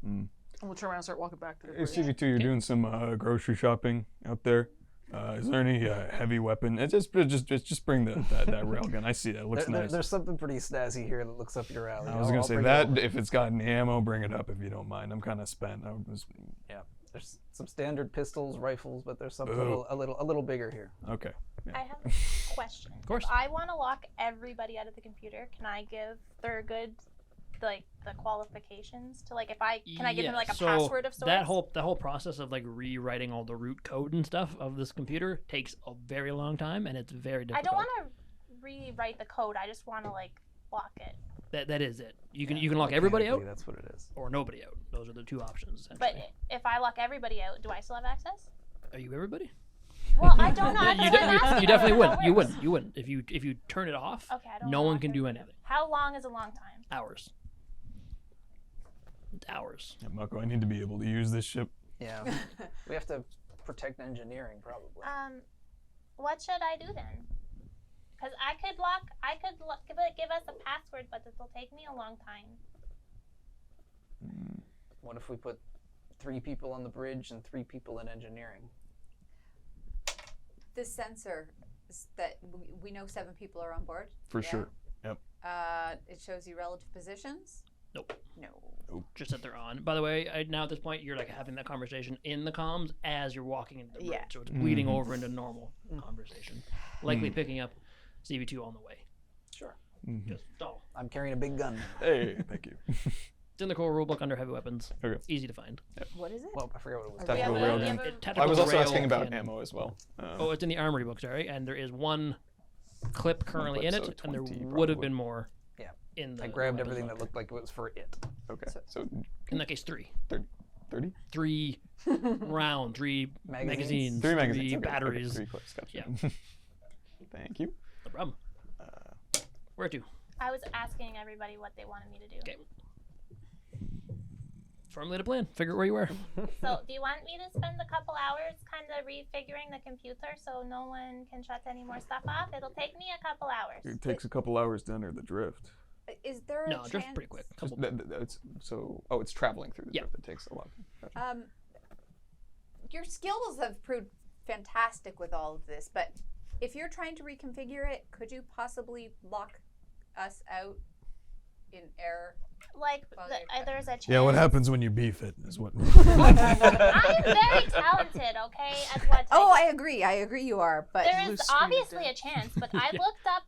And we'll turn around and start walking back to the Hey, bridge. CV2, you're doing some grocery shopping out there. Is there any heavy weapon? Just bring that railgun. I see that. It looks nice. There's something pretty snazzy here that looks up your alley. I was gonna I'll say bring it that over. if it's got any ammo, bring it up if you don't mind. I'm kind of spent. Yeah, there's some standard pistols, rifles, but there's something Ooh. a little bigger here. Okay. I have a question. Of course. If I want to lock everybody out of the computer, can I give Thurgood the qualifications to can I give him like a so password of sorts? that whole process of like rewriting all the root code and stuff of this computer takes a very long time, and it's very I difficult. don't want to rewrite the code. I just want to lock it. That is it. You can lock everybody out Mechanically, that's what it is. or nobody out. Those are the 2 options. But Essentially. if I lock everybody out, do I still have access? Are you everybody? Well, I don't know. That's you, what I'm asking. you definitely I don't know wouldn't. how it You works. wouldn't. You wouldn't. If you turn it off, Okay, I don't no wanna one lock can do everybody. anything. How long is a long time? Hours. It's hours. Yeah, Mako, I need to be able to use this ship. Yeah, we have to protect engineering probably. What should I do then? Because I could give us a password, but it'll take me a long time. What if we put 3 people on the bridge and 3 people in engineering? This sensor that we know 7 people are on board. For Yeah? sure. Yep. It shows you relative positions. Nope. No. Just that they're on. By the way, now at this point, you're like having that conversation in the comms as you're walking into the bridge, Yeah. so it's bleeding over into normal conversation. Likely picking up CV2 on the way. Sure. Just all. I'm carrying a big gun. Hey, thank you. It's in the core rulebook under heavy weapons. Okay. Easy to find. What is it? Well, I forgot what it was. Tactical We have a- railgun. we have a- It- tactical I was also rail asking about cannon. ammo as well. Oh, it's in the armory book, sorry, and there is 1 clip currently clip, in it, so and there 20 would have probably. been more. Yeah. In the I grabbed weapons everything that locker. looked like it was for it. Okay. So In that case, 3. 30? 3 round, 3 magazines, 3 magazines. 3 Okay, batteries. Okay, 3 clips. Gotcha. Yeah. Thank you. No problem. Where to? I was asking everybody what they wanted me to do. Okay. Firmly to plan. Figure out where you were. So, do you want me to spend a couple hours kind of refiguring the computer so no one can shut any more stuff off? It'll take me a couple hours. It takes a couple hours to enter the drift. Is there a No, chance? just pretty quick. Couple. It's traveling through the Yeah. drift. It takes a lot. Gotcha. Your skills have proved fantastic with all of this, but if you're trying to reconfigure it, could you possibly lock us out in error? There's a chance. Yeah, what happens when you beef it is what. I'm very talented, okay, at what Oh, I I agree. I agree you are, but There Loose is screen obviously dead. a chance, but I looked up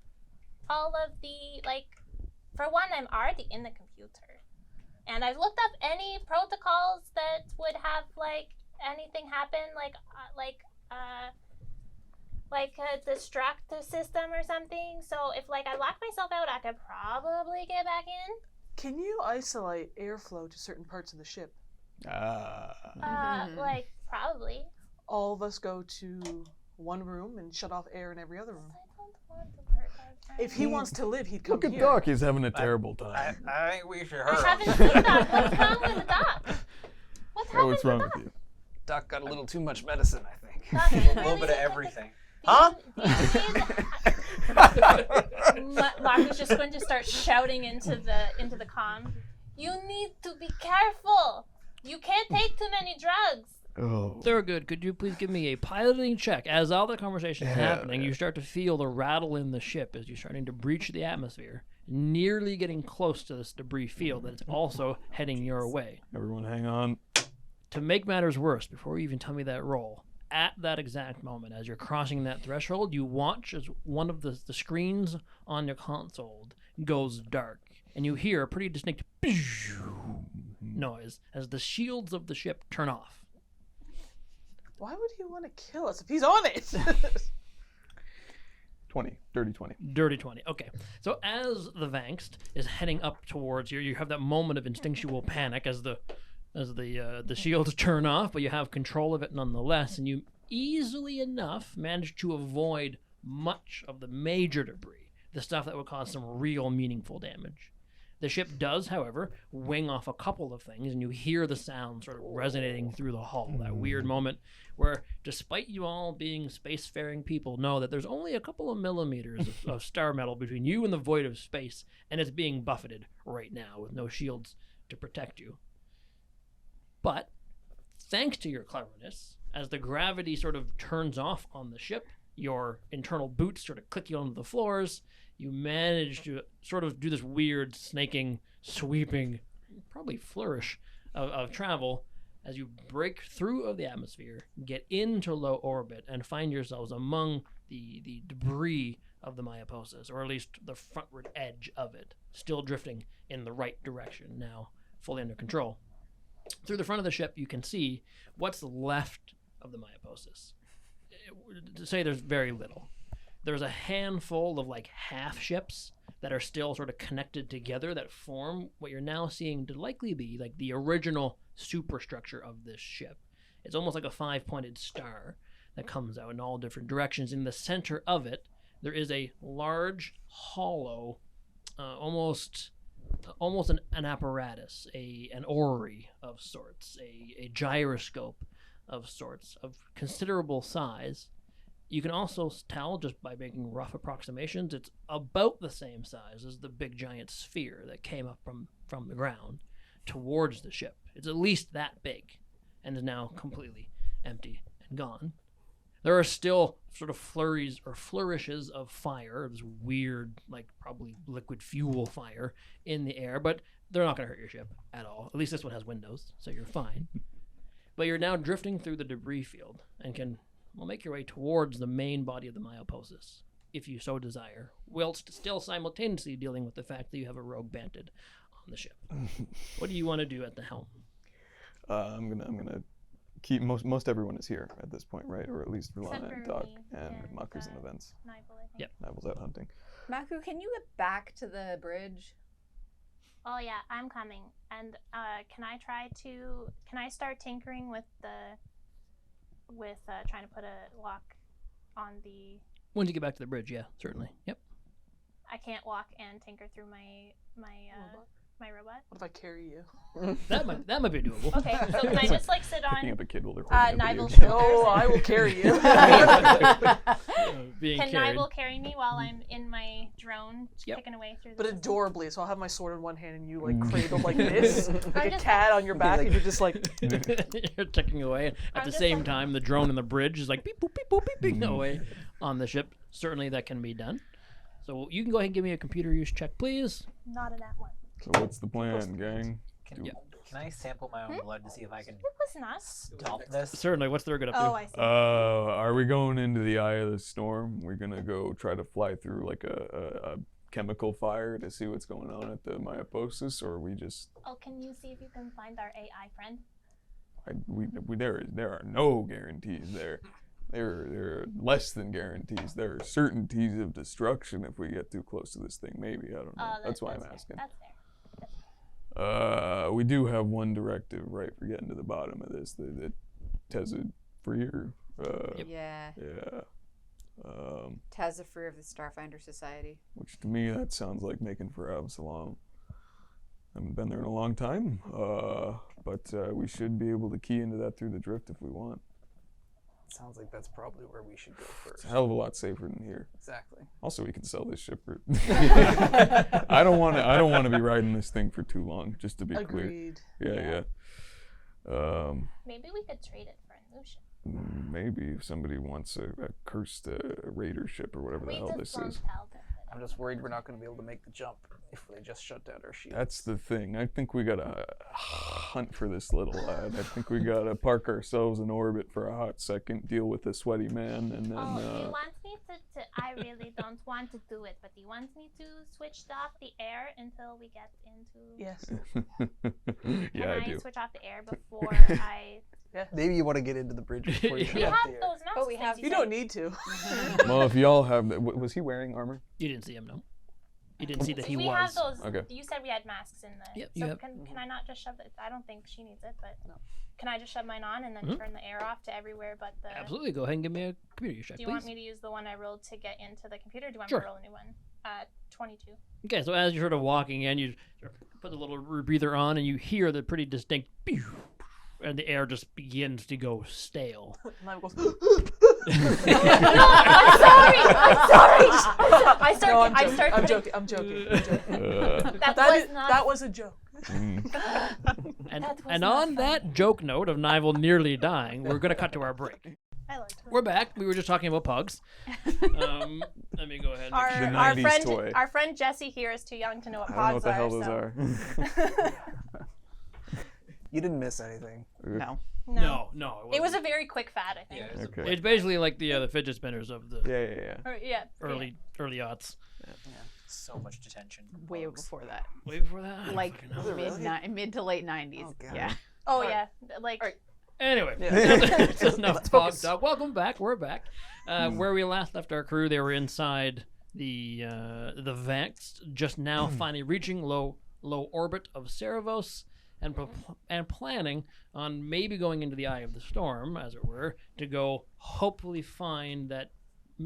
all of the, for one, I'm already in the computer. And I've looked up any protocols that would have, anything happen, a distract system or something. So if, I lock myself out, I could probably get back in. Can you isolate airflow to certain parts of the ship? Probably. All of us go to one room and shut off air in every other room. I don't want to hurt our If he wants to live, he'd come Look at here. Doc. He's having a terrible time. I think we should I hurry. haven't seen that. What's wrong with the doc? What's Oh, happened what's to wrong Doc? with you? Doc got a little too much medicine, I think. That's A really little bit of significant. everything. Do you- Huh? do you need- Maku's just going to start shouting into the comm. You need to be careful. You can't take too many drugs. Oh. Thurgood, could you please give me a piloting check? As all the conversation is Yeah, happening, yeah. you start to feel the rattle in the ship as you're starting to breach the atmosphere, nearly getting close to this debris field that is also heading your way. Everyone hang on. To make matters worse, before you even tell me that roll, at that exact moment, as you're crossing that threshold, you watch as one of the screens on your console goes dark, and you hear a pretty distinct noise as the shields of the ship turn off. Why would he want to kill us if he's on it? 20. Dirty 20. Dirty 20. Okay. So as the Vangst is heading up towards you, you have that moment of instinctual panic as the shields turn off, but you have control of it nonetheless, and you easily enough manage to avoid much of the major debris, the stuff that would cause some real meaningful damage. The ship does, however, wing off a couple of things, and you hear the sound sort of resonating through the hull. That weird moment where, despite you all being spacefaring people, know that there's only a couple of millimeters of star metal between you and the void of space, and it's being buffeted right now with no shields to protect you. But, thanks to your cleverness, as the gravity sort of turns off on the ship, your internal boots sort of click you onto the floors, you manage to sort of do this weird snaking, sweeping, probably flourish of travel as you break through of the atmosphere, get into low orbit, and find yourselves among the debris of the Mayaposis, or at least the frontward edge of it, still drifting in the right direction, now fully under control. Through the front of the ship, you can see what's left of the Mayaposis. To say there's very little. There's a handful of like half ships that are still sort of connected together that form what you're now seeing to likely be like the original superstructure of this ship. It's almost like a 5-pointed star that comes out in all different directions. In the center of it, there is a large, hollow, almost an apparatus, an orrery of sorts, a gyroscope of sorts, of considerable size. You can also tell, just by making rough approximations, it's about the same size as the big giant sphere that came up from the ground towards the ship. It's at least that big, and is now completely empty and gone. There are still sort of flurries or flourishes of fire, this weird, like probably liquid fuel fire in the air, but they're not going to hurt your ship at all. At least this one has windows, so you're fine. But you're now drifting through the debris field and can make your way towards the main body of the Mayaposis, if you so desire, whilst still simultaneously dealing with the fact that you have a rogue bandit on the ship. What do you want to do at the helm? I'm gonna keep most everyone is here at this point, right? Or at least Rulana Except and for Doc me and and, Maku's in events. Nibel, I think. Yep. Nivel's out hunting. Maku, can you get back to the bridge? Oh yeah, I'm coming. And can I start tinkering with trying to put a lock on the... Once you get back to the bridge, yeah, certainly. Yep. I can't walk and tinker through my robot. What if I carry you? That might be doable. Okay, so can I just like sit Picking on up a kid while they're holding up a Nibel's video game. shoulders? No, I will carry you. Being Can carried. Nibel carry me while I'm in my drone, Yep. picking away through the But system? adorably, so I'll have my sword in one hand and you like cradled like this, like I'm a just- cat on your back, and you're just like, You're ticking away. At I'm the just same like- time, the drone in the bridge is like beep boop beep boop beep beep away on the ship. Certainly, that can be done. So you can go ahead and give me a computer use check, please. Not in that one. So what's the plan, gang? Can I sample my own blood to see if I can It was not. stop this? Certainly. What's Thurgood up to? Oh, I see. Are we going into the eye of the storm? We're gonna go try to fly through like a chemical fire to see what's going on at the Mayaposis, or we just Oh, can you see if you can find our AI friend? there are no guarantees there. There are less than guarantees. There are certainties of destruction if we get too close to this thing. Maybe, I don't know. That's why I'm fair. asking. That's fair. We do have one directive, right, for getting to the bottom of this. The Teza Freer. Yeah. Yeah. Taz the Free of the Starfinder Society. Which to me, that sounds like making for Absalom. I haven't been there in a long time, but we should be able to key into that through the drift if we want. Sounds like that's probably where we should go first. It's a hell of a lot safer than here. Exactly. Also, we can sell this ship. I don't want to be riding this thing for too long. Just to be clear. Agreed. Yeah. Maybe we could trade it for a new ship. Maybe if somebody wants a cursed raider ship or whatever the hell this is. I'm just worried we're not going to be able to make the jump if they just shut down our shields. That's the thing. I think we gotta hunt for this little lad. I think we gotta park ourselves in orbit for a hot second, deal with a sweaty man, and then. He wants me to. I really don't want to do it, but he wants me to switch off the air until we get into. Yes. Yeah, I Can I do. switch off the air before I? Maybe you want to get into the bridge before you Yeah. shut We off have the air. those masks. But we have- things You said. don't need to. Well, if y'all have, was he wearing armor? You didn't see him, no. You didn't see that he we was. have those. Okay. You said we had masks in the. Yep, you so have- can I not just shove it? I don't think she needs it, but No. can I just shove mine on and then Mhm. turn the air off to everywhere but the? Absolutely. Go ahead and give me a computer use check, Do you please. want me to use the one I rolled to get into the computer? Or do you want Sure. me to roll a new one? 22. Okay, so as you're sort of walking in, you sort of put the little rebreather on, and you hear the pretty distinct, pew, and the air just begins to go stale. And I goes. I'm sorry. I start. No, I start. I'm putting- joking. I'm joking. I'm joking. That That was is- not. that was a joke. And, That was and not on that joke note of Nivel nearly dying, we're going to cut to our break. I liked it. We're back. We were just talking about pugs. Let me go ahead and make sure. The Our 90s friend, toy. our friend Jesse here is too young to know what I don't know pogs what the hell those so. are. You didn't miss anything. No. No, It was a very quick fad, I think. Yeah, it was a Okay. It's basically like the fidget spinners of the Yeah. Or, yeah. early aughts. so much detention. from Way bugs. before that. Way before that? I don't Like fucking know. mid to late 90s. Oh, God. Yeah. Oh Alright. yeah. Like. Alright. Anyway, Yeah. enough Let's pog focus. talk. Welcome back. We're back. Where we last left our crew, they were inside the Vex, just now finally reaching low orbit of Cerebos, and planning on maybe going into the eye of the storm, as it were, to go hopefully find that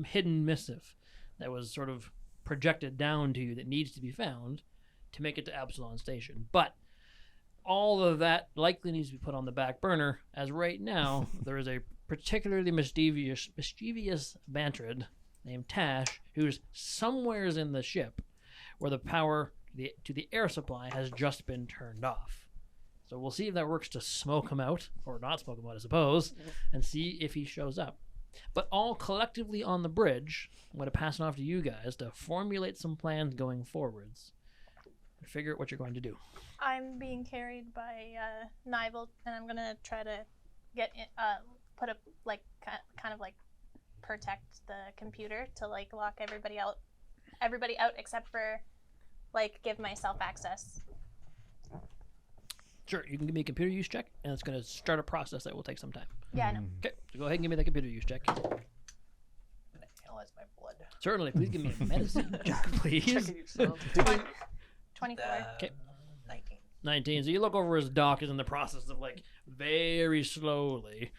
hidden missive that was sort of projected down to you that needs to be found to make it to Absalon Station. But all of that likely needs to be put on the back burner, as right now there is a particularly mischievous Bantrid named Tash, who's somewheres in the ship where the power to the air supply has just been turned off. So we'll see if that works to smoke him out, or not smoke him out, I suppose, and see if he shows up. But all collectively on the bridge, I'm going to pass it off to you guys to formulate some plans going forwards. And figure out what you're going to do. I'm being carried by Nivel, and I'm gonna try to get in, put a like kind of like protect the computer to like lock everybody out except for like give myself access. Sure, you can give me a computer use check, and it's going to start a process that will take some time. Yeah, I know. Okay, so go ahead and give me that computer use check. I'm gonna analyze my blood. Certainly, please give me a medicine check, please. Check it yourself. 24. Okay. 19. 19. So you look over his doc is in the process of like very slowly,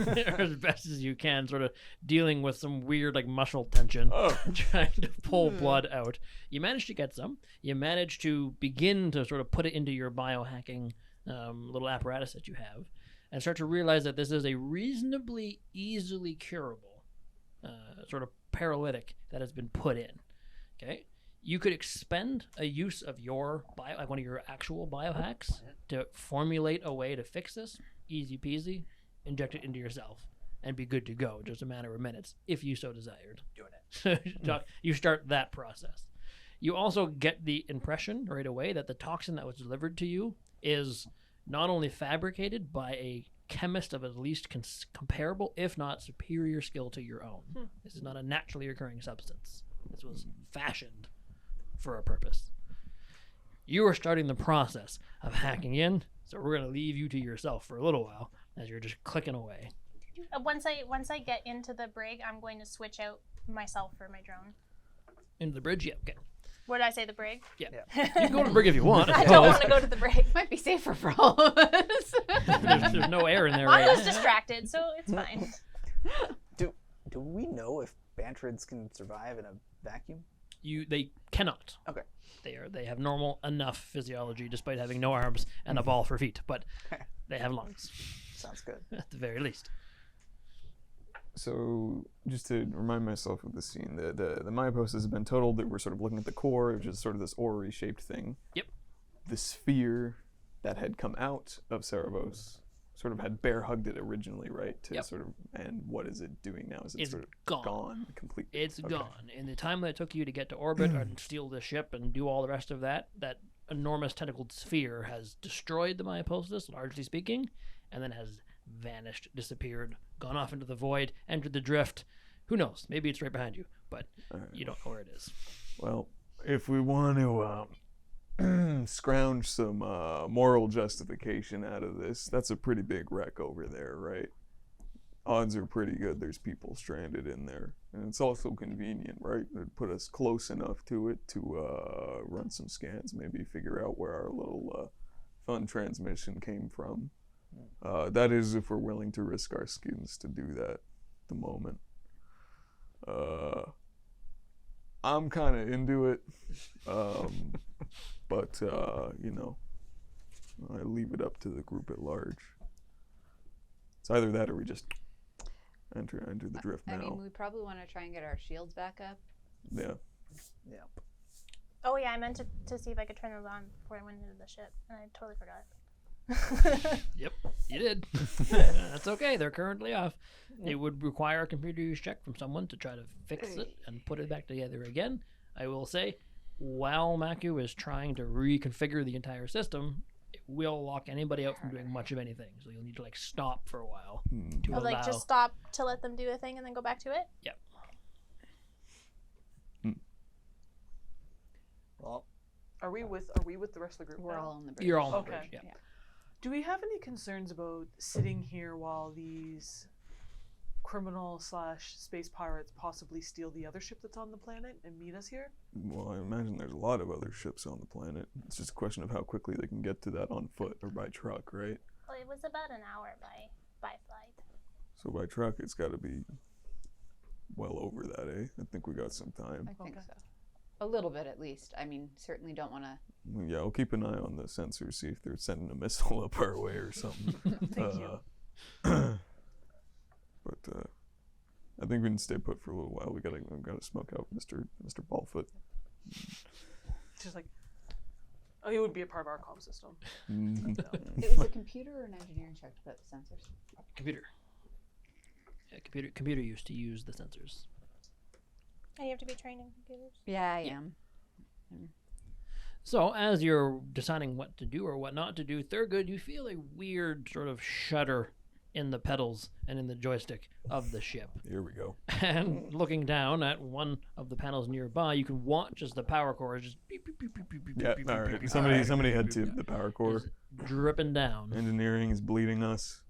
as best as you can, sort of dealing with some weird like muscle tension, trying to pull blood out. You manage to get some. You manage to begin to sort of put it into your biohacking little apparatus that you have, and start to realize that this is a reasonably easily curable sort of paralytic that has been put in. Okay. You could expend a use of your like one of your actual biohacks to formulate a way to fix this. Easy peasy. Inject it into yourself and be good to go. Just a matter of minutes, if you so desired. Doing it. You start that process. You also get the impression right away that the toxin that was delivered to you is not only fabricated by a chemist of at least comparable, if not superior skill to your own. This is not a naturally occurring substance. This was fashioned for a purpose. You are starting the process of hacking in, so we're going to leave you to yourself for a little while as you're just clicking away. Once I get into the brig, I'm going to switch out myself for my drone. Into the bridge? Yeah, okay. What did I say? The brig? Yeah. You can go to the brig if you want. I don't want to go to the brig. Might be safer for all of us. There's no air in there I right was now. distracted, so it's fine. Do we know if Bantrids can survive in a vacuum? They cannot. Okay. They have normal enough physiology despite having no arms and a ball for feet, but they have lungs Sounds good. at the very least. So, just to remind myself of the scene, the milepost has been totaled that we're sort of looking at the core, which is sort of this orrery shaped thing. Yep. The sphere that had come out of Cerebos sort of had bear hugged it originally, right? To Yep. sort of, and what is it doing now? Is it It's sort of gone. completely? It's Okay. gone. In the time that it took you to get to orbit and steal the ship and do all the rest of that, that enormous tentacled sphere has destroyed the Myopostus, largely speaking, and then has vanished, disappeared, gone off into the void, entered the drift. Who knows? Maybe it's right behind you, but Alright. you don't know where it is. Well, if we want to scrounge some moral justification out of this, that's a pretty big wreck over there, right? Odds are pretty good there's people stranded in there. And it's also convenient, right? It'd put us close enough to it to run some scans, maybe figure out where our little fun transmission came from. That is if we're willing to risk our skins to do that at the moment. I'm kind of into it, but you know, I leave it up to the group at large. It's either that or we just enter the drift now. I mean, we probably want to try and get our shields back up. Yeah. Oh yeah, I meant to see if I could turn those on before I went into the ship, and I totally forgot. Yep, you did. That's okay. They're currently off. It would require a computer use check from someone to try to fix it and put it back together again. I will say, while Maku is trying to reconfigure the entire system, it will lock anybody out from doing much of anything. So you'll need to stop for a while to Oh, allow. like just stop to let them do a thing and then go back to it. Yep. Well, Are we with the rest of the group? We're now? all on the bridge. You're all on the Okay. bridge. Yeah. Yeah. Do we have any concerns about sitting here while these criminal/space pirates possibly steal the other ship that's on the planet and meet us here? Well, I imagine there's a lot of other ships on the planet. It's just a question of how quickly they can get to that on foot or by truck, right? Well, it was about an hour by flight. So by truck, it's got to be well over that, eh? I think we got some time. I think Okay. so. A little bit at least. I mean, certainly don't want to. Yeah, I'll keep an eye on the sensors, see if they're sending a missile up our way or something. Thank you. But I think we can stay put for a little while. We gotta smoke out Mr. Ballfoot. Just like, oh, he would be a part of our comm system. Mhm. It was a computer or an engineering check to put the sensors. Computer. Yeah, computer used to use the sensors. And you have to be trained in computers. Yeah, I am. So, as you're deciding what to do or what not to do, Thurgood, you feel a weird sort of shudder in the pedals and in the joystick of the ship. Here we go. And looking down at one of the panels nearby, you can watch as the power core is just beep, beep, beep, beep, beep, beep, Yeah, beep, all beep, right. beep, Somebody beep, head beep, to beep, the power core. is dripping down. Engineering is bleeding us.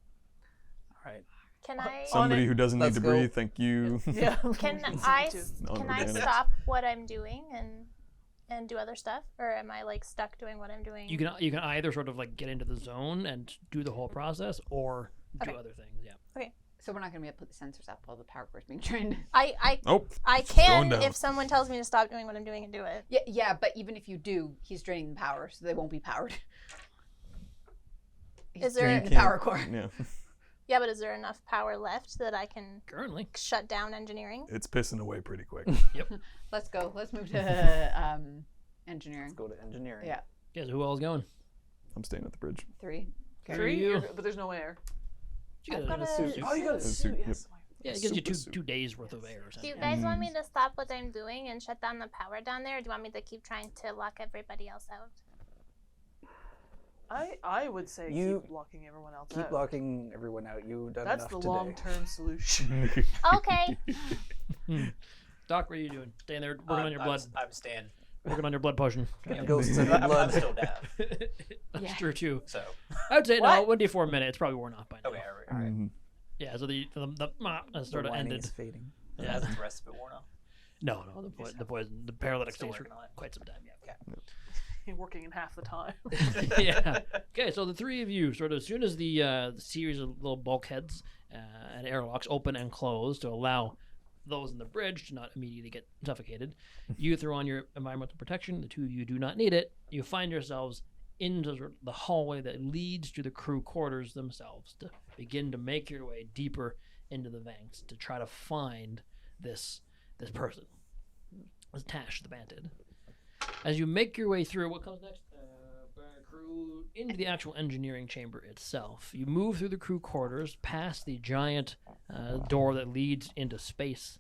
all right. Can I? Somebody who doesn't need Let's to go. breathe, thank you. Yeah. Can Me I? too. Can I Non-organic. stop what I'm doing and do other stuff, or am I stuck doing what I'm doing? You can either sort of get into the zone and do the whole process, or do Okay. other things. Yeah. So we're not going to be able to put the sensors up while the power core is being trained. I Oh, I going can down. if someone tells me to stop doing what I'm doing and do it. Yeah, but even if you do, he's draining the power, so they won't be powered. Is there? in the power core? yeah. Yeah, but is there enough power left that I can Currently. shut down engineering? It's pissing away pretty quick. Let's go. Let's move to engineering. Let's go to engineering. Yeah. Guess who else going? I'm staying at the bridge. 3. Three, you. but there's no air. You I've got got a a- suit. Oh, you got a Suit, suit. yep. Yes. Yeah, it gives you Super suit. 2 days worth of air or Do something. you guys want me to stop what I'm doing and shut down the power down there, or do you want me to keep trying to lock everybody else out? I would say You keep locking everyone else Keep out. locking everyone out. You've done That's enough the today. long-term solution. Okay. Doc, what are you doing? Staying there working on your blood. I'm staying. Working on your blood potion. Ghosts in the I'm blood. still down. That's Yeah. true too. So I would say What? no. 1d4 minute. It's probably worn off by now. okay, all right. Mhm. Yeah. So the has sort The of whining ended. is fading. Yeah. Hasn't the rest of it worn off? No, the poison, the paralytic Still stays for working on it. quite some time. Yeah. You're working in half the time. Yeah. Okay, so the three of you, sort of, as soon as the series of little bulkheads and airlocks open and close to allow those in the bridge to not immediately get suffocated, you throw on your environmental protection. The two of you do not need it. You find yourselves into sort of the hallway that leads to the crew quarters themselves to begin to make your way deeper into the Vanks to try to find this person, this Tash the Banted. As you make your way through, what comes next? Crew into the actual engineering chamber itself. You move through the crew quarters, past the giant door that leads into space,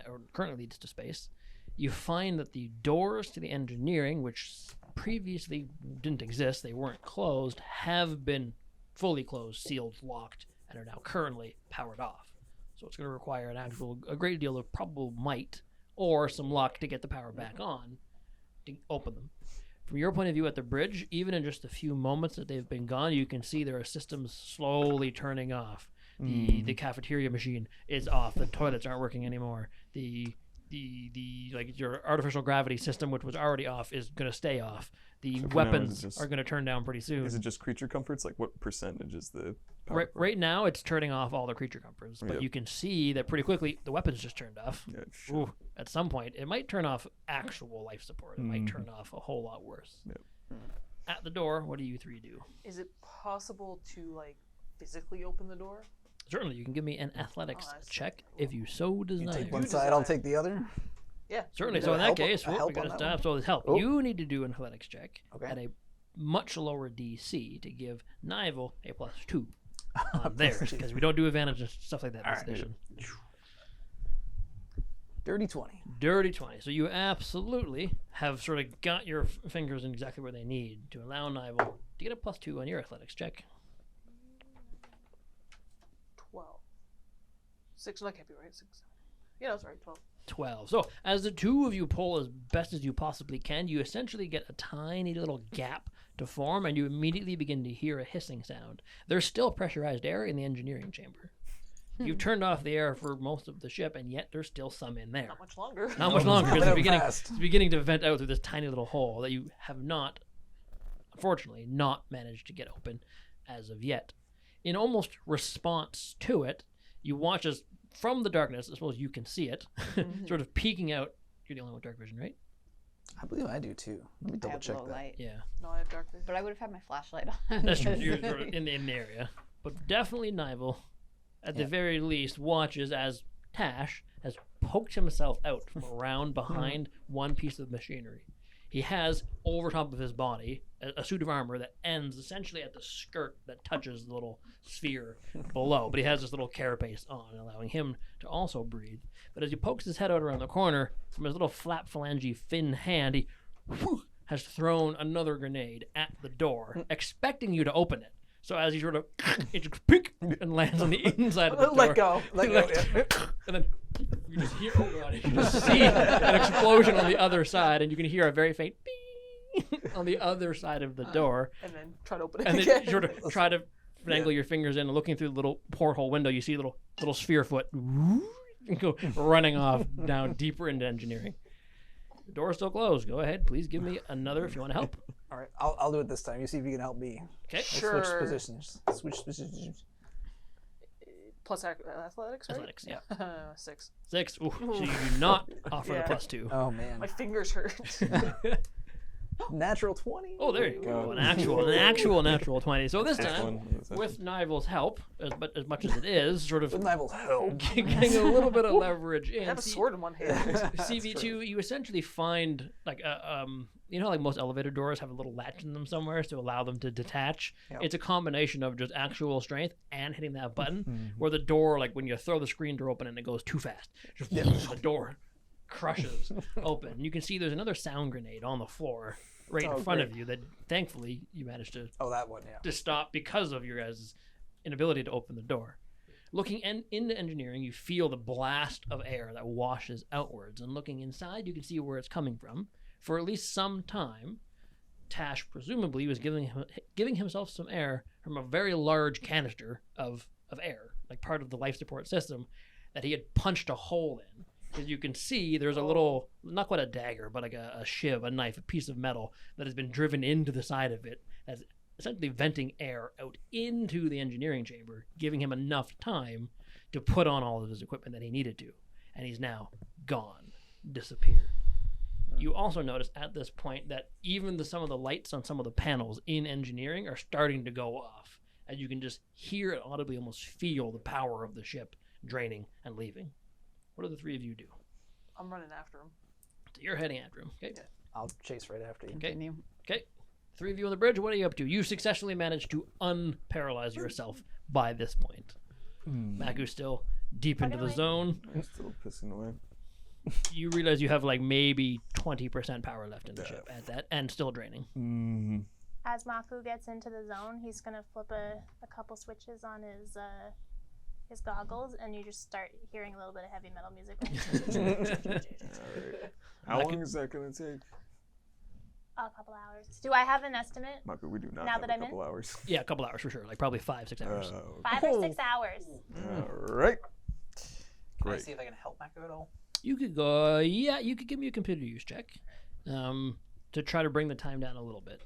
or currently leads to space. You find that the doors to the engineering, which previously didn't exist, they weren't closed, have been fully closed, sealed, locked, and are now currently powered off. So it's going to require a great deal of probable might or some luck to get the power back on to open them. From your point of view at the bridge, even in just a few moments that they've been gone, you can see there are systems slowly turning off. The cafeteria machine is off. The toilets aren't working anymore. The like your artificial gravity system, which was already off, is going to stay off. The weapons are going to turn down pretty soon. Is it just creature comforts? Like what percentage is the power? Right now, it's turning off all the creature comforts, but you can see that pretty quickly the weapons just turned off. Yeah, sure. Ooh, at some point, it might turn off actual life support. It might turn off a whole lot worse. Yep. At the door, what do you three do? Is it possible to like physically open the door? Certainly, you can give me an athletics check if you so desire. You take one side, I'll take the other. Yeah. Certainly. Is So there in that help- case, a help we got on to that stop. one? So there's help. Oh. You need to do an athletics check Okay. at a much lower DC to give Nival a +2 on theirs, because we don't do advantage and stuff like that in this edition. Dirty 20. Dirty 20. So you absolutely have sort of got your fingers in exactly where they need to allow Nival to get a +2 on your athletics check. 12. 6. No, that can't be right. 6. Yeah, that's right. 12. 12. So as the two of you pull as best as you possibly can, you essentially get a tiny little gap to form, and you immediately begin to hear a hissing sound. There's still pressurized air in the engineering chamber. You've turned off the air for most of the ship, and yet there's still some in there. Not much longer. Not much longer, because Fast. it's beginning to vent out through this tiny little hole that you have not, unfortunately, not managed to get open as of yet. In almost response to it, you watch as, from the darkness, I suppose you can see it, sort of peeking out. You're the only one with dark vision, right? I believe I do too. Let me I double have check low that. light, Yeah. No, I have dark vision. but I would have had my flashlight on. That's true. You're sort of in the area. But definitely Nival, at the very least, watches as Tash has poked himself out from around behind one piece of machinery. He has, over top of his body, a suit of armor that ends essentially at the skirt that touches the little sphere below. But he has this little carapace on, allowing him to also breathe. But as he pokes his head out around the corner, from his little flap phalange fin hand, he has thrown another grenade at the door, expecting you to open it. So as he sort of, it just pink and lands on the inside of the door. Let go. Let go. Yeah. And then you just hear, oh god, you just see an explosion on the other side, and you can hear a very faint beep on the other side of the door. And then try to open it And again. then you sort of try to finagle your fingers in, and looking through the little porthole window, you see a little sphere foot go running off down deeper into engineering. The door's still closed. Go ahead. Please give me another if you want to help. All right, I'll do it this time. You see if you can help me. Okay. Let's Sure. Switch positions. Switch positions. Plus athletics, right? Athletics, yeah. 6. 6. Ooh, so you do not offer Yeah. the +2. Oh man. My fingers hurt. Natural 20. Oh, there you go. Go. An actual natural 20. So this time, One. with Nival's help, as much as it is, sort of With Nival's help. getting a little bit of leverage I in. have a sword in one hand. CV2, you essentially find like you know, like most elevator doors have a little latch in them somewhere to allow them to detach. Yep. It's a combination of just actual strength and hitting that button, where the door, like when you throw the screen door open and it goes too fast, just the door crushes open. You can see there's another sound grenade on the floor right in front of you that thankfully you managed to That one, yeah. to stop because of your guys' inability to open the door. Looking into engineering, you feel the blast of air that washes outwards, and looking inside, you can see where it's coming from. For at least some time, Tash presumably was giving himself some air from a very large canister of air, like part of the life support system, that he had punched a hole in. Because you can see there's a little, not quite a dagger, but like a shiv, a knife, a piece of metal that has been driven into the side of it, as essentially venting air out into the engineering chamber, giving him enough time to put on all of his equipment that he needed to. And he's now gone, disappeared. You also notice at this point that even some of the lights on some of the panels in engineering are starting to go off, and you can just hear it audibly, almost feel the power of the ship draining and leaving. What do the three of you do? I'm running after him. So you're heading after him. Okay. Yeah. I'll chase right after you. Okay. Continue. Okay. Three of you on the bridge. What are you up to? You successfully managed to unparalyze yourself by this point. Maku's still deep into the away. zone. I'm still pissing away. You realize you have like maybe 20% power left in the ship at that, and still draining. Mm. As Maku gets into the zone, he's gonna flip a couple switches on his goggles, and you just start hearing a little bit of heavy metal music. All right. How long is that gonna take? A couple hours. Do I have an estimate? Maku, we do not Now have that a I'm in? couple hours. Yeah, a couple hours for sure. Like probably 5-6 hours. 5 or 6 hours. All right. Can I Great. see if I can help Maku at all? You could go. Yeah, you could give me a computer use check, to try to bring the time down a little bit.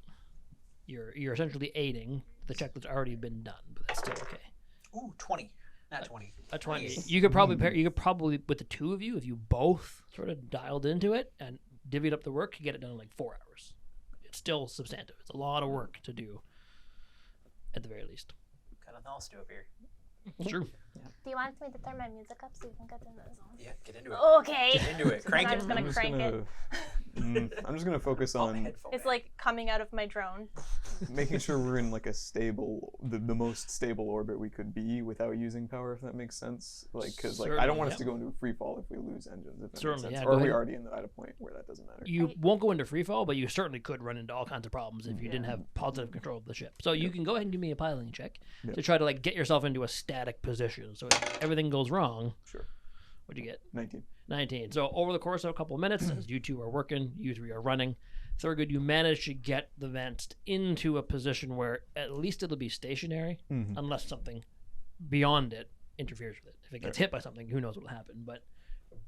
You're essentially aiding the check that's already been done, but that's still okay. Ooh, 20. Not 20. A 20. Nice. You could probably with the two of you, if you both sort of dialed into it and divvied up the work, get it done in like 4 hours. It's still substantive. It's a lot of work to do, at the very least. Got nothing else to do up here. It's true. Do you want me to turn my music up so you can get into the zone? Yeah, get into it. Okay. Get into it. Crank I'm it. just gonna crank it. I'm just gonna focus Put my on headphone It's in. like coming out of my drone. making sure we're in like a stable, the most stable orbit we could be without using power, if that makes sense. Like, because like I don't want us to go into a free fall if we lose engines, if that Certainly, makes sense. yeah, Or go are we ahead. already at a point where that doesn't matter? You won't go into free fall, but you certainly could run into all kinds of problems if you didn't have positive control of the ship. So you can go ahead and give me a piloting check to try to like get yourself into a static position. So if everything goes wrong, Sure. what'd you get? 19. 19. So over the course of a couple of minutes, as you two are working, you three are running, Thurgood, you manage to get the vents into a position where at least it'll be stationary, unless something beyond it interferes with it. If it gets hit by something, who knows what will happen. But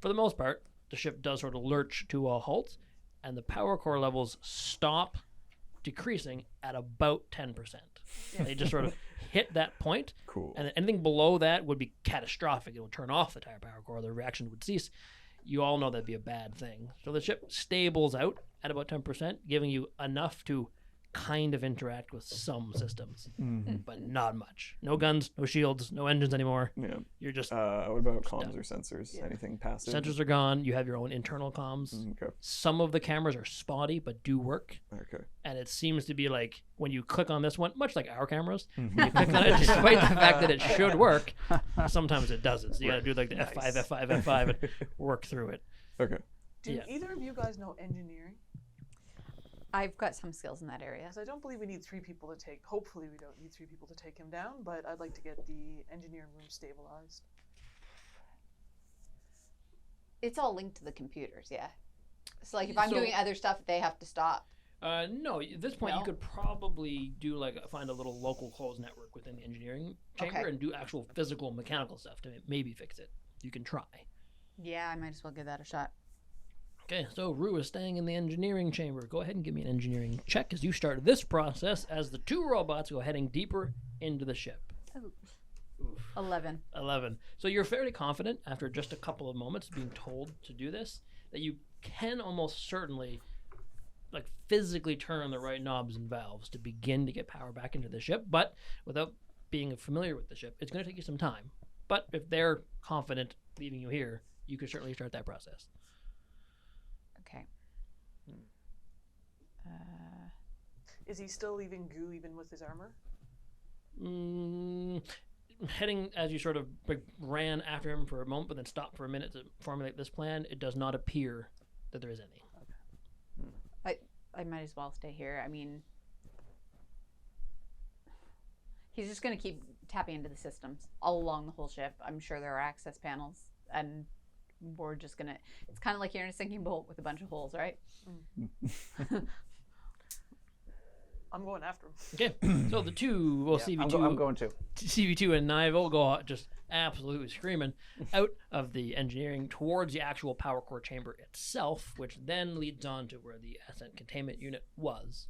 for the most part, the ship does sort of lurch to a halt, and the power core levels stop decreasing at about 10%. They just sort of hit that point, Cool. and anything below that would be catastrophic. It would turn off the entire power core. The reaction would cease. You all know that'd be a bad thing. So the ship stables out at about 10%, giving you enough to kind of interact with some systems, but not much. No guns, no shields, no engines anymore. Yeah. You're just What about comms or sensors? Anything passive? sensors are gone. You have your own internal comms. Okay. Some of the cameras are spotty but do work, Okay. and it seems to be like when you click on this one, much like our cameras, when you click on it, despite the fact that it should work, sometimes it doesn't. So you got to do like the F5, F5, F5, and work through it. Okay. Do Yeah. either of you guys know engineering? I've got some skills in that area. Because I don't believe we need 3 people to take. Hopefully, we don't need 3 people to take him down. But I'd like to get the engineering room stabilized. It's all linked to the computers, yeah. So like if I'm doing other stuff, they have to stop. No, at this point No? you could probably do like find a little local closed network within the engineering chamber Okay. and do actual physical mechanical stuff to maybe fix it. You can try. Yeah, I might as well give that a shot. Okay, so Rue is staying in the engineering chamber. Go ahead and give me an engineering check as you start this process as the two robots go heading deeper into the ship. Oh. Oof. 11. 11. So you're fairly confident after just a couple of moments being told to do this that you can almost certainly like physically turn the right knobs and valves to begin to get power back into the ship, but without being familiar with the ship, it's going to take you some time. But if they're confident leaving you here, you could certainly start that process. Okay. Is he still leaving goo even with his armor? Heading as you sort of like, ran after him for a moment, but then stopped for a minute to formulate this plan, it does not appear that there is any. I might as well stay here. I mean, he's just going to keep tapping into the systems all along the whole ship. I'm sure there are access panels, and we're just going to... It's kind of like you're in a sinking boat with a bunch of holes, right? I'm going after him. Okay, so the two, well, Yeah, CV2, I'm going to. CV2 and Nivel go out just absolutely screaming out of the engineering towards the actual power core chamber itself, which then leads on to where the ascent containment unit was.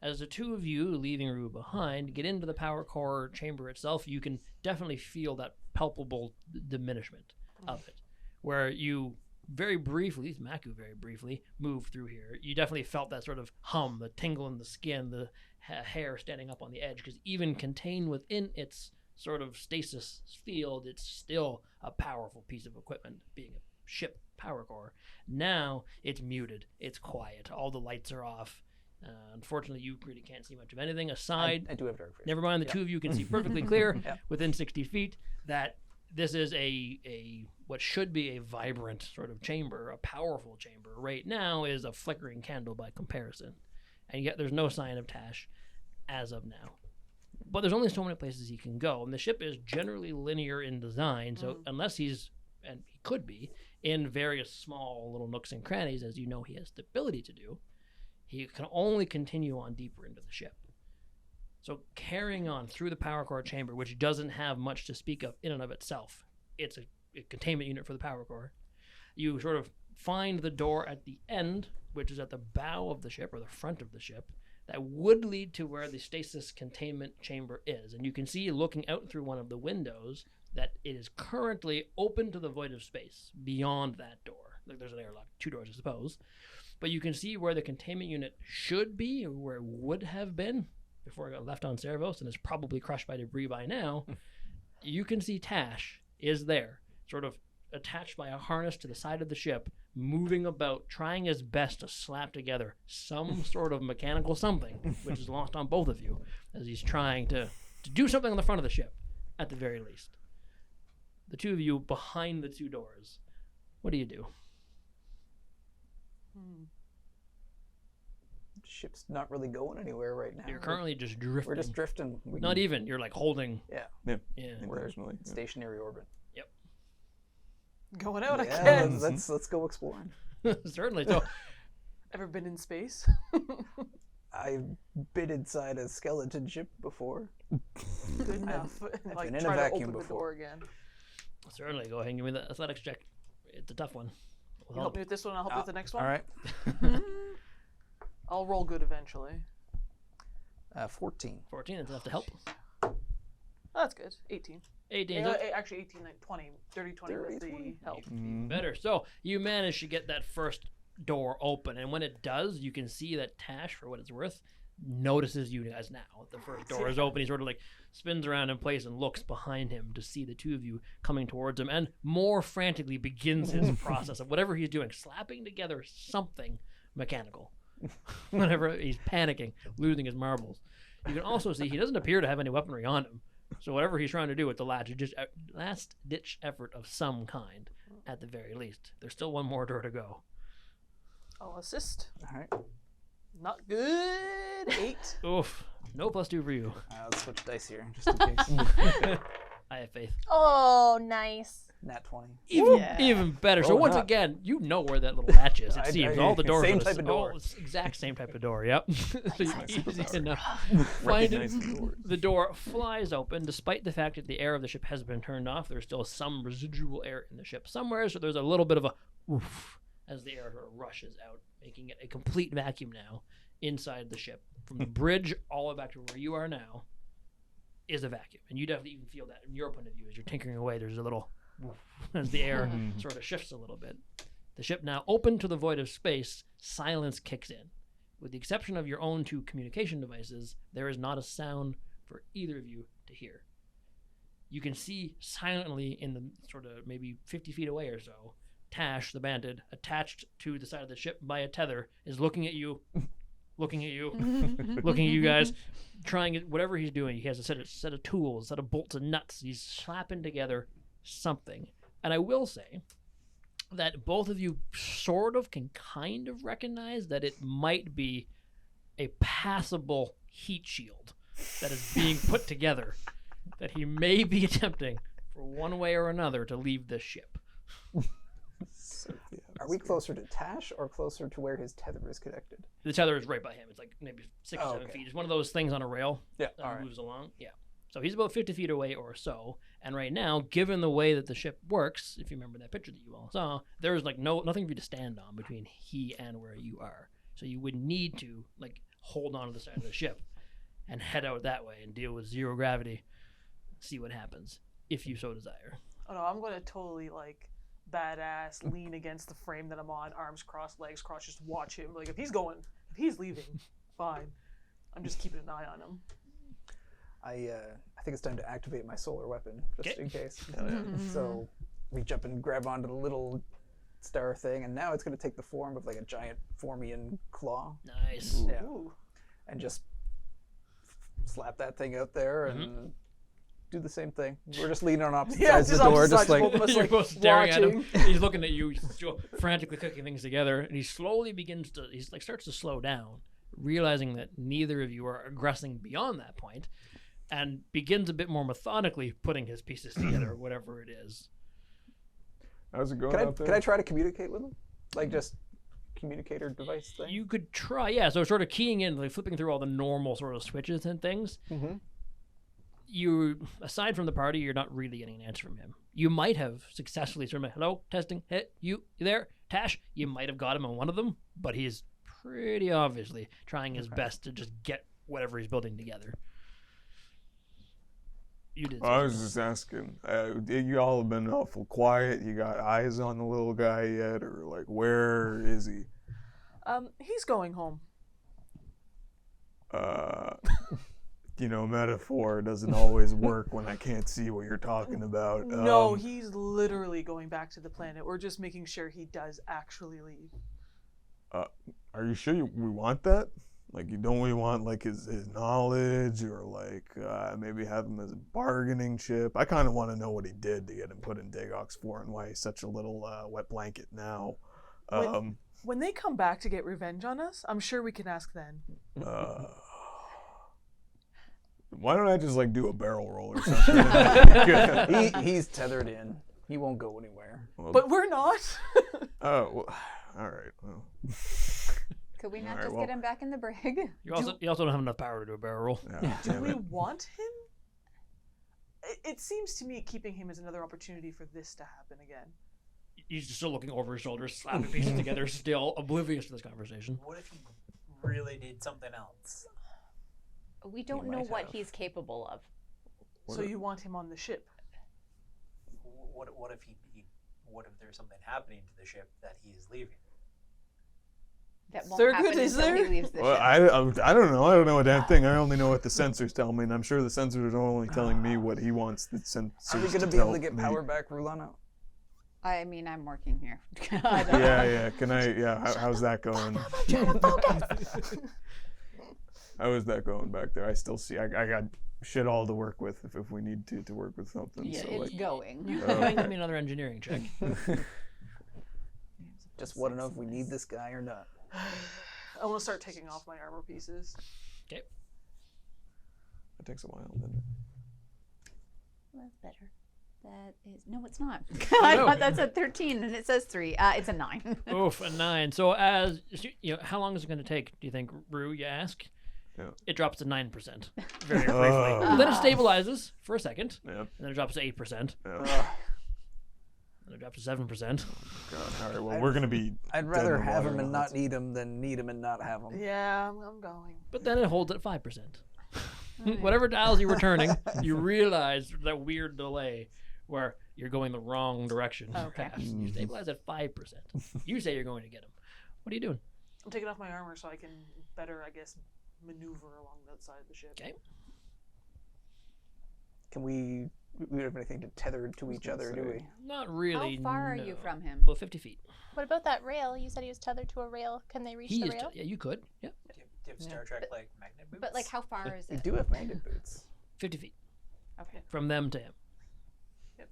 As the two of you, leaving Rue behind, get into the power core chamber itself, you can definitely feel that palpable diminishment of it, where you very briefly, at least Maku very briefly, moved through here. You definitely felt that sort of hum, the tingle in the skin, the hair standing up on the edge, because even contained within its sort of stasis field, it's still a powerful piece of equipment, being a ship power core. Now it's muted, it's quiet, all the lights are off. Unfortunately, you really can't see much of anything aside. I do have dark vision. Never mind, the two of you can see perfectly clear Yeah. within 60 feet that this is a what should be a vibrant sort of chamber, a powerful chamber. Right now is a flickering candle by comparison. And yet there's no sign of Tash as of now. But there's only so many places he can go. And the ship is generally linear in design, so unless he's, and he could be, in various small little nooks and crannies, as you know he has the ability to do, he can only continue on deeper into the ship. So carrying on through the power core chamber, which doesn't have much to speak of in and of itself, it's a containment unit for the power core. You sort of find the door at the end, which is at the bow of the ship or the front of the ship, that would lead to where the stasis containment chamber is. And you can see looking out through one of the windows that it is currently open to the void of space beyond that door. Like there's an airlock, 2 doors, I suppose. But you can see where the containment unit should be, or where it would have been before it got left on Cerebos and is probably crushed by debris by now. You can see Tash is there, sort of attached by a harness to the side of the ship, moving about, trying his best to slap together some sort of mechanical something, which is lost on both of you, as he's trying to do something on the front of the ship, at the very least. The two of you behind the 2 doors, what do you do? Ship's not really going anywhere right now. You're currently just drifting. We're just drifting. Not even. You're like holding. Yeah. Yeah. We're Intentionally. in stationary orbit. Going out Yeah, again. let's go exploring. Certainly. So Ever been in space? I've been inside a skeleton ship before. Good enough. I've Like been in a try to vacuum open the before. door again. certainly go ahead and give me the athletics check. It's a tough one. You help me with this one, I'll help you with the next one. All right. I'll roll good eventually. 14. 14, that's enough to help. Oh, that's good. 18. 18, Actually, 18, like 20. Dirty 20 with the help. better. So you manage to get that first door open, and when it does, you can see that Tash, for what it's worth, notices you guys now. The first door is open. He sort of like spins around in place and looks behind him to see the two of you coming towards him, and more frantically begins his process of whatever he's doing, slapping together something mechanical. Whenever he's panicking, losing his marbles. You can also see he doesn't appear to have any weaponry on him. So whatever he's trying to do with the latch is just a last-ditch effort of some kind, at the very least. There's still one more door to go. I'll assist. All right. Not good. 8. Oof. No +2 for you. Let's switch dice here, just in case. I have faith. Oh, nice. Nat 20. Even better. So Oh, once not. again, you know where that little latch is. It I- seems I- all the doors. same are the type of door. Oh, it's exact same type of door. Yep. So easy enough. Recognize Finding the doors. the door flies open, despite the fact that the air of the ship has been turned off. There's still some residual air in the ship somewhere, so there's a little bit of a oof as the air sort of rushes out, making it a complete vacuum now inside the ship. From the bridge all the way back to where you are now is a vacuum, and you definitely even feel that in your point of view as you're tinkering away. There's a little woof as the air sort of shifts a little bit. The ship now open to the void of space. Silence kicks in. With the exception of your own 2 communication devices, there is not a sound for either of you to hear. You can see silently in the sort of maybe 50 feet away or so, Tash, the bandit, attached to the side of the ship by a tether, is looking at you, looking at you, looking at you guys, trying it, whatever he's doing. He has a set of tools, a set of bolts and nuts. He's slapping together something. And I will say that both of you sort of can kind of recognize that it might be a passable heat shield that is being put together, that he may be attempting for one way or another to leave this ship. Are we closer to Tash or closer to where his tether is connected? The tether is right by him. It's like maybe 6 or 7 okay. feet. It's one of those things on a rail Yeah, that all right. moves along. Yeah. So he's about 50 feet away or so. And right now, given the way that the ship works, if you remember that picture that you all saw, there is like nothing for you to stand on between he and where you are. So you would need to like hold on to the side of the ship and head out that way and deal with zero gravity. See what happens if you so desire. Oh no, I'm gonna totally like badass lean against the frame that I'm on, arms crossed, legs crossed, just watch him. Like if he's leaving, fine. I'm just keeping an eye on him. I I think it's time to activate my solar weapon, just Okay. in case. So reach up and grab onto the little star thing, and now it's going to take the form of like a giant Formian claw, Nice. Yeah. Ooh. and just slap that thing out there and do the same thing. We're just leaning on opposite Yeah, sides of the just door, opposite just sides, like both of us, You're like, both staring at him. watching. He's looking at you, frantically clicking things together, and he slowly begins to. He's like starts to slow down, realizing that neither of you are aggressing beyond that point, and begins a bit more methodically putting his pieces together, whatever it is. How's it going Can out there? I try to communicate with him? Like just communicator device thing? You could try, yeah. So sort of keying in, like flipping through all the normal sort of switches and things. Mm-hmm. You, aside from the party, you're not really getting an answer from him. You might have successfully sort of, hello, testing, hey, you there, Tash. You might have got him on one of them, but he's pretty obviously trying his best to just get whatever he's building together. You did. I was just asking. You all have been awful quiet. You got eyes on the little guy yet, or like, where is he? He's going home. Metaphor doesn't always work when I can't see what you're talking about. No, he's literally going back to the planet. We're just making sure he does actually leave. Are you sure we want that? Like, don't we want like his knowledge, or like maybe have him as a bargaining chip? I kind of want to know what he did to get him put in Dagox 4 and why he's such a little wet blanket now. When they come back to get revenge on us, I'm sure we can ask then. Why don't I just like do a barrel roll or something? He's tethered in. He won't go anywhere. Well, But we're not. oh, well, all right. Well. Could we not Alright, just well- get him back in the brig? You also don't have enough power to do a barrel roll. Yeah, Do damn we it. want him? It seems to me keeping him is another opportunity for this to happen again. He's just still looking over his shoulder, slapping pieces together, still oblivious to this conversation. What if he really did something else? We don't know might what have. he's capable of. So you want him on the ship? What if what if there's something happening to the ship that he is leaving? That won't Thurgood, happen is until there? he leaves the Well, ship. I don't know. I don't know a damn thing. I only know what the sensors tell me, and I'm sure the sensors are only telling me what he wants the sensors Are we going to be tell able to get me. power back, Rulana? I mean, I'm working here. Yeah. Can I? Yeah. How's that going? How is that going back there? I still see. I got shit all to work with if we need to work with something. Yeah, so It's like, going. You can give me another engineering check. Just want to know if we need this guy or not. I want to start taking off my armor pieces. Okay. it takes a while, doesn't it? That's better. That is no, it's not. Oh, I no. thought that's a 13, and it says 3. It's a 9. Oof, a 9. So as how long is it going to take? Do you think, Rue? You ask. Yeah. It drops to 9%, very briefly. Oh. Then it stabilizes for a second, Yep. and then it drops to 8%, Yeah. and it drops to 7%. God. All right. Well, we're gonna be. I'd dead rather in the have water him and on not that. need him than need him and not have him. Yeah, I'm going. But then it holds at 5%. Whatever dials you were turning, you realize that weird delay where you're going the wrong direction. Okay. You stabilize at 5%. You say you're going to get him. What are you doing? I'm taking off my armor so I can better, I guess, maneuver along that side of the ship. Okay. Can we don't have anything to tether to each other, do we? Not really. How far are you no. from him? About 50 feet. What about that rail? You said he was tethered to a rail. Can they reach He the is. rail? Yeah, you could. Yeah. Do you have Star Trek like magnet boots? But like, how far is We it? do have magnet boots. 50 feet. Okay. From them to him. Yep.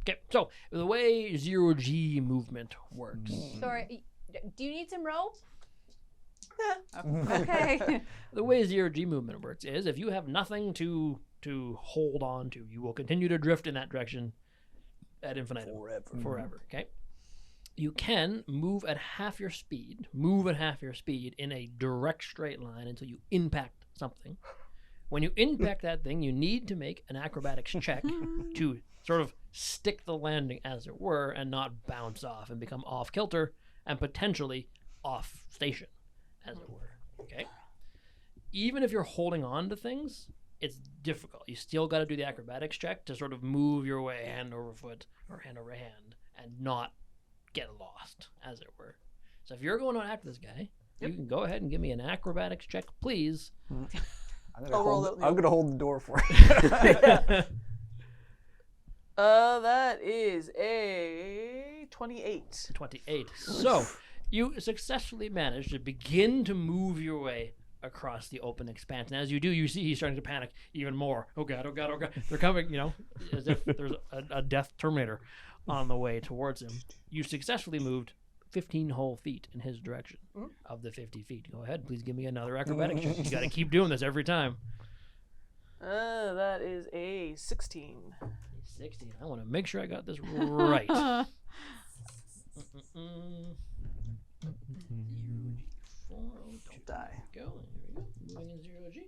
Okay, so the way zero-G movement works. Sorry, do you need some rope? Yeah. Okay. The way zero-G movement works is if you have nothing to hold on to, you will continue to drift in that direction ad infinitum. Forever, okay? You can move at half your speed in a direct straight line until you impact something. When you impact that thing, you need to make an acrobatics check to sort of stick the landing, as it were, and not bounce off and become off kilter and potentially off station, as it were. Okay? Even if you're holding on to things, it's difficult. You still got to do the acrobatics check to sort of move your way hand over foot or hand over hand and not get lost, as it were. So if you're going on after this guy, you can go ahead and give me an acrobatics check, please. I'm gonna hold the door for you. That is a 28. 28. So, you successfully managed to begin to move your way across the open expanse. And as you do, you see he's starting to panic even more. Oh God, oh God, oh God. They're coming, as if there's a death Terminator on the way towards him. You successfully moved 15 whole feet in his direction of the 50 feet. Go ahead, please give me another acrobatic check. You got to keep doing this every time. That is a 16. 16. I want to make sure I got this right. Don't die. Go. Here we go. Moving in 0G.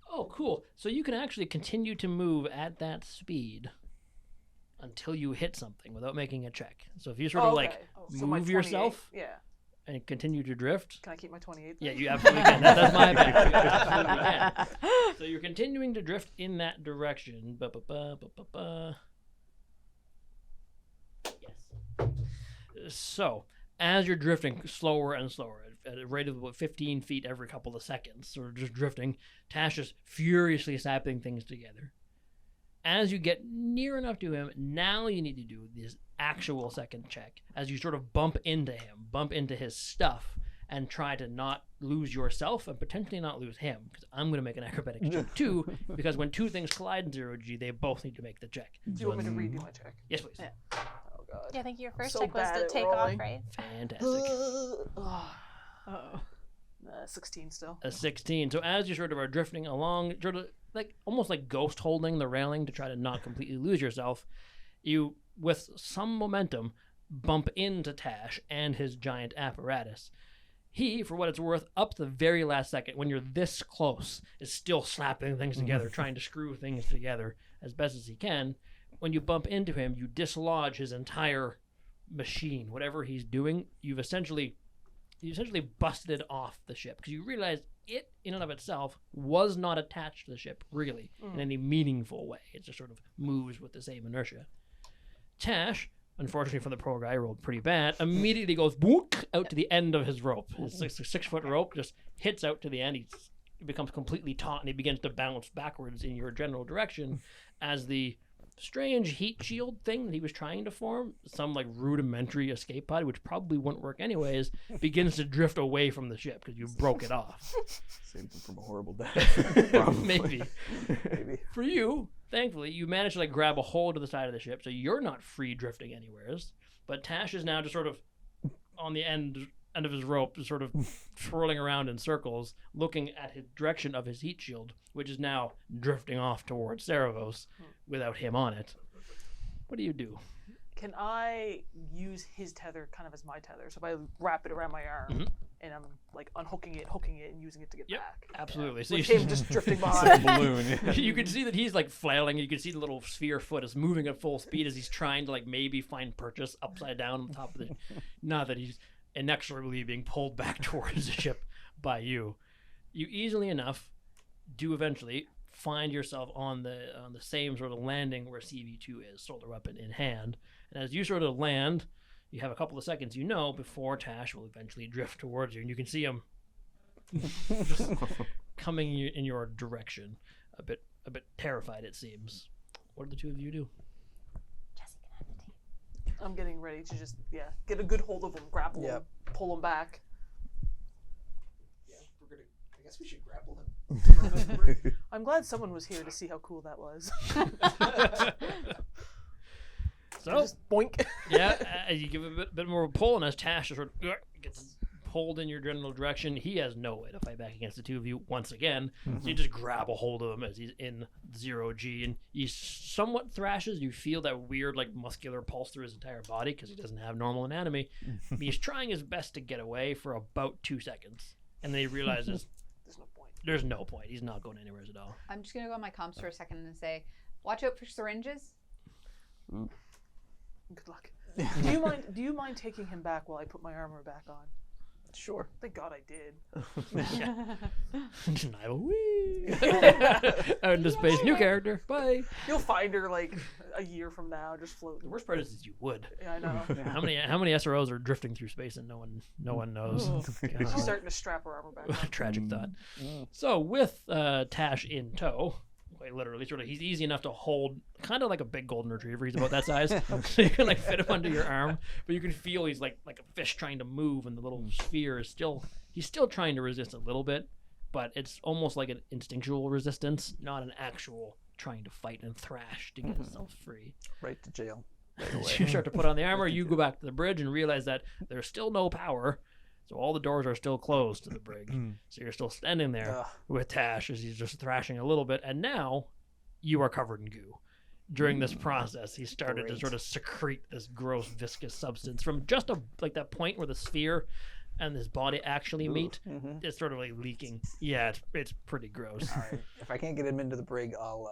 Oh, cool. So you can actually continue to move at that speed until you hit something without making a check. So if you sort of so my move 28, yourself and continue to drift. Can I keep my 28? Yeah, you absolutely can. That's my bad. You absolutely can. So you're continuing to drift in that direction. Yes. So as you're drifting slower and slower, at a rate of about 15 feet every couple of seconds, sort of just drifting, Tash is furiously snapping things together. As you get near enough to him, now you need to do this actual second check as you sort of bump into him, bump into his stuff, and try to not lose yourself and potentially not lose him, because I'm going to make an acrobatics check too, because when two things collide in 0G, they both need to make the check. Do you want me to redo my check? Yes, please. Yeah. Oh, God. Yeah, I think your first So check was bad to at take rolling. off, right? Fantastic. 16 still. A 16. So as you sort of are drifting along, sort of like almost like ghost holding the railing to try to not completely lose yourself, you, with some momentum, bump into Tash and his giant apparatus. He, for what it's worth, up to the very last second, when you're this close, is still slapping things together, trying to screw things together as best as he can. When you bump into him, you dislodge his entire machine. Whatever he's doing, you essentially busted it off the ship, because you realize it, in and of itself, was not attached to the ship, really, in any meaningful way. It just sort of moves with the same inertia. Tash, unfortunately for the pro guy, rolled pretty bad, immediately goes book out to the end of his rope. His 6-foot rope just hits out to the end. He becomes completely taut, and he begins to bounce backwards in your general direction as the strange heat shield thing that he was trying to form, some like rudimentary escape pod, which probably wouldn't work anyways, begins to drift away from the ship because you broke it off. Saved him from a horrible death. Maybe. Maybe. For you, thankfully, you managed to like grab a hold of the side of the ship, so you're not free drifting anywheres. But Tash is now just sort of on the end of his rope, just sort of swirling around in circles, looking at his direction of his heat shield, which is now drifting off towards Ceravos without him on it. What do you do? Can I use his tether kind of as my tether? So if I wrap it around my arm and I'm like unhooking it, hooking it, and using it to get back. Absolutely. Yeah. So With you him just drifting It's behind. like a balloon. Yeah. you can see that he's like flailing. You can see the little sphere foot is moving at full speed as he's trying to like maybe find purchase upside down on top of the. Not that he's inexorably being pulled back towards the ship by you. You easily enough do eventually find yourself on the same sort of landing where CV2 is, solar weapon in hand. And as you sort of land, you have a couple of seconds, before Tash will eventually drift towards you, and you can see him just coming in your direction, a bit terrified, it seems. What do the two of you do? Jesse can have the tape. I'm getting ready to just get a good hold of him, grapple him, pull him back. Yeah, I guess we should grapple him. I'm glad someone was here to see how cool that was. So, Just boink. you give a bit more of a pull, and as Tash sort of gets pulled in your general direction, he has no way to fight back against the two of you once again. So you just grab a hold of him as he's in 0G, and he somewhat thrashes. You feel that weird, like, muscular pulse through his entire body because he doesn't have normal anatomy. He's trying his best to get away for about 2 seconds, and then he realizes There's no point. there's no point. He's not going anywhere at all. I'm just gonna go on my comms for a second and say, watch out for syringes. Good luck. Do you mind taking him back while I put my armor back on? Sure. Thank God I did. Denial. Whee! Out into space. New character. Bye. You'll find her like a year from now, just The floating. worst part is you would. Yeah, I know. How many SROs are drifting through space and no one knows? God. She's starting to strap her armor back on. Tragic thought. So with Tash in tow, quite literally, sort of, he's easy enough to hold, kind of like a big golden retriever. He's about that size, so you can like fit him under your arm, but you can feel he's like a fish trying to move, and the little sphere is he's still trying to resist a little bit, but it's almost like an instinctual resistance, not an actual trying to fight and thrash to get himself free. Right to jail. As you start to put on the armor, you go back to the bridge and realize that there's still no power. So all the doors are still closed to the brig. So you're still standing there with Tash as he's just thrashing a little bit. And now you are covered in goo. During this process, he started to sort of secrete this gross viscous substance from just like that point where the sphere and his body actually meet. It's sort of like leaking. Yeah, it's pretty gross. All right. If I can't get him into the brig, I'll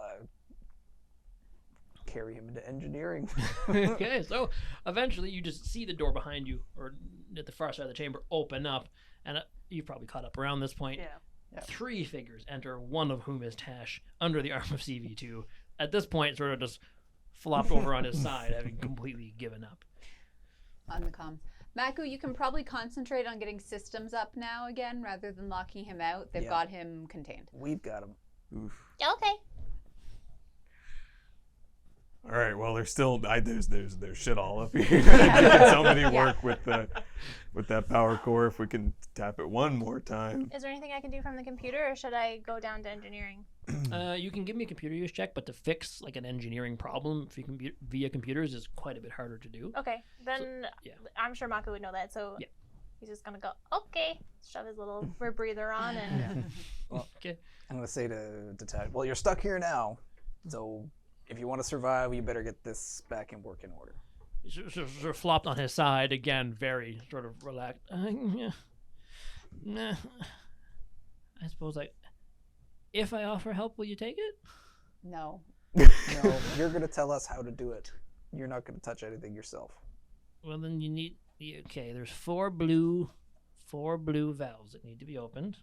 carry him into engineering. Okay, so eventually you just see the door behind you, or at the far side of the chamber, open up, and you've probably caught up around this point. Yeah. 3 figures enter, one of whom is Tash, under the arm of CV2. At this point, sort of just flopped over on his side, having completely given up. On the comms. Maku, you can probably concentrate on getting systems up now again rather than locking him out. They've got him contained. We've got him. Oof. Okay. All right. Well, there's still there's shit all up here. Can somebody work with that power core if we can tap it one more time? Is there anything I can do from the computer, or should I go down to engineering? You can give me a computer use check, but to fix like an engineering problem via computers is quite a bit harder to do. Okay, then yeah. I'm sure Maku would know that, so Yeah. he's just gonna go, okay, shove his little rebreather on, and Okay. I'm going to say to Tad, well, you're stuck here now, so if you want to survive, you better get this back in working order. Sort of flopped on his side again, very sort of relaxed. Nah. I suppose if I offer help, will you take it? No. No, you're going to tell us how to do it. You're not going to touch anything yourself. Well, then you need. Okay, there's 4 blue valves that need to be opened,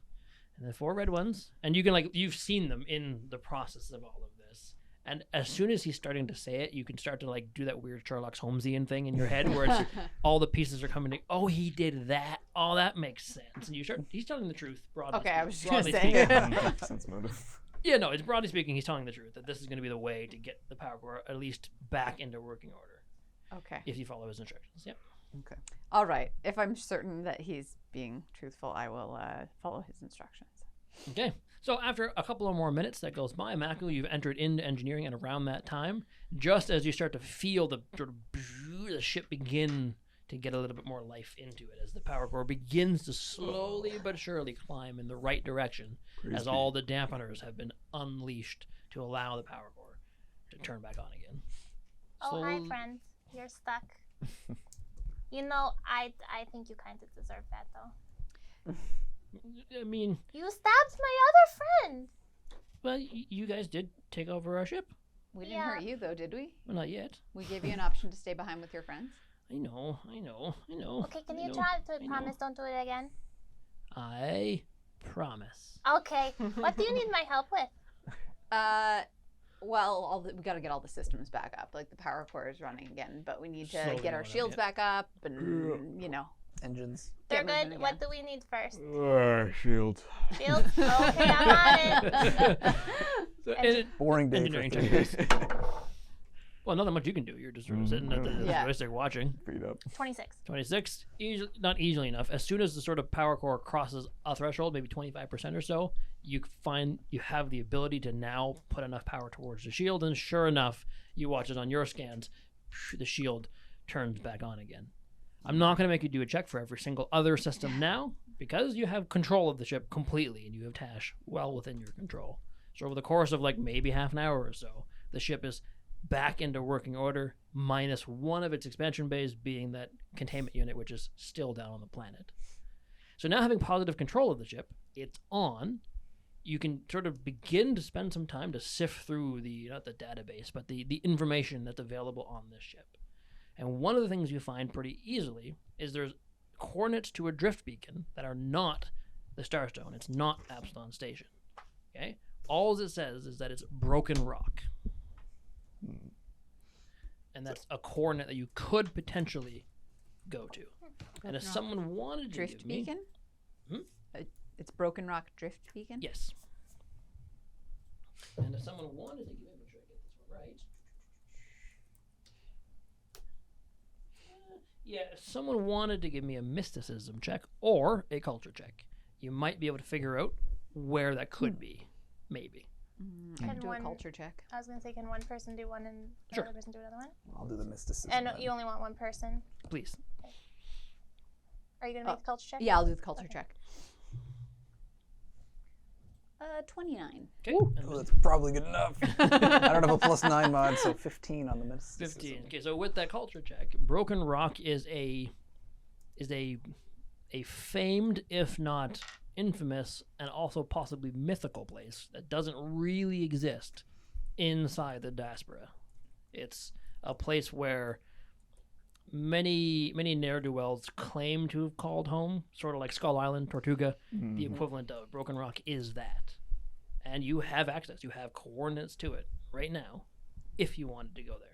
and then 4 red ones. And you can you've seen them in the process of all of this. And as soon as he's starting to say it, you can start to do that weird Sherlock Holmesian thing in your head where it's all the pieces are coming to, oh, he did that. Oh, that makes sense. And he's telling the truth, broadly Okay, I was just broadly going to say. speaking. Sense motive. Yeah, no, it's broadly speaking, he's telling the truth, that this is going to be the way to get the power core at least back into working order. Okay. If you follow his instructions. Yep. Okay. All right. If I'm certain that he's being truthful, I will follow his instructions. Okay. So after a couple of more minutes that goes by, Maku, you've entered into engineering, and around that time, just as you start to feel the sort of the ship begin to get a little bit more life into it, as the power core begins to slowly but surely climb in the right direction, as all the dampeners have been unleashed to allow the power core to turn back on again. oh, hi, friend, you're stuck. You know, I think you kind of deserve that, though. I mean, You stabbed my other friend. well, you guys did take over our ship. We didn't Yeah. hurt you, though, did we? Well, not yet. We gave you an option to stay behind with your friends. I know. Okay, can I you know, try to I know. promise don't do it again? I promise. Okay. What do you need my help with? Well, we got to get all the systems back up. Like the power core is running again, but we need to Slowly get our going up, shields yeah. back up, and Engines. They're Get moving good. What again. do we need first? Shield. Shields? Okay, I'm on it. So, and Boring day engineering for check. Well, nothing much you can do. You're just sort of sitting at the Yeah. joystick watching. Feet up. 26. 26, not easily enough. As soon as the sort of power core crosses a threshold, maybe 25% or so, you find you have the ability to now put enough power towards the shield, and sure enough, you watch it on your scans, the shield turns back on again. I'm not going to make you do a check for every single other system now, because you have control of the ship completely, and you have Tash well within your control. So over the course of maybe half an hour or so, the ship is back into working order, minus one of its expansion bays being that containment unit, which is still down on the planet. So now having positive control of the ship, it's on. You can sort of begin to spend some time to sift through not the database, but the information that's available on this ship. And one of the things you find pretty easily is there's coordinates to a drift beacon that are not the Starstone. It's not Absalom Station. Okay? All it says is that it's Broken Rock. And that's a coordinate that you could potentially go to. And if Rock someone wanted to Drift give me... beacon? Hmm? It's Broken Rock Drift Beacon? Yes. And if someone wanted to give me... Make sure I get this one right. Yeah, if someone wanted to give me a mysticism check or a culture check, you might be able to figure out where that could be. Maybe. I And do a one- culture check. I was gonna say, can one person do one and the Sure. other person do another one? I'll do the mysticism. And then. you only want one person. Please. Are you gonna make the culture check? Yeah, I'll do the culture Okay. check. 29. Okay. And Oh, that's probably good enough. I don't have a +9 mod, so 15 on the mysticism. 15. Okay, so with that culture check, Broken Rock is a famed, if not infamous, and also possibly mythical place that doesn't really exist inside the diaspora. It's a place where many ne'er-do-wells claim to have called home, sort of like Skull Island, Tortuga. The equivalent of Broken Rock is that. And you have access. You have coordinates to it right now, if you wanted to go there.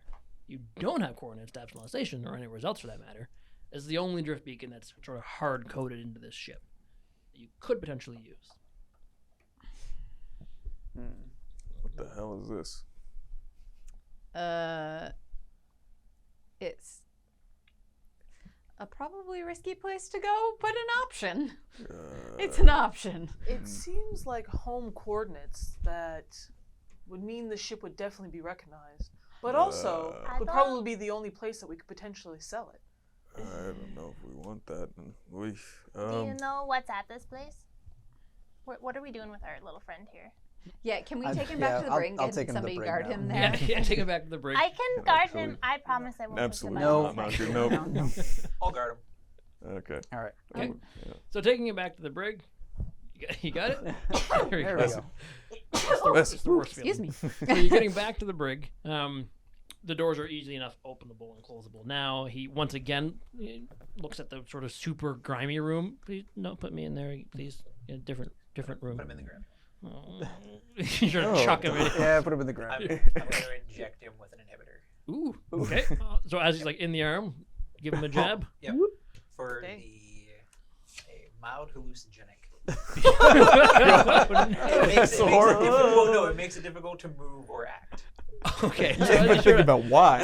You don't have coordinates to Absalom Station, or anywhere else for that matter. It's the only drift beacon that's sort of hard-coded into this ship that you could potentially use. What the hell is this? It's a probably risky place to go, but an option. It's an option. It seems like home coordinates that would mean the ship would definitely be recognized, but also I would thought- probably be the only place that we could potentially sell it. I don't know if we want that. We, Do you know what's at this place? What are we doing with our little friend here? Yeah, can we I- take him back yeah, to the I'll- brig I'll and take him to the somebody brig guard now. him there? Yeah, take it back to the brig. I can guard actually- him. I promise I won't. absolutely No. not. Maku, nope. No. I'll guard him. Okay. All right. Okay. So taking it back to the brig, you got it? There There you we go. go. It's the worst Excuse feeling. me. So you're getting back to the brig. The doors are easily enough openable and closable. Now he once again looks at the sort of super grimy room. Please don't put me in there, please. In a different room. Put him in the ground. Oh. You're trying to Oh, chuck him in. Yeah, put him in the I'm, ground. I'm going to inject him with an inhibitor. Ooh. Okay. So as he's like in the arm, give him a jab. Yep. For Dang. a mild hallucinogenic. Oh, It makes it difficult to move or act. Okay. So I'm as, you thinking sort of, about why.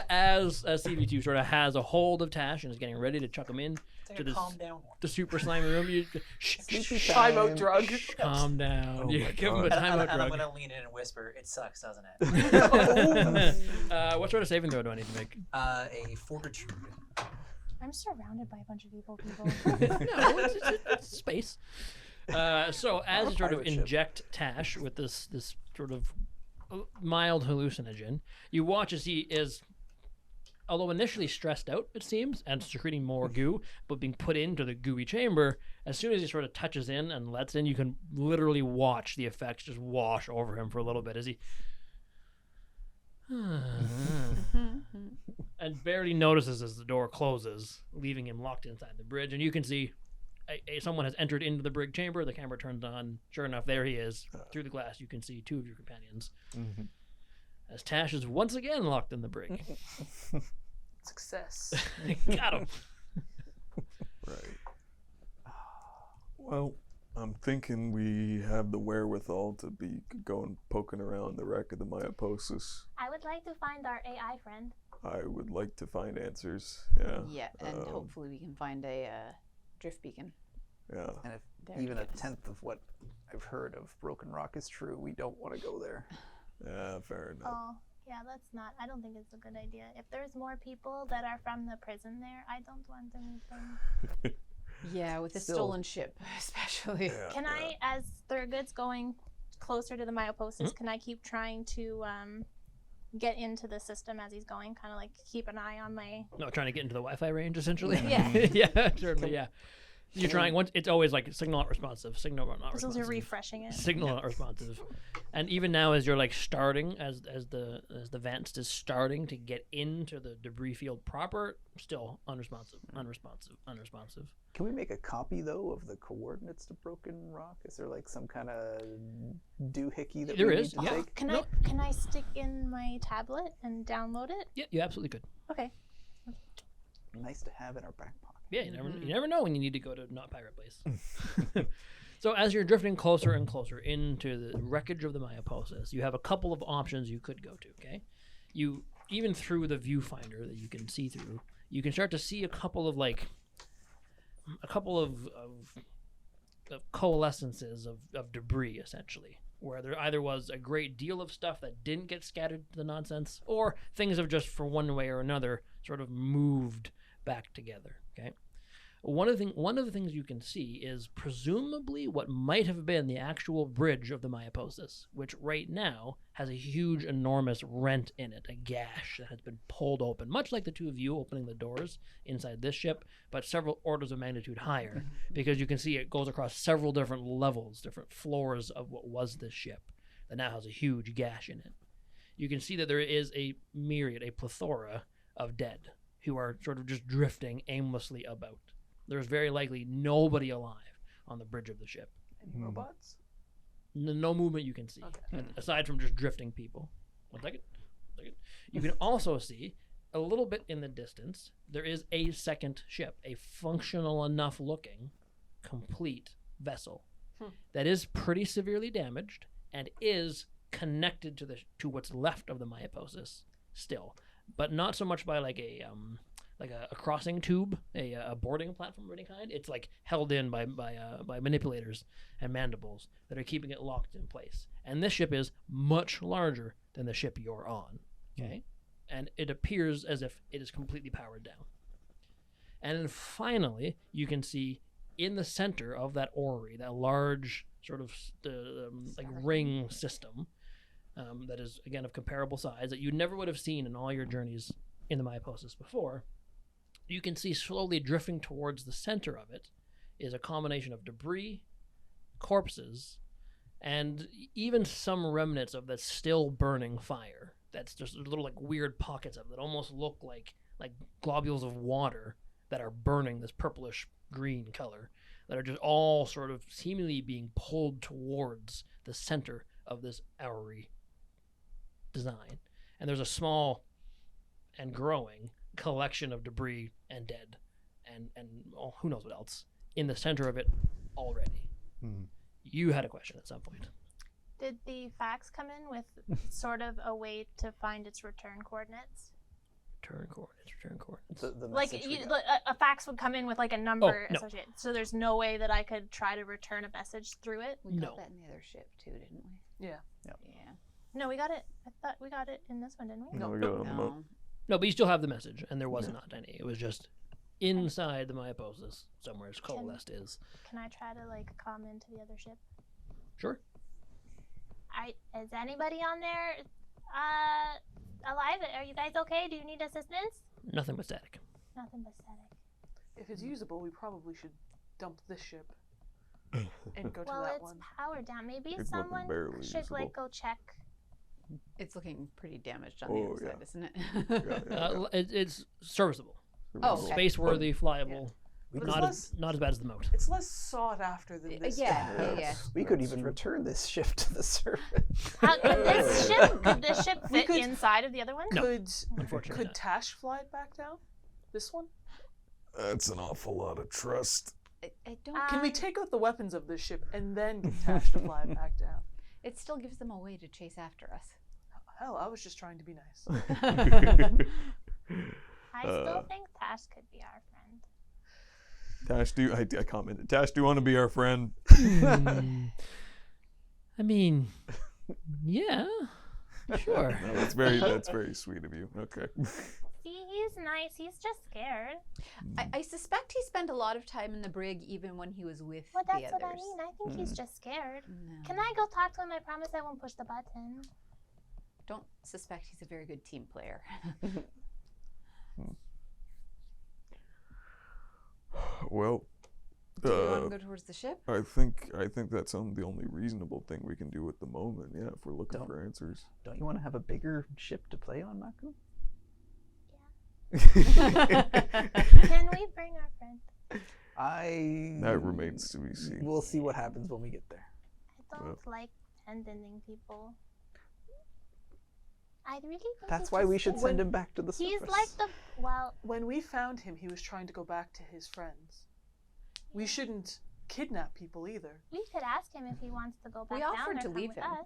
as CV2 sort of has a hold of Tash and is getting ready to chuck him in It's like to a this calm down one. the super slimy room, you Sleepy Time out time. drug. calm down. Oh You my give him a God. timeout And I'm drug. going to lean in and whisper, "It sucks, doesn't it?" What sort of saving throw do I need to make? A fortitude. I'm surrounded by a bunch of evil people. No, it's space. So as you sort of pirate ship. inject Tash with this sort of mild hallucinogen, you watch as he is, although initially stressed out, it seems, and secreting more goo, but being put into the gooey chamber. As soon as he sort of touches in and lets in, you can literally watch the effects just wash over him for a little bit as he and barely notices as the door closes, leaving him locked inside the bridge. And you can see someone has entered into the brig chamber. The camera turns on. Sure enough, there he is. Through the glass, you can see two of your companions. As Tash is once again locked in the brig. Success. Got him. Right. Well, I'm thinking we have the wherewithal to be going poking around the wreck of the Mayaposis. I would like to find our AI friend. I would like to find answers. Yeah. Yeah, and hopefully we can find a drift beacon. Yeah. And if There even it a is. tenth of what I've heard of Broken Rock is true, we don't want to go there. Yeah. Fair enough. Oh, yeah, that's not. I don't think it's a good idea. If there's more people that are from the prison there, I don't want to meet them. Yeah, with the Still- stolen ship, especially. Yeah, Can I, as Thurgood's going closer to the Myoposis, can I keep trying to get into the system as he's going? Kind of like keep an eye on my. No, trying to get into the Wi-Fi range, essentially. Yeah. Yeah, certainly, yeah. You're trying once. It's always like signal not responsive, signal not This was responsive, refreshing it. signal not responsive, and even now as you're like starting, as the Vance is starting to get into the debris field proper, still unresponsive. Can we make a copy though of the coordinates to Broken Rock? Is there like some kind of doohickey that There we is, need to yeah. take? Can I stick in my tablet and download it? Yeah, you absolutely could. Okay. Nice to have in our back pocket. Yeah, you never know when you need to go to not pirate place. So as you're drifting closer and closer into the wreckage of the Mayaposis, you have a couple of options you could go to. Okay, you even through the viewfinder that you can see through, you can start to see a couple of coalescences of debris essentially, where there either was a great deal of stuff that didn't get scattered to the nonsense, or things have just for one way or another sort of moved back together. Okay, one of the things you can see is presumably what might have been the actual bridge of the Mayaposis, which right now has a huge, enormous rent in it, a gash that has been pulled open, much like the two of you opening the doors inside this ship, but several orders of magnitude higher, because you can see it goes across several different levels, different floors of what was this ship that now has a huge gash in it. You can see that there is a myriad, a plethora of dead who are sort of just drifting aimlessly about. There's very likely nobody alive on the bridge of the ship. Any robots? No movement you can see, Okay. aside from just drifting people. One second. You can also see, a little bit in the distance, there is a second ship, a functional enough looking, complete vessel that is pretty severely damaged and is connected to what's left of the Mayaposis still, but not so much by like a crossing tube, a boarding platform of any kind. It's like held in by manipulators and mandibles that are keeping it locked in place. And this ship is much larger than the ship you're on. Okay, and it appears as if it is completely powered down. And then finally, you can see in the center of that orrery, that large sort of like ring system that is, again, of comparable size that you never would have seen in all your journeys in the Mayaposis before, you can see slowly drifting towards the center of it is a combination of debris, corpses, and even some remnants of that still burning fire. That's just little like weird pockets of it that almost look like globules of water that are burning this purplish green color that are just all sort of seemingly being pulled towards the center of this orrery design. And there's a small and growing collection of debris and dead and who knows what else in the center of it already. You had a question at some point. Did the fax come in with sort of a way to find its return coordinates? Return coordinates. The Like message we got. a fax would come in with like a number no. associated. So there's no way that I could try to return a message through it? We got No. that in the other ship too, didn't we? Yeah. Yeah. No, we got it. I thought we got it in this one, didn't we? No, we got it on the boat. No. No, but you still have the message, and there was not any. It was just inside the Mayaposis, somewhere as coalesced is. Can I try to like come into the other ship? Sure. Is anybody on there alive? Are you guys okay? Do you need assistance? Nothing but static. Nothing but static. If it's usable, we probably should dump this ship and go to Well, that it's one. powered down. Maybe It's looking someone barely should like usable. go check. It's looking pretty damaged on Oh, the yeah. inside, isn't it? It's serviceable. Oh, okay. Space-worthy, flyable. But Not it's as bad as the moat. It's less sought after than this. Yeah. We could even return this ship to the surface. Could this ship We fit could- inside of the other one? Could Unfortunately not. Tash fly it back down? This one? That's an awful lot of trust. I don't. Can we take out the weapons of this ship and then get Tash to fly it back down? It still gives them a way to chase after us. Hell, I was just trying to be nice. I still think Tash could be our friend. Tash, I commented. Tash, do you want to be our friend? I mean, yeah, sure. No, that's very sweet of you. Okay. See, he's nice. He's just scared. I suspect he spent a lot of time in the brig even when he was with Well, the that's others. what I mean. I think he's just scared. No. Can I go talk to him? I promise I won't push the button. Don't suspect he's a very good team player. Well, Do you want to go towards the ship? I think that's the only reasonable thing we can do at the moment. Yeah, if we're looking Don't- for answers. Don't you want to have a bigger ship to play on, Maku? Can we bring our friend? That remains to be seen. We'll see what happens when we get there. I don't like abandoning people. I really think That's he's why we just should a- send him back to the surface. He's like the well. When we found him, he was trying to go back to his friends. We shouldn't kidnap people either. We could ask him if he wants to go back We down offered there to come leave with him. us.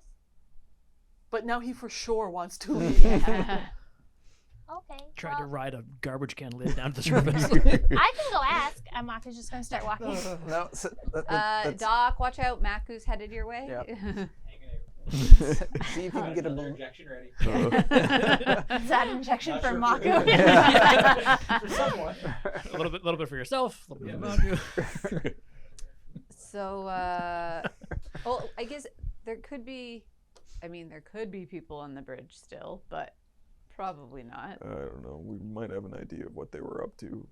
But now he for sure wants to leave. Okay. Tried to well, ride a garbage can lid down to the surface. I can go ask. I'm not just gonna start walking. No, that's, Doc, watch out. Maku's headed your way. Yep. see if you can get a balloon. injection ready. Is that an injection Not for sure Maku? For someone. a little bit for yourself, a little bit about you. So, well, I guess there could be people on the bridge still, but probably not. I don't know. We might have an idea of what they were up to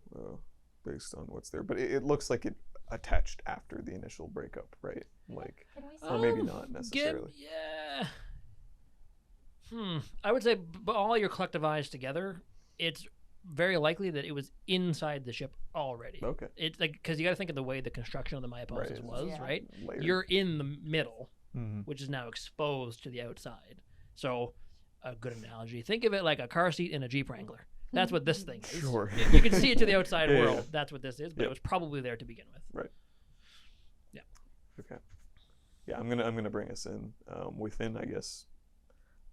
based on what's there. But it looks like it attached after the initial breakup, right? Like, Can we see? or maybe not necessarily. Yeah. I would say, but all your collective eyes together, it's very likely that it was inside the ship already. Okay. It's like, because you got to think of the way the construction of the Myopausis Right. was, Yeah. right? Layered. You're in the middle, Mhm. which is now exposed to the outside. So, a good analogy. Think of it like a car seat in a Jeep Wrangler. That's what this thing is. Sure. You can see it to the outside Yeah, world. yeah. That's what this is, but Yep. it was probably there to begin with. Okay. Yeah, I'm gonna bring us in within, I guess,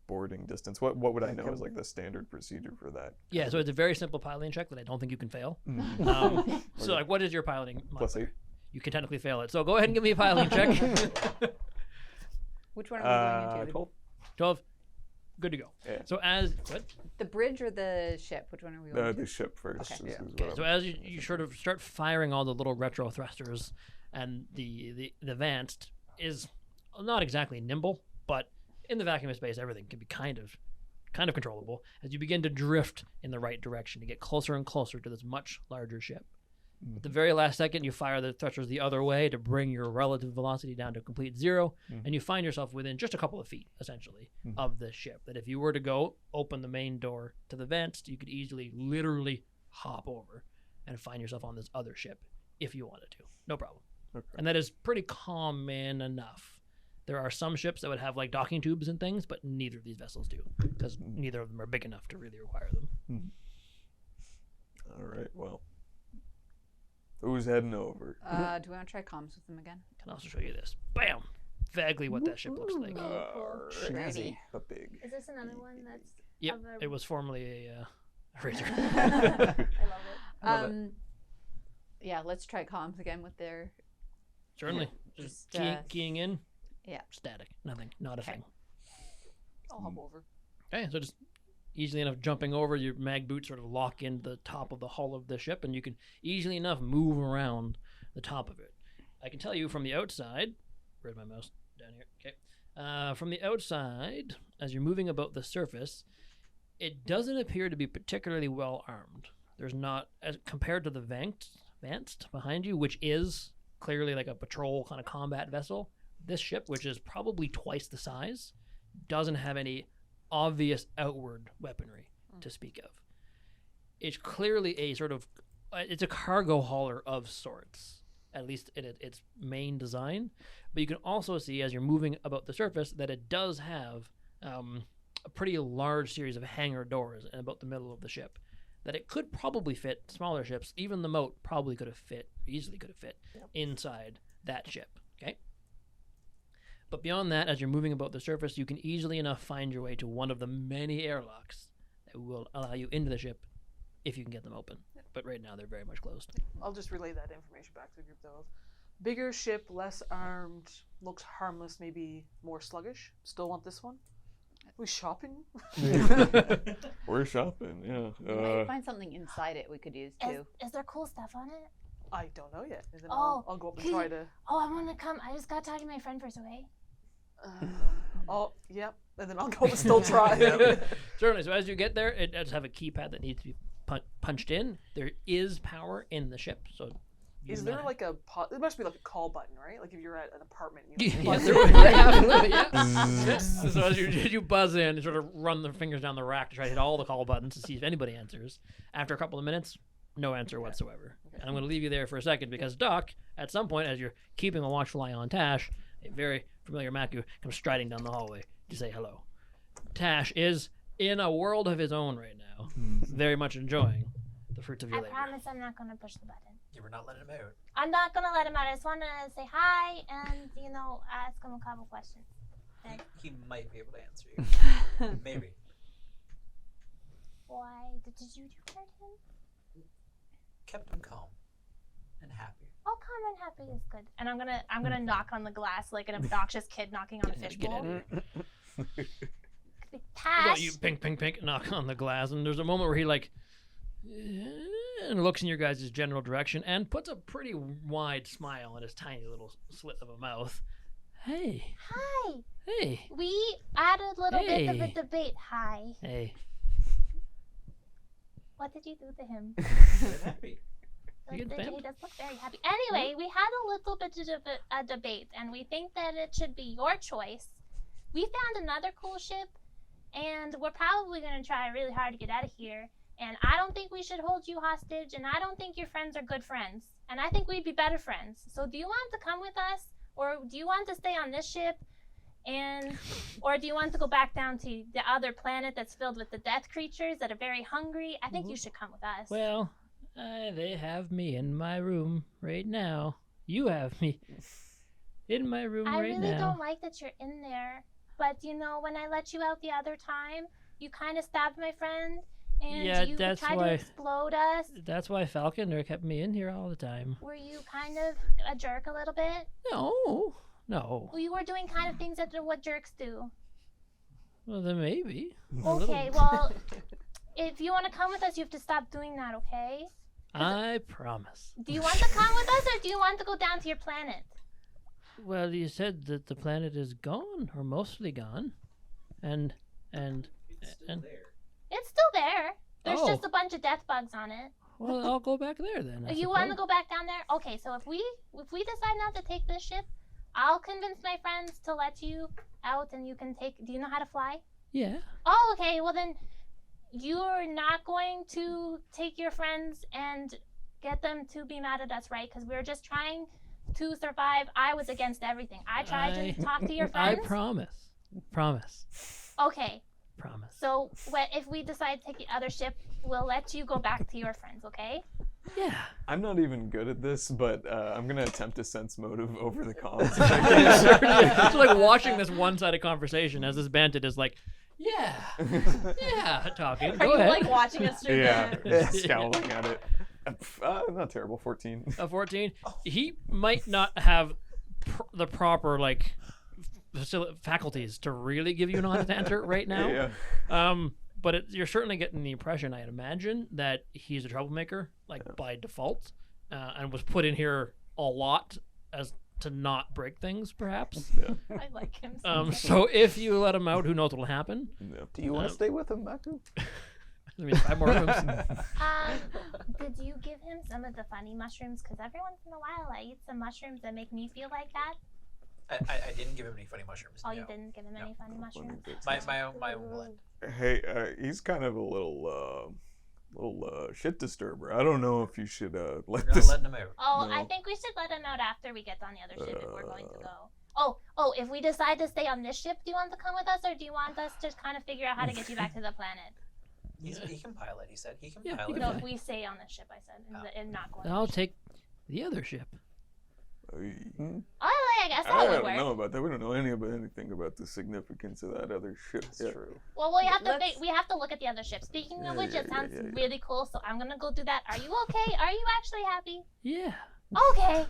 boarding distance. What would I know is like the standard procedure for that? Yeah, so it's a very simple piloting check that I don't think you can fail. Mhm. So, like, what is your piloting Plus modifier? 8. You can technically fail it. So go ahead and give me a piloting check. Which one are we going into? 12. 12. Good to go. Yeah. So as what? The bridge or the ship? Which one are we going The to? ship first. Okay. is Yeah. what Okay, so as you sort of start firing all the little retro thrusters, and the advanced is not exactly nimble, but in the vacuum of space, everything can be kind of controllable as you begin to drift in the right direction to get closer and closer to this much larger ship. At the very last second, you fire the thrusters the other way to bring your relative velocity down to complete 0, and you find yourself within just a couple of feet, essentially, of the ship. That if you were to go open the main door to the vents, you could easily, literally hop over and find yourself on this other ship if you wanted to. No problem. Okay. And that is pretty common enough. There are some ships that would have like docking tubes and things, but neither of these vessels do, because neither of them are big enough to really require them. All right. Well, who's heading over? Do we want to try comms with them again? I can also show you this. Bam! Vaguely what that ship looks like. Snazzy. But big. Is this another one that's? Yep, of a- it was formerly a razor. I love it. Yeah, let's try comms again with their. Certainly. Just Just, keying in. yeah. Static. Nothing. Not a thing. I'll hop over. Okay, so just easily enough jumping over, your mag boots sort of lock into the top of the hull of the ship, and you can easily enough move around the top of it. I can tell you from the outside, where's my mouse? Down here. Okay. From the outside, as you're moving about the surface, it doesn't appear to be particularly well armed. There's not, as compared to the Advanced behind you, which is clearly like a patrol kind of combat vessel. This ship, which is probably twice the size, doesn't have any obvious outward weaponry to speak of. It's clearly a sort of, it's a cargo hauler of sorts, at least in its main design. But you can also see as you're moving about the surface that it does have a pretty large series of hangar doors in about the middle of the ship. That it could probably fit smaller ships. Even the moat probably easily could have fit inside that ship. Okay. But beyond that, as you're moving about the surface, you can easily enough find your way to one of the many airlocks that will allow you into the ship if you can get them open. But right now, they're very much closed. I'll just relay that information back to the group though. Bigger ship, less armed, looks harmless, maybe more sluggish. Still want this one? We shopping? We're shopping. Yeah. We might find something inside it we could use too. Is there cool stuff on it? I don't know yet. And then Oh, I'll go up and try to. Oh, I want to come. I just got to talk to my friend first, okay? Oh, yep. And then I'll go and still try. Certainly. So as you get there, it does have a keypad that needs to be punched in. There is power in the ship, so Is there like a there must be like a call button, right? Like if you're at an apartment, Yeah, buzz there in. would- yeah, absolutely, yeah. So as you buzz in, you sort of run the fingers down the rack to try to hit all the call buttons to see if anybody answers. After a couple of minutes, no answer whatsoever. And I'm going to leave you there for a second because Doc, at some point, as you're keeping a watchful eye on Tash, a very familiar Maku comes striding down the hallway to say hello. Tash is in a world of his own right now, very much enjoying the fruits of your I labor. promise I'm not gonna push the button. You were not letting him out. I'm not gonna let him out. I just wanna say hi and ask him a couple questions. He might be able to answer you. Maybe. Why did you hurt him? Kept him calm and happy. Oh, calm and happy is good. And I'm gonna knock on the glass like an obnoxious kid knocking on a Get fishbowl. in here. Tash. You pink, knock on the glass, and there's a moment where he and looks in your guys' general direction and puts a pretty wide smile on his tiny little slit of a mouth. Hey, Hi. hey, We had a little bit of a Hey. debate. Hi. hey. What did you do to him? I'm happy. You get He vamped? does look very happy. Anyway, we had a little bit of a debate, and we think that it should be your choice. We found another cool ship, and we're probably going to try really hard to get out of here. And I don't think we should hold you hostage, and I don't think your friends are good friends. And I think we'd be better friends. So do you want to come with us, or do you want to stay on this ship? Or do you want to go back down to the other planet that's filled with the death creatures that are very hungry? I think you should come with us. Well, they have me in my room right now. You have me in my room I right really now. don't like that you're in there. But when I let you out the other time, you kind of stabbed my friend, and Yeah, you that's tried why- to explode us. That's why Falconer kept me in here all the time. Were you kind of a jerk a little bit? No. Well, you were doing kind of things that what jerks do. Well, then maybe. A Okay, little. well, if you want to come with us, you have to stop doing that, okay? I promise. Do you want to come with us, or do you want to go down to your planet? Well, you said that the planet is gone, or mostly gone, and It's still And- there. It's still there. There's Oh. just a bunch of death bugs on it. well, I'll go back there then. I You want to suppose. go back down there? Okay, so if we decide not to take this ship, I'll convince my friends to let you out, and you can take. Do you know how to fly? Yeah. Oh, okay. Well then, you're not going to take your friends and get them to be mad at us, right? Because we're just trying to survive. I was against everything. I tried I- to talk to your I friends. promise. Promise. Okay. Promise. So if we decide to take the other ship, we'll let you go back to your friends, okay? Yeah. I'm not even good at this, but I'm gonna attempt to sense motive over the comms. It's like watching this one-sided conversation as this bandit is like, yeah, talking. Are Go you ahead. like watching us through Yeah, the... scowling at it. Not terrible. 14. A 14. He might not have the proper faculties to really give you an honest answer right now. Yeah. But you're certainly getting the impression, I'd imagine, that he's a troublemaker, by default, and was put in here a lot as to not break things, perhaps. I like him. So if you let him out, who knows what'll happen? No. Do you want to stay with him, Maku? I mean, 5 more rooms. Did you give him some of the funny mushrooms? Because every once in a while I eat some mushrooms that make me feel like that. I didn't give him any funny mushrooms. Oh, no. you didn't give him any funny mushrooms? My own blend. Hey, he's kind of a little shit disturber. I don't know if you should let We're not this. letting him out. Oh, I No. think we should let him out after we get on the other ship if we're going to go. Oh, if we decide to stay on this ship, do you want to come with us, or do you want us to kind of figure out how to get you back to the planet? He can pilot, he said. He can Yeah, he pilot. can No, fly. if we stay on this ship, I said, and not going. I'll take the other ship. Oh, I guess that would I don't work. know about that. We don't know anything about the significance of that other ship. That's yet. true. Well, we have to Let's- we have to look at the other ship. Speaking of which, it sounds yeah. really cool, so I'm gonna go do that. Are you okay? Are you actually happy? Yeah. Okay.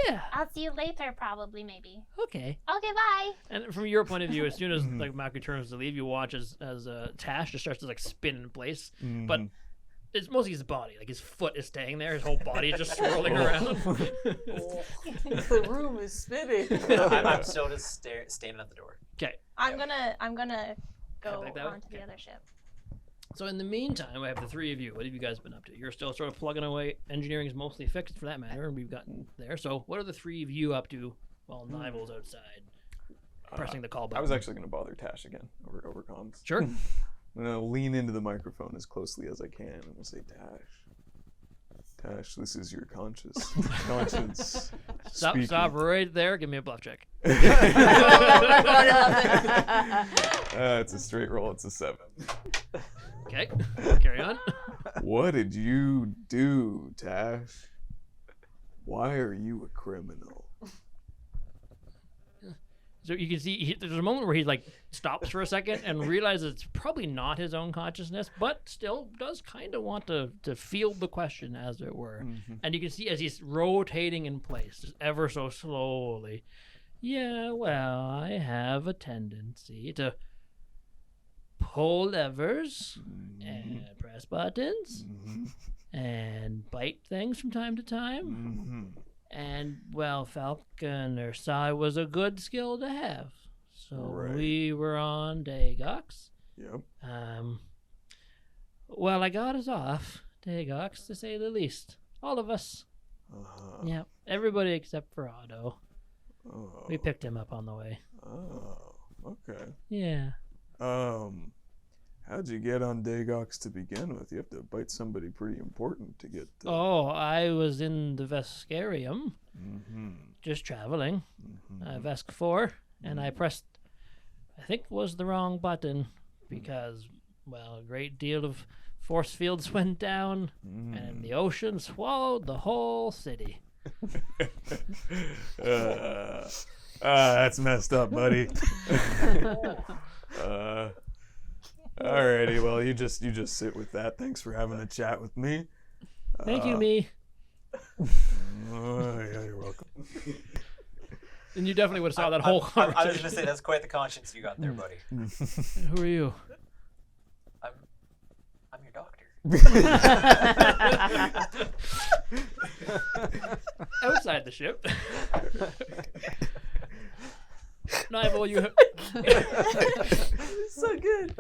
Yeah. I'll see you later, probably, maybe. Okay. Okay, bye. And from your point of view, as soon as Maku turns to leave, you watch as Tash just starts to spin in place. But Mhm. it's mostly his body. His foot is staying there. His whole body is just swirling around. The room is spinning. I'm still just standing at the door. Okay. I'm gonna go Like that? Onto the Okay. other ship. So in the meantime, I have the three of you. What have you guys been up to? You're still sort of plugging away. Engineering is mostly fixed for that matter, and we've gotten there. So what are the three of you up to while Nivel's outside pressing the call button? I was actually going to bother Tash again over comms. Sure. I'm going to lean into the microphone as closely as I can and we'll say, Tash, this is your conscience. Stop right there. Give me a bluff check. It's a straight roll. It's a 7. Okay, carry on. What did you do, Tash? Why are you a criminal? So you can see there's a moment where he like stops for a second and realizes it's probably not his own consciousness, but still does kind of want to field the question, as it were. Mm-hmm. And you can see as he's rotating in place, just ever so slowly. Yeah, well, I have a tendency to pull levers and press buttons and bite things from time to time. And, well, Falcon or Psy was a good skill to have. So we were on Dagox. Yep. Well, I got us off Dagox, to say the least. All of us. Yep. Everybody except for Otto. Oh. We picked him up on the way. Oh, okay. Yeah. How'd you get on Dagox to begin with? You have to bite somebody pretty important to get. Oh, I was in the Vescarium, just traveling. Vesk 4, and I pressed, I think it was the wrong button, because, well, a great deal of force fields went down, and the ocean swallowed the whole city. That's messed up, buddy. Alrighty, well, you just sit with that. Thanks for having a chat with me. Thank you, me. Yeah, you're welcome. And you definitely would have saw that whole I conversation. was going to say, that's quite the conscience you got there, buddy. Who are you? I'm your doctor. Outside the ship. Nivel, you have... So good.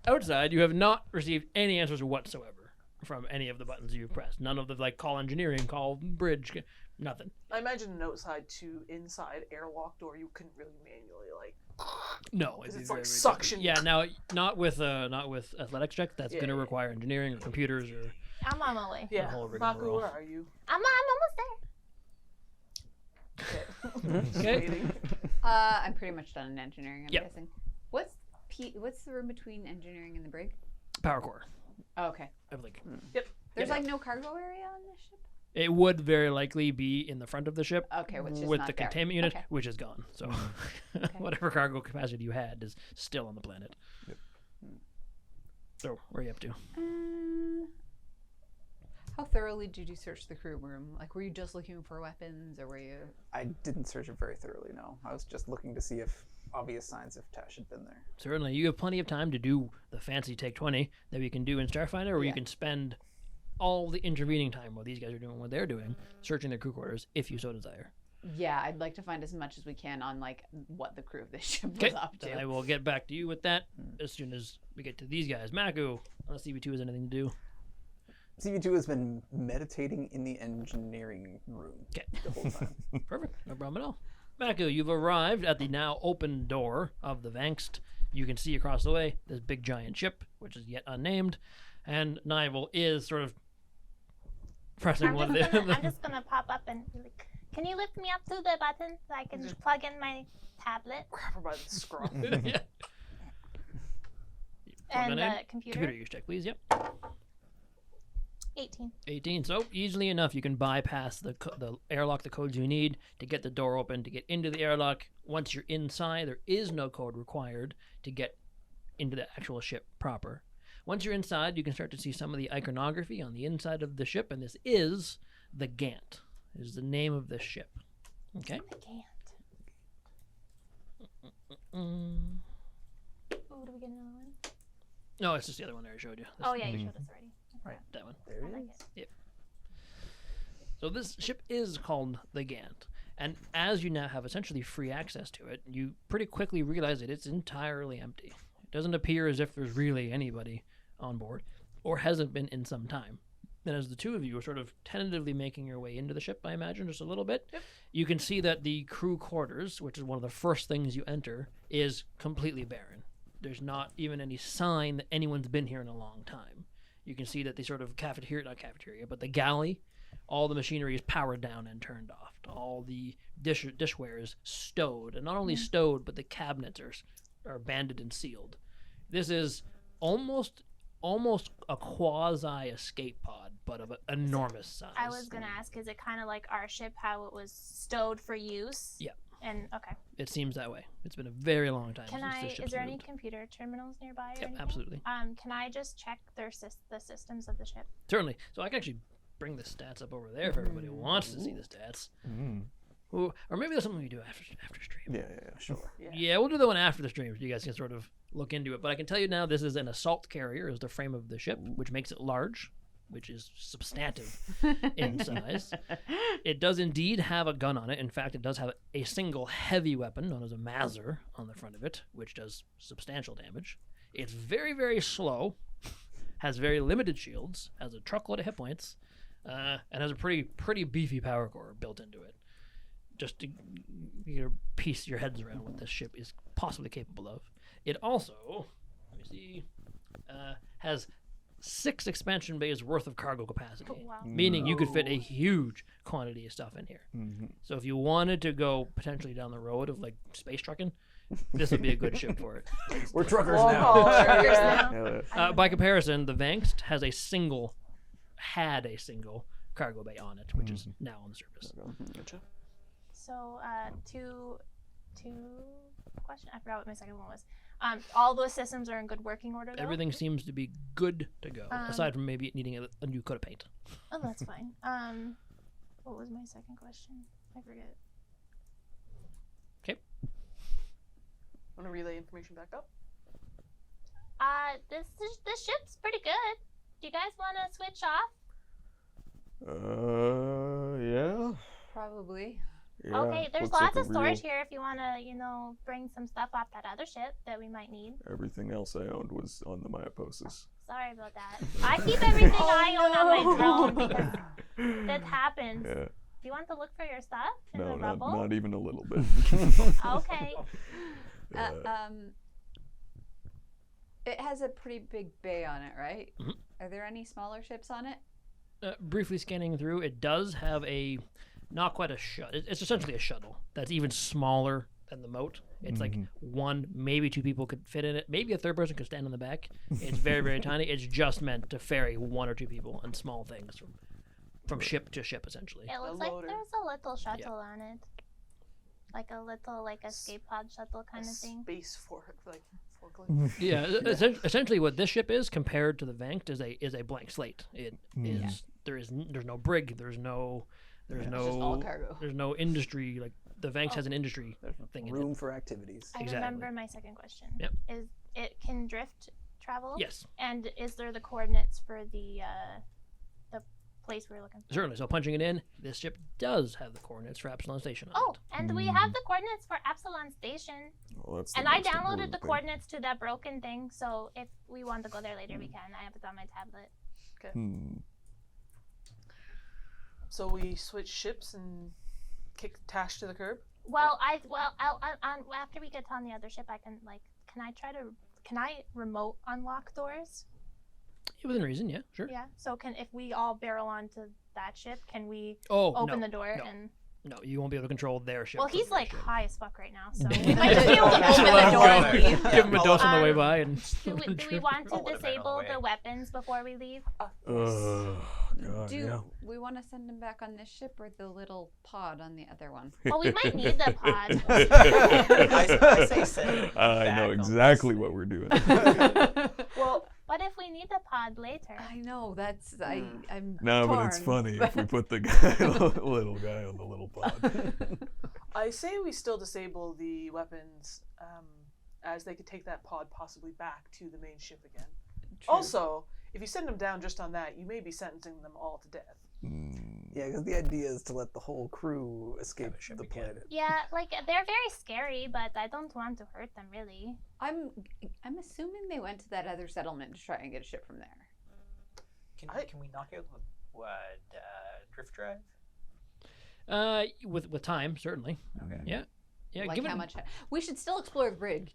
Outside, you have not received any answers whatsoever from any of the buttons you've pressed. None of the, like, call engineering, call bridge, nothing. I imagine an outside to inside airlock door you couldn't really manually, like... No, It's very, like very suction. different. Yeah, now, not with athletics check. That's going to require engineering or computers or... I'm on my way. Yeah. whole Maku, rigmarole. where are you? I'm almost there. Okay. Okay. Waiting. I'm pretty much done in engineering, I'm Yep. guessing. What's the room between engineering and the brig? Power core, Oh, okay. I think. There's like no cargo area on this ship? It would very likely be in the front of the ship Okay, which is with not the there. containment unit, Okay. which is gone. So whatever cargo capacity you had is still on the planet. Yep. So where are you up to? How thoroughly did you search the crew room? Like, were you just looking for weapons, or were you... I didn't search it very thoroughly, no. I was just looking to see if obvious signs if Tash had been there. Certainly, you have plenty of time to do the fancy Take 20 that we can do in Starfinder, or you can spend all the intervening time while these guys are doing what they're doing, searching their crew quarters, if you so desire. Yeah, I'd like to find as much as we can on, like, what the crew of this ship was up to. Then I will get back to you with that as soon as we get to these guys. Maku, unless CV2 has anything to do. CV2 has been meditating in the engineering room the whole time. Perfect. No problem at all. Maku, you've arrived at the now open door of the Vangst. You can see across the way this big giant ship, which is yet unnamed, and Nivel is sort of pressing one of the... I'm just gonna pop up and be like, can you lift me up to the button so I can just plug in my tablet Grab her by the scruff. Yeah. and name? the computer? Computer use check, please. Yep. 18. 18. So easily enough, you can bypass the airlock, the codes you need to get the door open, to get into the airlock. Once you're inside, there is no code required to get into the actual ship proper. Once you're inside, you can start to see some of the iconography on the inside of the ship, and this is the Gant. It is the name of this ship. Okay. I can't. Mm. Oh, do we get another one? No, it's just the other one I already showed you. Oh, yeah, you showed us already. That one. There I it like is. it. So this ship is called the Gant, and as you now have essentially free access to it, you pretty quickly realize that it's entirely empty. It doesn't appear as if there's really anybody on board, or hasn't been in some time. And as the two of you are sort of tentatively making your way into the ship, I imagine, just a little bit, you can see that the crew quarters, which is one of the first things you enter, is completely barren. There's not even any sign that anyone's been here in a long time. You can see that the sort of but the galley, all the machinery is powered down and turned off. All the dishware is stowed, and not only stowed, but the cabinets are banded and sealed. This is almost a quasi escape pod, but of an enormous size. I was gonna ask, is it kind of like our ship, how it was stowed for use? Yeah. And okay. It seems that way. It's been a very long time Can since I? this ship's Is there any moved. computer terminals nearby? Or Yep, anything? absolutely. Can I just check the systems of the ship? Certainly. So I can actually bring the stats up over there if everybody wants to see the stats. Ooh, or maybe that's something we do after stream. Yeah, sure. Yeah, we'll do the one after the stream so you guys can sort of look into it. But I can tell you now, this is an assault carrier is the frame of the ship, which makes it large, which is substantive in size. It does indeed have a gun on it. In fact, it does have a single heavy weapon known as a Mazer on the front of it, which does substantial damage. It's very, very slow, has very limited shields, has a truckload of hit points, and has a pretty beefy power core built into it. Just to piece your heads around what this ship is possibly capable of. It also, let me see, has 6 expansion bays worth of cargo capacity, Wow. meaning you could fit a huge quantity of stuff in here. So if you wanted to go potentially down the road of like space trucking, this would be a good ship for it. We're truckers Long now. haul, Truckers yeah. now. By comparison, the Vangst had a single cargo bay on it, which is now on the surface. Gotcha. So, two questions. I forgot what my second one was. All those systems are in good working order, though? Everything seems to be good to go, aside from maybe needing a new coat of paint. Oh, that's fine. What was my second question? I forget. Okay. Want to relay information back up? This ship's pretty good. Do you guys want to switch off? Yeah. Probably. Yeah, Okay, there's looks lots like of a storage real- here if you want to, bring some stuff off that other ship that we might need. Everything else I owned was on the Myoposis. Sorry about that. I keep everything I own on my drone because that happens. Yeah. Do you want to look for your stuff in No, the rubble? not even a little bit. Okay. It has a pretty big bay on it, right? Mhm. Are there any smaller ships on it? Briefly scanning through, it does have not quite a shuttle. It's essentially a shuttle that's even smaller than the moat. It's like one, maybe 2 people could fit in it. Maybe a third person could stand in the back. It's very, very tiny. It's just meant to ferry 1 or 2 people and small things from ship to ship, essentially. It looks A like loader. there's a little shuttle on it. Like a little, escape pod shuttle kind of thing. Space forklift. Yeah, essentially what this ship is compared to the Vanct is a blank slate. It is there's no brig, there's no It's just all cargo. there's no industry, like the Vanct has an industry thing in it. Room for activities. I Exactly. remember my second question. Yep. Is it can drift travel? Yes, And is there the coordinates for the place we're looking for? certainly. So punching it in, this ship does have the coordinates for Epsilon Station on Oh, it. and we have the coordinates for Epsilon Station. Well, that's the And I most downloaded important the thing. coordinates to that broken thing, so if we want to go there later, we can. I have it on my tablet. So we switch ships and kick Tash to the curb. Well, I'll after we get on the other ship, I can can I remote unlock doors? Within reason, yeah, sure. Yeah. So if we all barrel onto that ship, can we Oh, open no, the door no. and? No, you won't be able to control their ship. Well, from he's your like ship. high as fuck right now, so we might just be able to Just open let the him door go. and leave. Give him a dose on the way I'll- by, and Do we want to I'll let him right disable on the the way. weapons before we leave? God, Do yeah. we want to send him back on this ship or the little pod on the other one? Well, we might need the pod. I say send it I back know on exactly this what we're doing. Well, what if we need the pod later? I know that's I'm No, but torn. it's funny if we put the little guy on the little pod. I say we still disable the weapons, as they could take that pod possibly back to the main ship again. True. Also, if you send them down just on that, you may be sentencing them all to death. Yeah, because the idea is to let the whole crew escape ship the again. planet. Yeah, like they're very scary, but I don't want to hurt them really. I'm assuming they went to that other settlement to try and get a ship from there. Can we knock out the drift drive? With time, certainly. Okay. Yeah. Yeah, Like give how it. much? We should still explore the bridge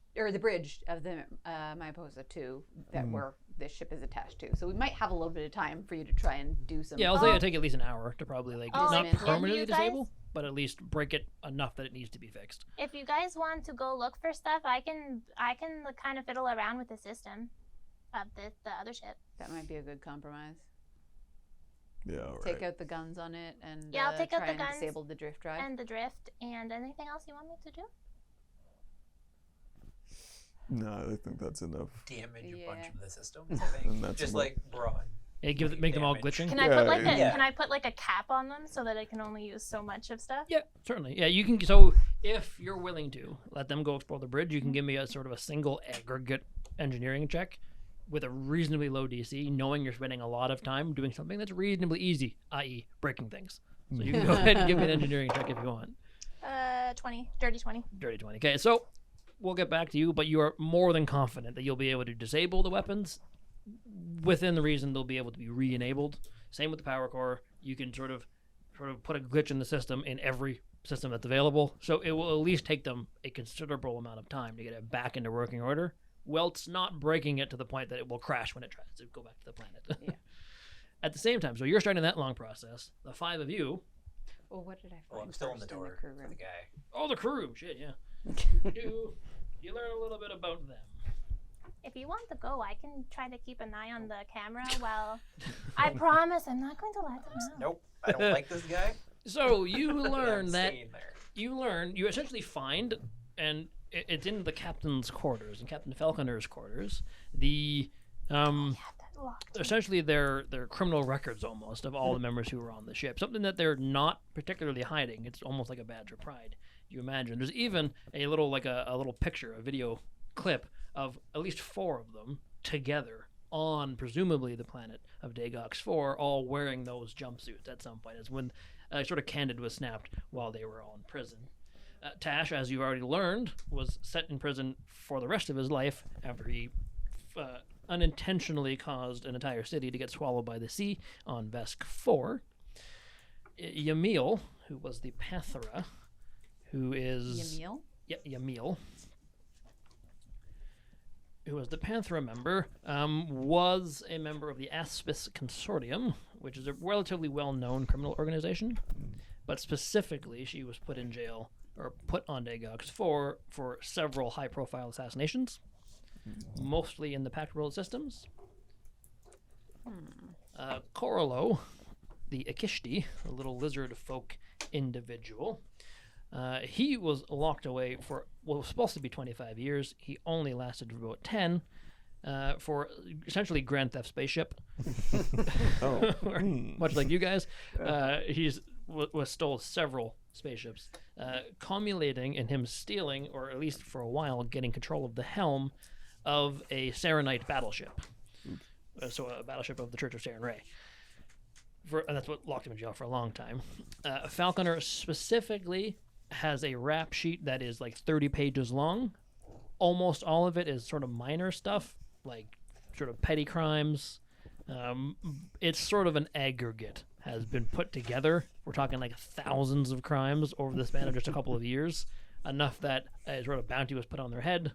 of the Mariposa 2 that where this ship is attached to. So we might have a little bit of time for you to try and do some. Yeah, I'll say it'll take at least an hour to probably Oh, not can permanently you guys- disable, but at least break it enough that it needs to be fixed. If you guys want to go look for stuff, I can like, kind of fiddle around with the system of the other ship. That might be a good compromise. Yeah, all right. Take out the guns on it and Yeah, I'll take out try the and guns disable the drift drive. And the drift and anything else you want me to do? No, I think that's enough. Damage a bunch Yeah. of the systems, I think. And that's Just what- like broad. Yeah, make them all Damage. glitching. Can I put like Yeah. can I put like a cap on them so that I can only use so much of stuff? Yeah, certainly. Yeah, you can. So if you're willing to let them go explore the bridge, you can give me a sort of a single aggregate engineering check with a reasonably low DC, knowing you're spending a lot of time doing something that's reasonably easy, i.e., breaking things. So you can go ahead and give me an engineering check if you want. 20, dirty 20. Dirty 20. Okay, so we'll get back to you, but you are more than confident that you'll be able to disable the weapons within the reason they'll be able to be re-enabled. Same with the power core. You can sort of put a glitch in the system in every system that's available. So it will at least take them a considerable amount of time to get it back into working order. Well, it's not breaking it to the point that it will crash when it tries to go back to the planet. Yeah. At the same time, so you're starting that long process. The five of you. Well, what did I find? Oh, I'm still in the first door crew for room? the guy. Oh, the crew. Shit, yeah. you learn a little bit about them. If you want to go, I can try to keep an eye on the camera while I promise I'm not going to let them out. Nope, I don't like this guy. So you learn I'm that staying there. you essentially find, and it's in the captain's quarters, in Captain Falconer's quarters, the Yeah, that locked. essentially their criminal records almost of all the members who were on the ship. Something that they're not particularly hiding. It's almost like a badge of pride. You imagine. There's even a little a little picture, a video clip of at least 4 of them together on presumably the planet of Dagox 4, all wearing those jumpsuits at some point. It's when sort of candid was snapped while they were all in prison. Tash, as you've already learned, was set in prison for the rest of his life after he unintentionally caused an entire city to get swallowed by the sea on Vesk 4. Yamil, who was the Pathra, who is... Yamil? Yep, Yamil, who was the Panthera member, was a member of the Aspis Consortium, which is a relatively well-known criminal organization. But specifically, she was put in jail, or put on Dagox for several high-profile assassinations, mostly in the Pact World systems. Corolo, the Akishti, a little lizard folk individual, he was locked away for what was supposed to be 25 years. He only lasted for about 10 for essentially Grand Theft Spaceship. Oh. Much like you guys. Was stole several spaceships, culminating in him stealing, or at least for a while, getting control of the helm of a Sarenite battleship. So a battleship of the Church of Saren Ray. And that's what locked him in jail for a long time. Falconer specifically has a rap sheet that is like 30 pages long. Almost all of it is sort of minor stuff, like sort of petty crimes. It's sort of an aggregate, has been put together. We're talking like thousands of crimes over the span of just a couple of years. Enough that a sort of bounty was put on their head,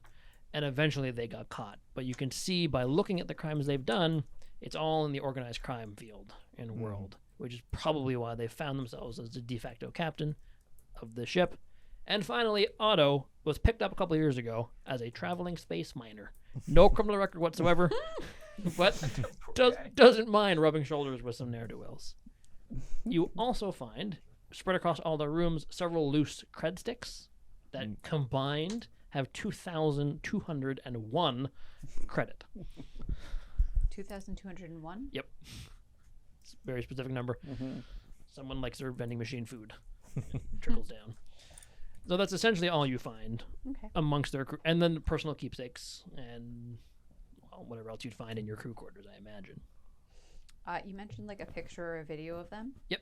and eventually they got caught. But you can see by looking at the crimes they've done, it's all in the organized crime field and world, which is probably why they found themselves as the de facto captain of the ship. And finally, Otto was picked up a couple of years ago as a traveling space miner. No criminal record whatsoever, but doesn't mind rubbing shoulders with some ne'er-do-wells. You also find, spread across all the rooms, several loose cred sticks that combined have 2,201 credit. 2,201? Yep. It's a very specific number. Someone likes their vending machine food. Trickles down. So that's essentially all you find amongst their crew. And then personal keepsakes and whatever else you'd find in your crew quarters, I imagine. You mentioned like a picture or a video of them. Yep.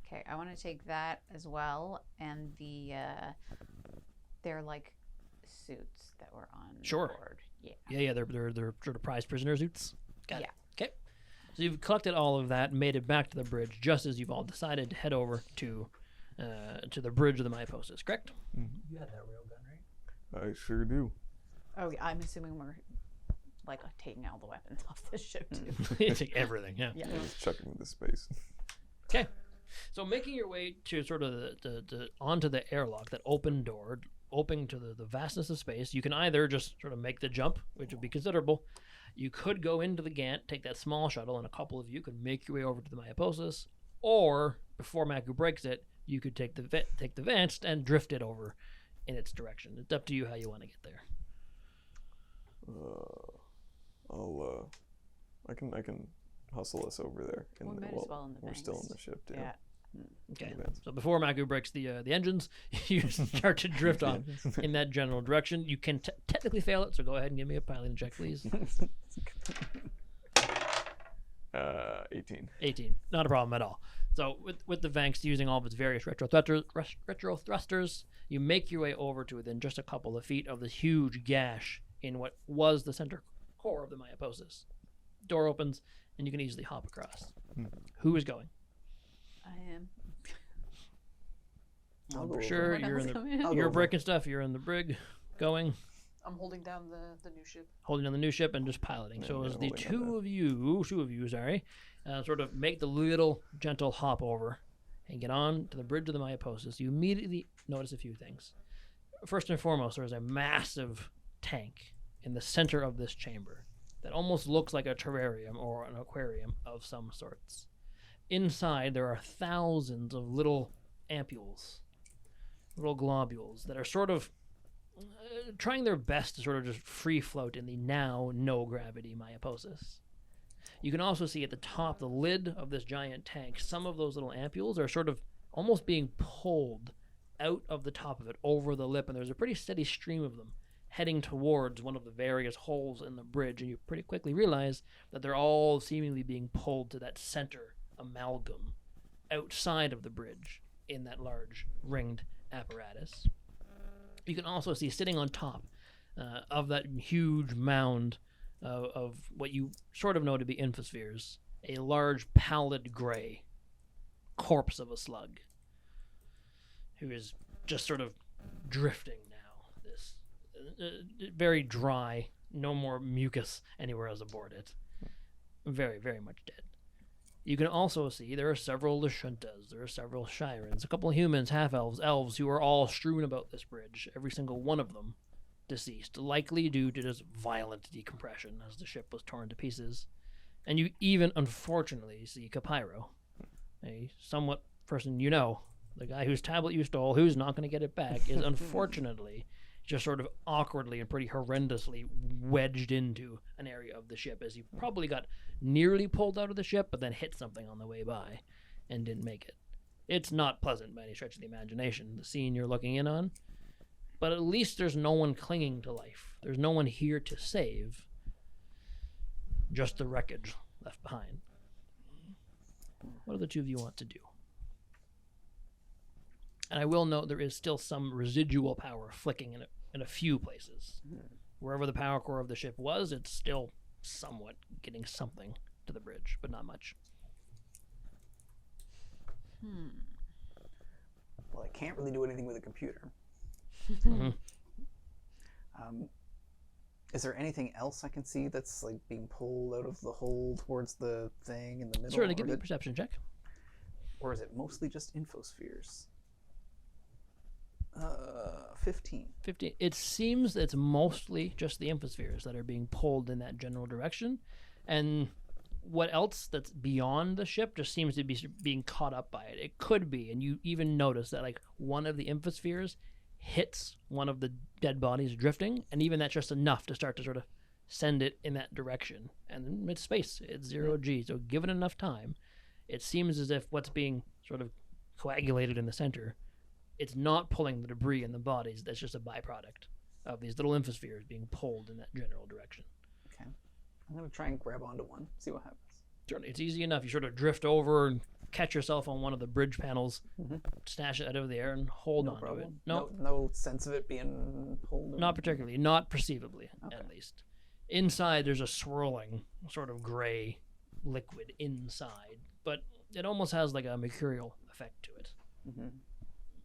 Okay, I want to take that as well, and they're like suits that were on Sure. board. Yeah. Yeah, they're sort of prize prisoner suits. Got it. Yeah. Okay. So you've collected all of that, made it back to the bridge, just as you've all decided to head over to the bridge of the Myposis, correct? You had that railgun, right? I sure do. Oh, yeah, I'm assuming we're like taking all the weapons off this ship too. You take everything, yeah. Yeah. Just chucking into space. Okay. So making your way to sort of the onto the airlock, that open door, opening to the vastness of space, you can either just sort of make the jump, which would be considerable. You could go into the Gant, take that small shuttle, and a couple of you could make your way over to the Myposis, or before Maku breaks it, you could take the Vanced and drift it over in its direction. It's up to you how you want to get there. I can hustle us over there. We might as well in the we're still in Vanced. the ship. Yeah. Okay. Advance. So before Maku breaks the engines, you start to drift off in that general direction. You can technically fail it, so go ahead and give me a piloting check, please. 18. 18. Not a problem at all. So with the Vanks using all of its various retro thrusters, you make your way over to within just a couple of feet of this huge gash in what was the center core of the Myposis. Door opens, and you can easily hop across. Who is going? I am. I'll go For over. sure, Someone you're else in come in? I'll go you're over. breaking stuff. You're in the brig, going, I'm holding down the new ship. holding on the new ship, and just piloting. So Yeah, as the holding on two of you, sort of make the little gentle hop over and get on to the bridge of the Myposis, you immediately notice a few things. First and foremost, there's a massive tank in the center of this chamber that almost looks like a terrarium or an aquarium of some sorts. Inside, there are thousands of little ampules, little globules that are sort of trying their best to sort of just free float in the now no gravity Myposis. You can also see at the top, the lid of this giant tank, some of those little ampules are sort of almost being pulled out of the top of it over the lip, and there's a pretty steady stream of them heading towards one of the various holes in the bridge, and you pretty quickly realize that they're all seemingly being pulled to that center amalgam outside of the bridge in that large ringed apparatus. You can also see sitting on top of that huge mound of what you sort of know to be infospheres, a large pallid gray corpse of a slug who is just sort of drifting now. This very dry, no more mucus anywhere else aboard it. Very, very much dead. You can also see there are several Lashuntas, there are several Shirans, a couple of humans, half-elves, elves, who are all strewn about this bridge, every single one of them deceased, likely due to just violent decompression as the ship was torn to pieces. And you even, unfortunately, see Capyro, a somewhat person you know, the guy whose tablet you stole, who's not going to get it back, is unfortunately just sort of awkwardly and pretty horrendously wedged into an area of the ship as he probably got nearly pulled out of the ship, but then hit something on the way by and didn't make it. It's not pleasant by any stretch of the imagination, the scene you're looking in on, but at least there's no one clinging to life. There's no one here to save, just the wreckage left behind. What do the two of you want to do? And I will note there is still some residual power flicking in a few places. Wherever the power core of the ship was, it's still somewhat getting something to the bridge, but not much. Well, I can't really do anything with a computer. Mhm. Is there anything else I can see that's like being pulled out of the hole towards the thing in the middle? Certainly, give or me a is it- perception check. Or is it mostly just infospheres? 15. 15. It seems it's mostly just the infospheres that are being pulled in that general direction, and what else that's beyond the ship just seems to be being caught up by it. It could be, and you even notice that like one of the infospheres hits one of the dead bodies drifting, and even that's just enough to start to sort of send it in that direction. And it's space, it's 0G, so given enough time, it seems as if what's being sort of coagulated in the center, it's not pulling the debris in the bodies. That's just a byproduct of these little infospheres being pulled in that general direction. Okay. I'm going to try and grab onto one, see what happens. Certainly, it's easy enough. You sort of drift over and catch yourself on one of the bridge panels, stash it out of the air, and hold on to it. No sense of it being pulled. Not particularly, not perceivably, at least. Inside, there's a swirling, sort of gray liquid inside, but it almost has like a mercurial effect to it.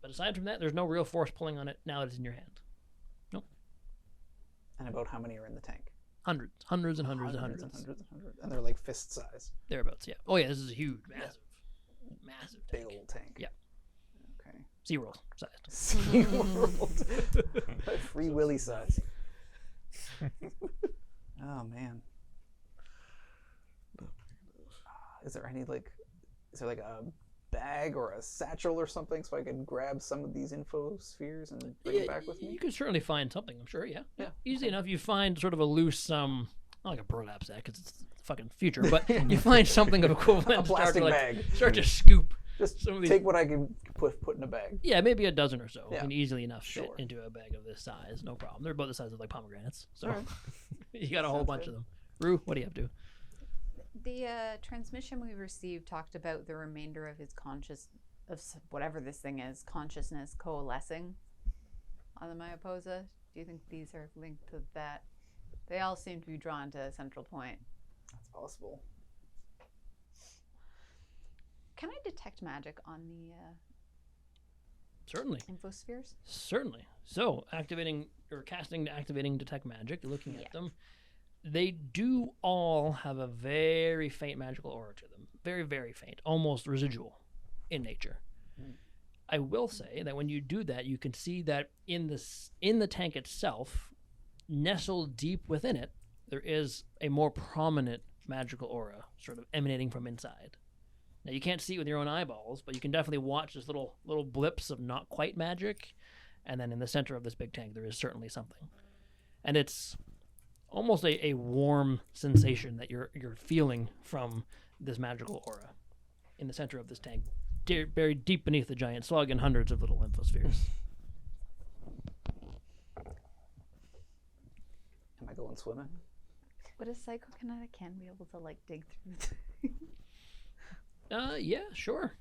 But aside from that, there's no real force pulling on it now that it's in your hand. Nope. And about how many are in the tank? Hundreds and hundreds. And they're like fist size. Thereabouts, yeah. Oh yeah, this is a huge, massive Big tank. old tank. Yeah. Okay. SeaWorld sized. SeaWorld. Free Willy size. Oh man. Is there like a bag or a satchel or something so I can grab some of these info spheres and bring it back with me? You can certainly find something, I'm sure, yeah. Yeah. Easy enough. You find sort of a loose, not like a burlap sack because it's the fucking future, but you find something of equivalent. A plastic bag. Start to scoop. Just some of these. take what I can put in a bag. Yeah, maybe a dozen or so. Yeah. Can easily enough fit Sure. into a bag of this size. No problem. They're about the size of like pomegranates. So Alright. you got a whole Sounds bunch good. of them. Rue, what do you up to? The transmission we received talked about the remainder of his whatever this thing is, consciousness coalescing on the Mayaposa. Do you think these are linked to that? They all seem to be drawn to a central point. That's possible. Can I detect magic on the Certainly. infospheres? Certainly. So, casting to activating detect magic, looking at them, they do all have a very faint magical aura to them. Very, very faint, almost residual in nature. I will say that when you do that, you can see that in the tank itself, nestled deep within it, there is a more prominent magical aura sort of emanating from inside. Now, you can't see it with your own eyeballs, but you can definitely watch this little blips of not quite magic. And then in the center of this big tank, there is certainly something. And it's almost a warm sensation that you're feeling from this magical aura in the center of this tank, buried deep beneath the giant slug and hundreds of little lymphospheres. Am I going swimming? Would a psychokinetic can be able to like dig through? Yeah, sure.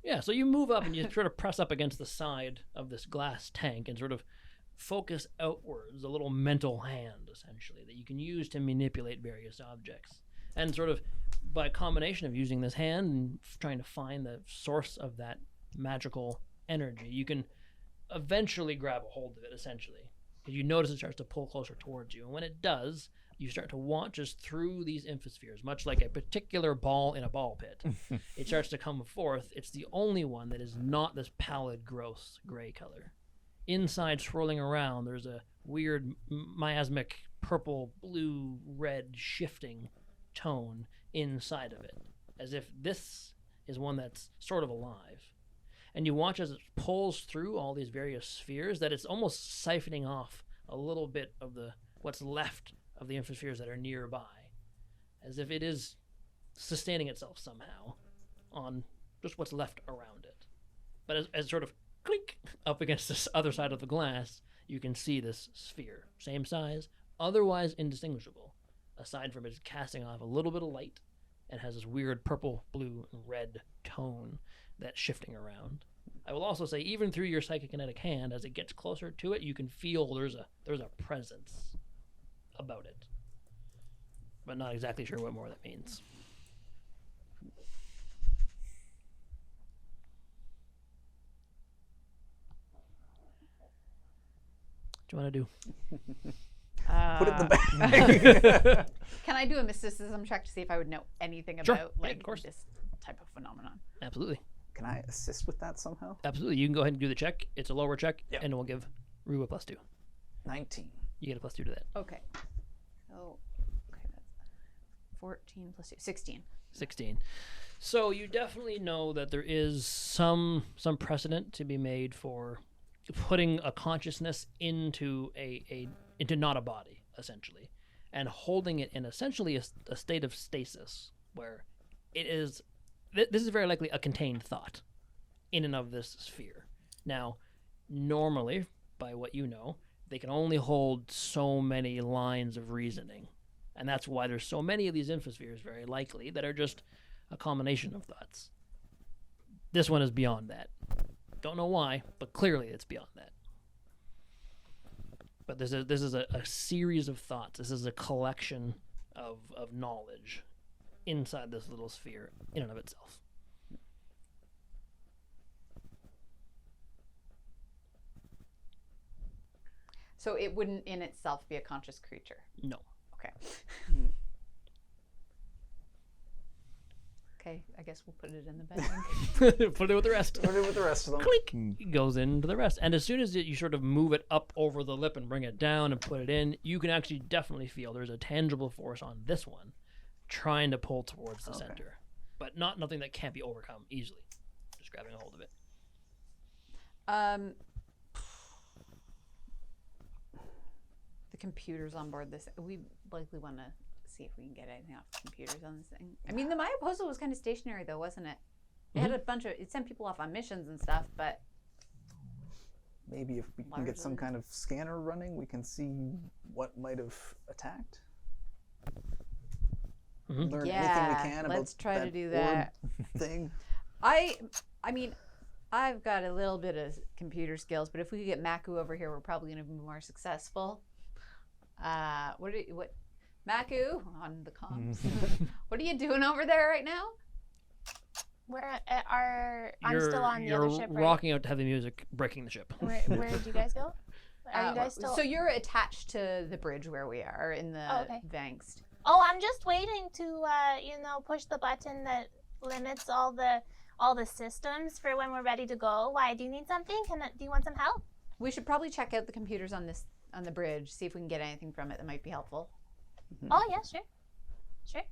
Yeah, so you move up and you sort of press up against the side of this glass tank and sort of focus outwards, a little mental hand, essentially, that you can use to manipulate various objects. And sort of by combination of using this hand and trying to find the source of that magical energy, you can eventually grab a hold of it, essentially. Because you notice it starts to pull closer towards you. And when it does, you start to watch as through these infospheres, much like a particular ball in a ball pit. It starts to come forth. It's the only one that is not this pallid, gross gray color. Inside, swirling around, there's a weird miasmic purple, blue, red shifting tone inside of it, as if this is one that's sort of alive. And you watch as it pulls through all these various spheres, that it's almost siphoning off a little bit of what's left of the infospheres that are nearby, as if it is sustaining itself somehow on just what's left around it. But as sort of clink up against this other side of the glass, you can see this sphere, same size, otherwise indistinguishable, aside from it's casting off a little bit of light and has this weird purple, blue, and red tone that's shifting around. I will also say, even through your psychokinetic hand, as it gets closer to it, you can feel there's a presence about it, but not exactly sure what more that means. What do you want to do? Put it in the bag. Can I do a mysticism check to see if I would know anything Sure. about Yeah, like of course. this type of phenomenon? Absolutely. Can I assist with that somehow? Absolutely. You can go ahead and do the check. It's a lower check, Yep. and we'll give Rue a +2. 19. You get a +2 to that. Okay. So, okay, that's 14 plus 2, 16. 16. So you definitely know that there is some precedent to be made for putting a consciousness into into not a body, essentially, and holding it in essentially a state of stasis where it is. This is very likely a contained thought in and of this sphere. Now, normally, by what you know, they can only hold so many lines of reasoning And that's why there's so many of these infospheres, very likely, that are just a combination of thoughts. This one is beyond that. Don't know why, but clearly it's beyond that. But this is a series of thoughts. This is a collection of knowledge inside this little sphere in and of itself. So it wouldn't in itself be a conscious creature. No. Okay. Okay, I guess we'll put it in the bag. Put it with the rest. Put it with the rest of them. Clink! It goes into the rest. And as soon as you sort of move it up over the lip and bring it down and put it in, you can actually definitely feel there's a tangible force on this one trying to pull towards the center. But nothing that can't be overcome easily. Just grabbing a hold of it. The computers on board this, we likely want to see if we can get anything off the computers on this thing. I mean, the Maya Postal was kind of stationary though, wasn't it? It had a bunch of, it sent people off on missions and stuff, but Maybe if we can get some kind of scanner running, we can see what might have attacked. Learn anything we can about let's try to that do that thing. I mean, I've got a little bit of computer skills, but if we could get Maku over here, we're probably going to be more successful. What Maku on the comms? What are you doing over there right now? I'm still on the other ship, right? You're rocking out to heavy music, breaking the ship. Where did you guys go? Are you guys still? So you're attached to the bridge where we are in the Vangst. Oh, I'm just waiting to push the button that limits all the systems for when we're ready to go. Why? Do you need something? Do you want some help? We should probably check out the computers on the bridge, see if we can get anything from it that might be helpful. Oh yeah, sure.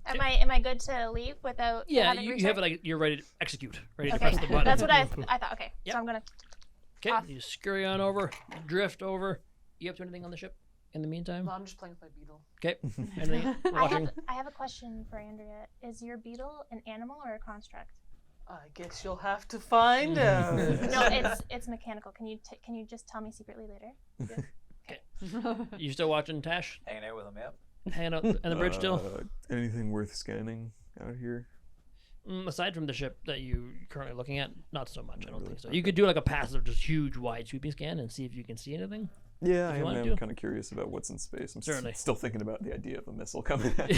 Am I good to leave without? Yeah, you have it like you're ready to execute, ready to Okay, press the button. that's what I thought. Okay, Yep. so I'm gonna. Okay, off. you scurry on over, drift over. You up to anything on the ship in the meantime? Well, I'm just playing with my beetle. Okay, anything watching? I have a question for Andrea. Is your beetle an animal or a construct? I guess you'll have to find out. No, it's mechanical. Can you just tell me secretly later? You still watching Tash? Hanging out with him, yep. Hanging out on the bridge still? Anything worth scanning out here? Aside from the ship that you're currently looking at, not so much. I don't think so. You could do like a passive, just huge, wide sweeping scan and see if you can see anything. Yeah, If you wanna I'm do. kind of curious about what's in space. I'm Certainly. still thinking about the idea of a missile coming at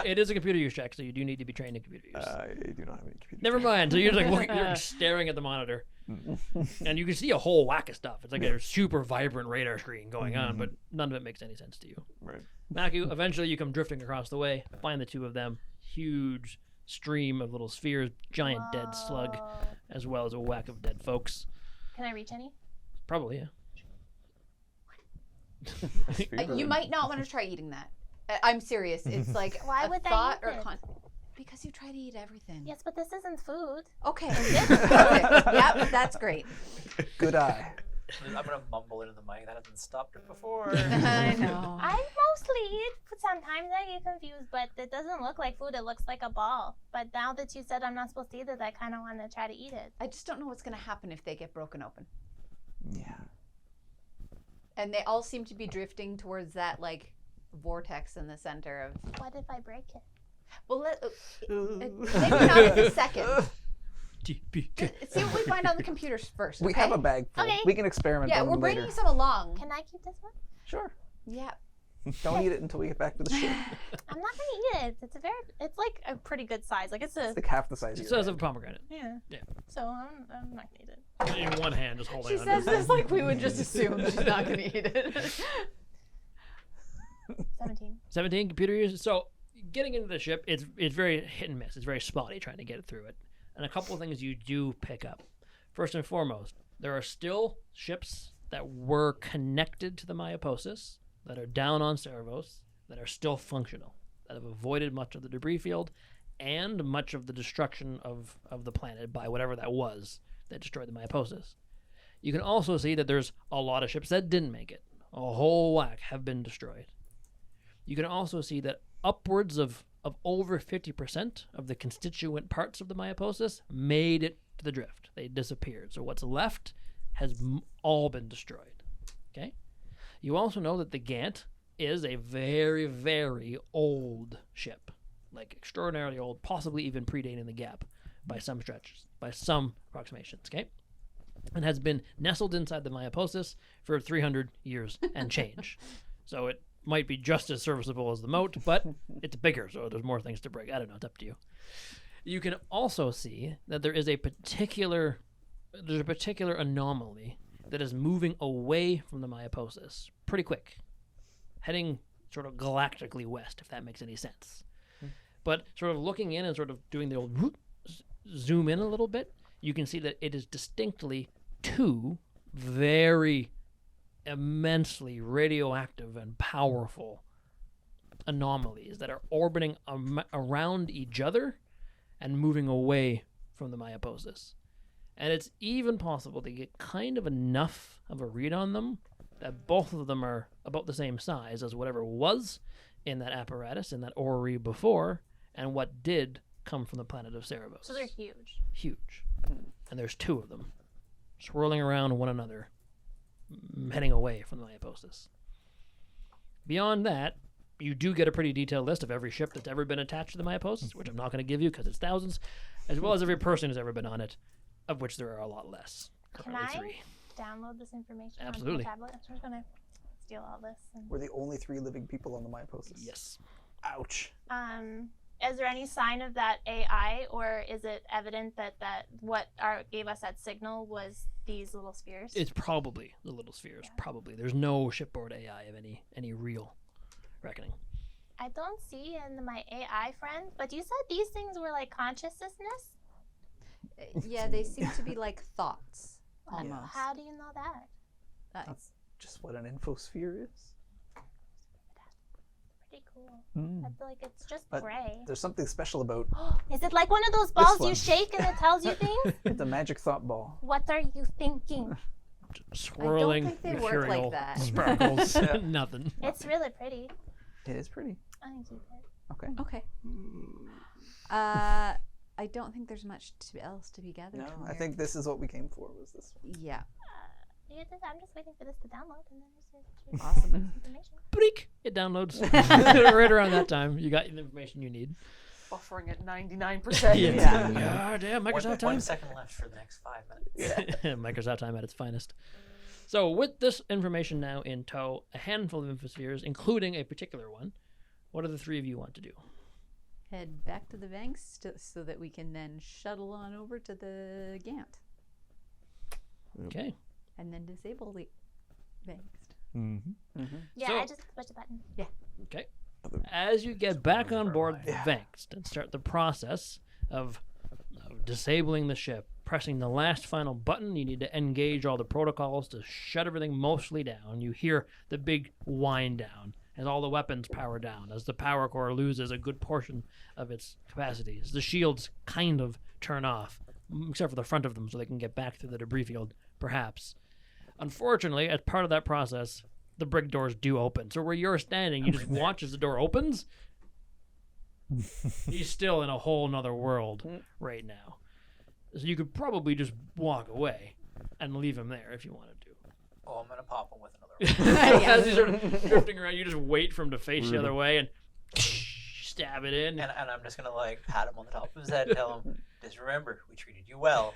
It is a computer use check, so you do need to be trained in computer use. I do not have any computer. Never mind. So you're like looking, you're staring at the monitor, and you can see a whole whack of stuff. It's like a super vibrant radar screen going on, but none of it makes any sense to you. Right. Maku, eventually you come drifting across the way, find the two of them, huge stream of little spheres, giant dead slug, Whoa. as well as a whack of dead folks. Can I reach any? Probably, yeah. You might not want to try eating that. I'm serious. It's like Why a would I thought eat or it? because you try to eat everything. Yes, but this isn't food. Okay. Perfect. Yep, that's great. Good eye. I'm gonna mumble into the mic. That hasn't stopped it before. I know. I mostly eat. Sometimes I get confused, but it doesn't look like food. It looks like a ball. But now that you said I'm not supposed to eat it, I kind of want to try to eat it. I just don't know what's going to happen if they get broken open. Yeah. And they all seem to be drifting towards that like vortex in the center of. What if I break it? Well, maybe not at this second. TPK. See what we find on the computers first. We okay? have a bag full. Okay. We can experiment Yeah, on we're them bringing later. some along. Can I keep this one? Sure. Yeah. Don't eat it until we get back to the ship. I'm not gonna eat it. It's like a pretty good size. Like it's a It's like half the size of It your says head. of a pomegranate. yeah. Yeah. So I'm not gonna eat it. In one hand, just holding She on. says this like we would just assume she's not going to eat it. 17. 17 computer use. So getting into the ship, it's very hit and miss. It's very spotty trying to get it through it. And a couple of things you do pick up. First and foremost, there are still ships that were connected to the Mayaposis that are down on Cerebos that are still functional, that have avoided much of the debris field and much of the destruction of the planet by whatever that was that destroyed the Mayaposis. You can also see that there's a lot of ships that didn't make it. A whole whack have been destroyed. You can also see that upwards of over 50% of the constituent parts of the Mayaposis made it to the drift. They disappeared. So what's left has all been destroyed. Okay? You also know that the Gant is a very, very old ship. Like, extraordinarily old, possibly even predating the Gap by some stretches, by some approximations, okay? And has been nestled inside the Mayaposis for 300 years and change. So it might be just as serviceable as the moat, but it's bigger, so there's more things to break. I don't know, it's up to you. You can also see that there's a particular anomaly that is moving away from the Mayaposis pretty quick, heading sort of galactically west, if that makes any sense. But sort of looking in and sort of doing the old whoop, zoom in a little bit, you can see that it is distinctly two very immensely radioactive and powerful anomalies that are orbiting around each other and moving away from the Mayaposis. And it's even possible to get kind of enough of a read on them that both of them are about the same size as whatever was in that apparatus, in that orrery before, and what did come from the planet of Cerebos. So they're huge. Huge. And there's two of them, swirling around one another, heading away from the Mayaposis. Beyond that, you do get a pretty detailed list of every ship that's ever been attached to the Mayaposis, which I'm not going to give you because it's thousands, as well as every person who's ever been on it, of which there are a lot less. Can Currently I 3. download this information Absolutely. onto my tablet? I'm just going to steal all this. We're the only 3 living people on the Mayaposis. Yes. Ouch. Is there any sign of that AI, or is it evident that what gave us that signal was these little spheres? It's probably the little spheres. Yeah. Probably. There's no shipboard AI of any real reckoning. I don't see in my AI friend, but you said these things were like consciousness? Yeah, they seem to be like thoughts, almost. How do you know that? That's just what an infosphere is. Pretty cool. I feel like it's just gray. There's something special about Is it like one of those balls one. you shake and it tells you things? It's a magic thought ball. What are you thinking? Swirling I don't think they work material, like that. sparkles, nothing. It's really pretty. It is pretty. I can keep it. Okay. Okay. I don't think there's much else to be gathered No, from I here. think this is what we came for. Was this one? Yeah. I'm just waiting for this to download and then just Awesome. information. Break! It downloads right around that time. You got the information you need. Buffering at 99%. Yeah, damn, Microsoft time. 1 second left for the next 5 minutes. Microsoft time at its finest. So with this information now in tow, a handful of infospheres, including a particular one, what do the 3 of you want to do? Head back to the banks so that we can then shuttle on over to the Gant Okay. and then disable the banks. Yeah, So- I just pushed the button. Okay. As you get back on board the Vangst and start the process of disabling the ship, pressing the last final button, you need to engage all the protocols to shut everything mostly down. You hear the big wind down as all the weapons power down, as the power core loses a good portion of its capacity, as the shields kind of turn off, except for the front of them so they can get back through the debris field, perhaps. Unfortunately, as part of that process, the brig doors do open. So where you're standing, you just watch as the door opens. He's still in a whole nother world right now. So you could probably just walk away and leave him there if you wanted to. Oh, I'm gonna pop him with another one. As he's sort of drifting around, you just wait for him to face the other way and stab it in. And I'm just gonna like pat him on the top of his head and tell him, just remember, we treated you well,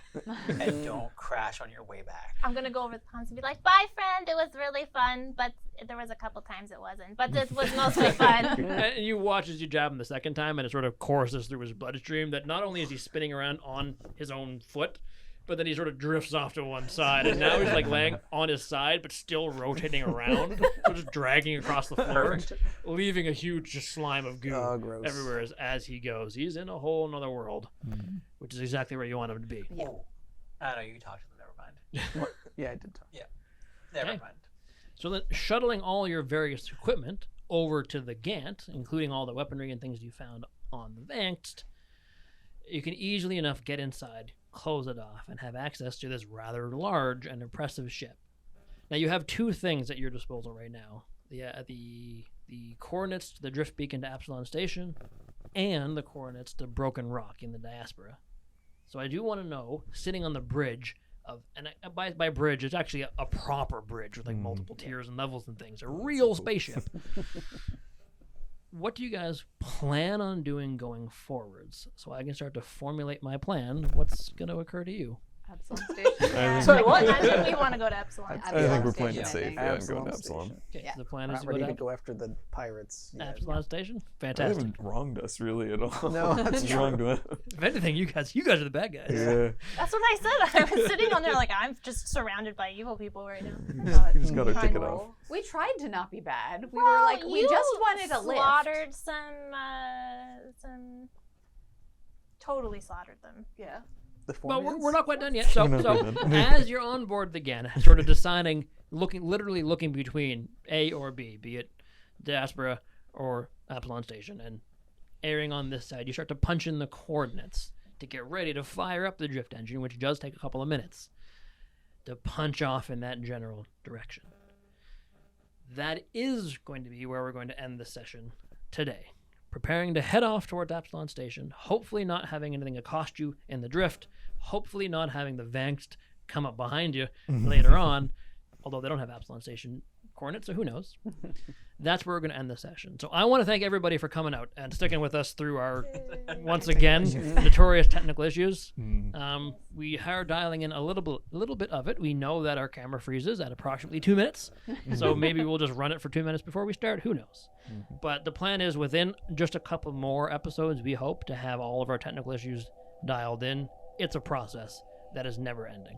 and don't crash on your way back. I'm gonna go over the cons and be like, "Bye, friend. It was really fun, but there was a couple times it wasn't. But this was mostly fun." And you watch as you jab him the second time, and it sort of courses through his bloodstream that not only is he spinning around on his own foot, but then he sort of drifts off to one side, and now he's like laying on his side, but still rotating around, so just dragging across the floor, leaving a huge just slime of goo Gross. everywhere as he goes. He's in a whole nother world, which is exactly where you want him to be. Yeah. I know you talked to them. Never mind. What? Yeah, I did talk. Never Okay. mind. So then shuttling all your various equipment over to the Gant, including all the weaponry and things you found on the Vangst, you can easily enough get inside, close it off, and have access to this rather large and impressive ship. Now you have 2 things at your disposal right now. The coordinates to the drift beacon to Absalon Station and the coordinates to Broken Rock in the Diaspora. So I do want to know, sitting on the bridge and by bridge, it's actually a proper bridge with like multiple tiers and levels and things. A real spaceship. What do you guys plan on doing going forwards? So I can start to formulate my plan. What's going to occur to you? Epsilon Station. Sorry, what? I think we want to go to Epsilon. I think we're playing Station, it I safe think. and going to Epsilon Epsilon. Station. Okay, Yeah. so the plan We're is not to go ready to to go after the pirates. yet. Epsilon Station. They Fantastic. haven't wronged us really at all. No, that's What's wrong to us? If anything, you guys are the bad guys. Yeah. That's what I said. I was sitting on there like I'm just surrounded by evil people right now. We just got our Trying ticket to off. roll. We tried to not be bad. We Well, were like, we you just wanted a lift. slaughtered some. Totally slaughtered them. Yeah. The But Formians? we're not quite done yet. So, We're not so quite done. as you're on board again, sort of deciding, literally looking between A or B, be it Diaspora or Epsilon Station, and erring on this side, you start to punch in the coordinates to get ready to fire up the drift engine, which does take a couple of minutes to punch off in that general direction. That is going to be where we're going to end the session today. Preparing to head off towards Epsilon Station, hopefully not having anything accost you in the drift, hopefully not having the Vangst come up behind you later on, although they don't have Epsilon Station coordinates, so who knows. That's where we're going to end the session. So I want to thank everybody for coming out and sticking with us through our, once again, notorious technical issues. We are dialing in a little bit of it. We know that our camera freezes at approximately 2 minutes, so maybe we'll just run it for 2 minutes before we start. Who knows? But the plan is within just a couple more episodes, we hope to have all of our technical issues dialed in. It's a process that is never ending.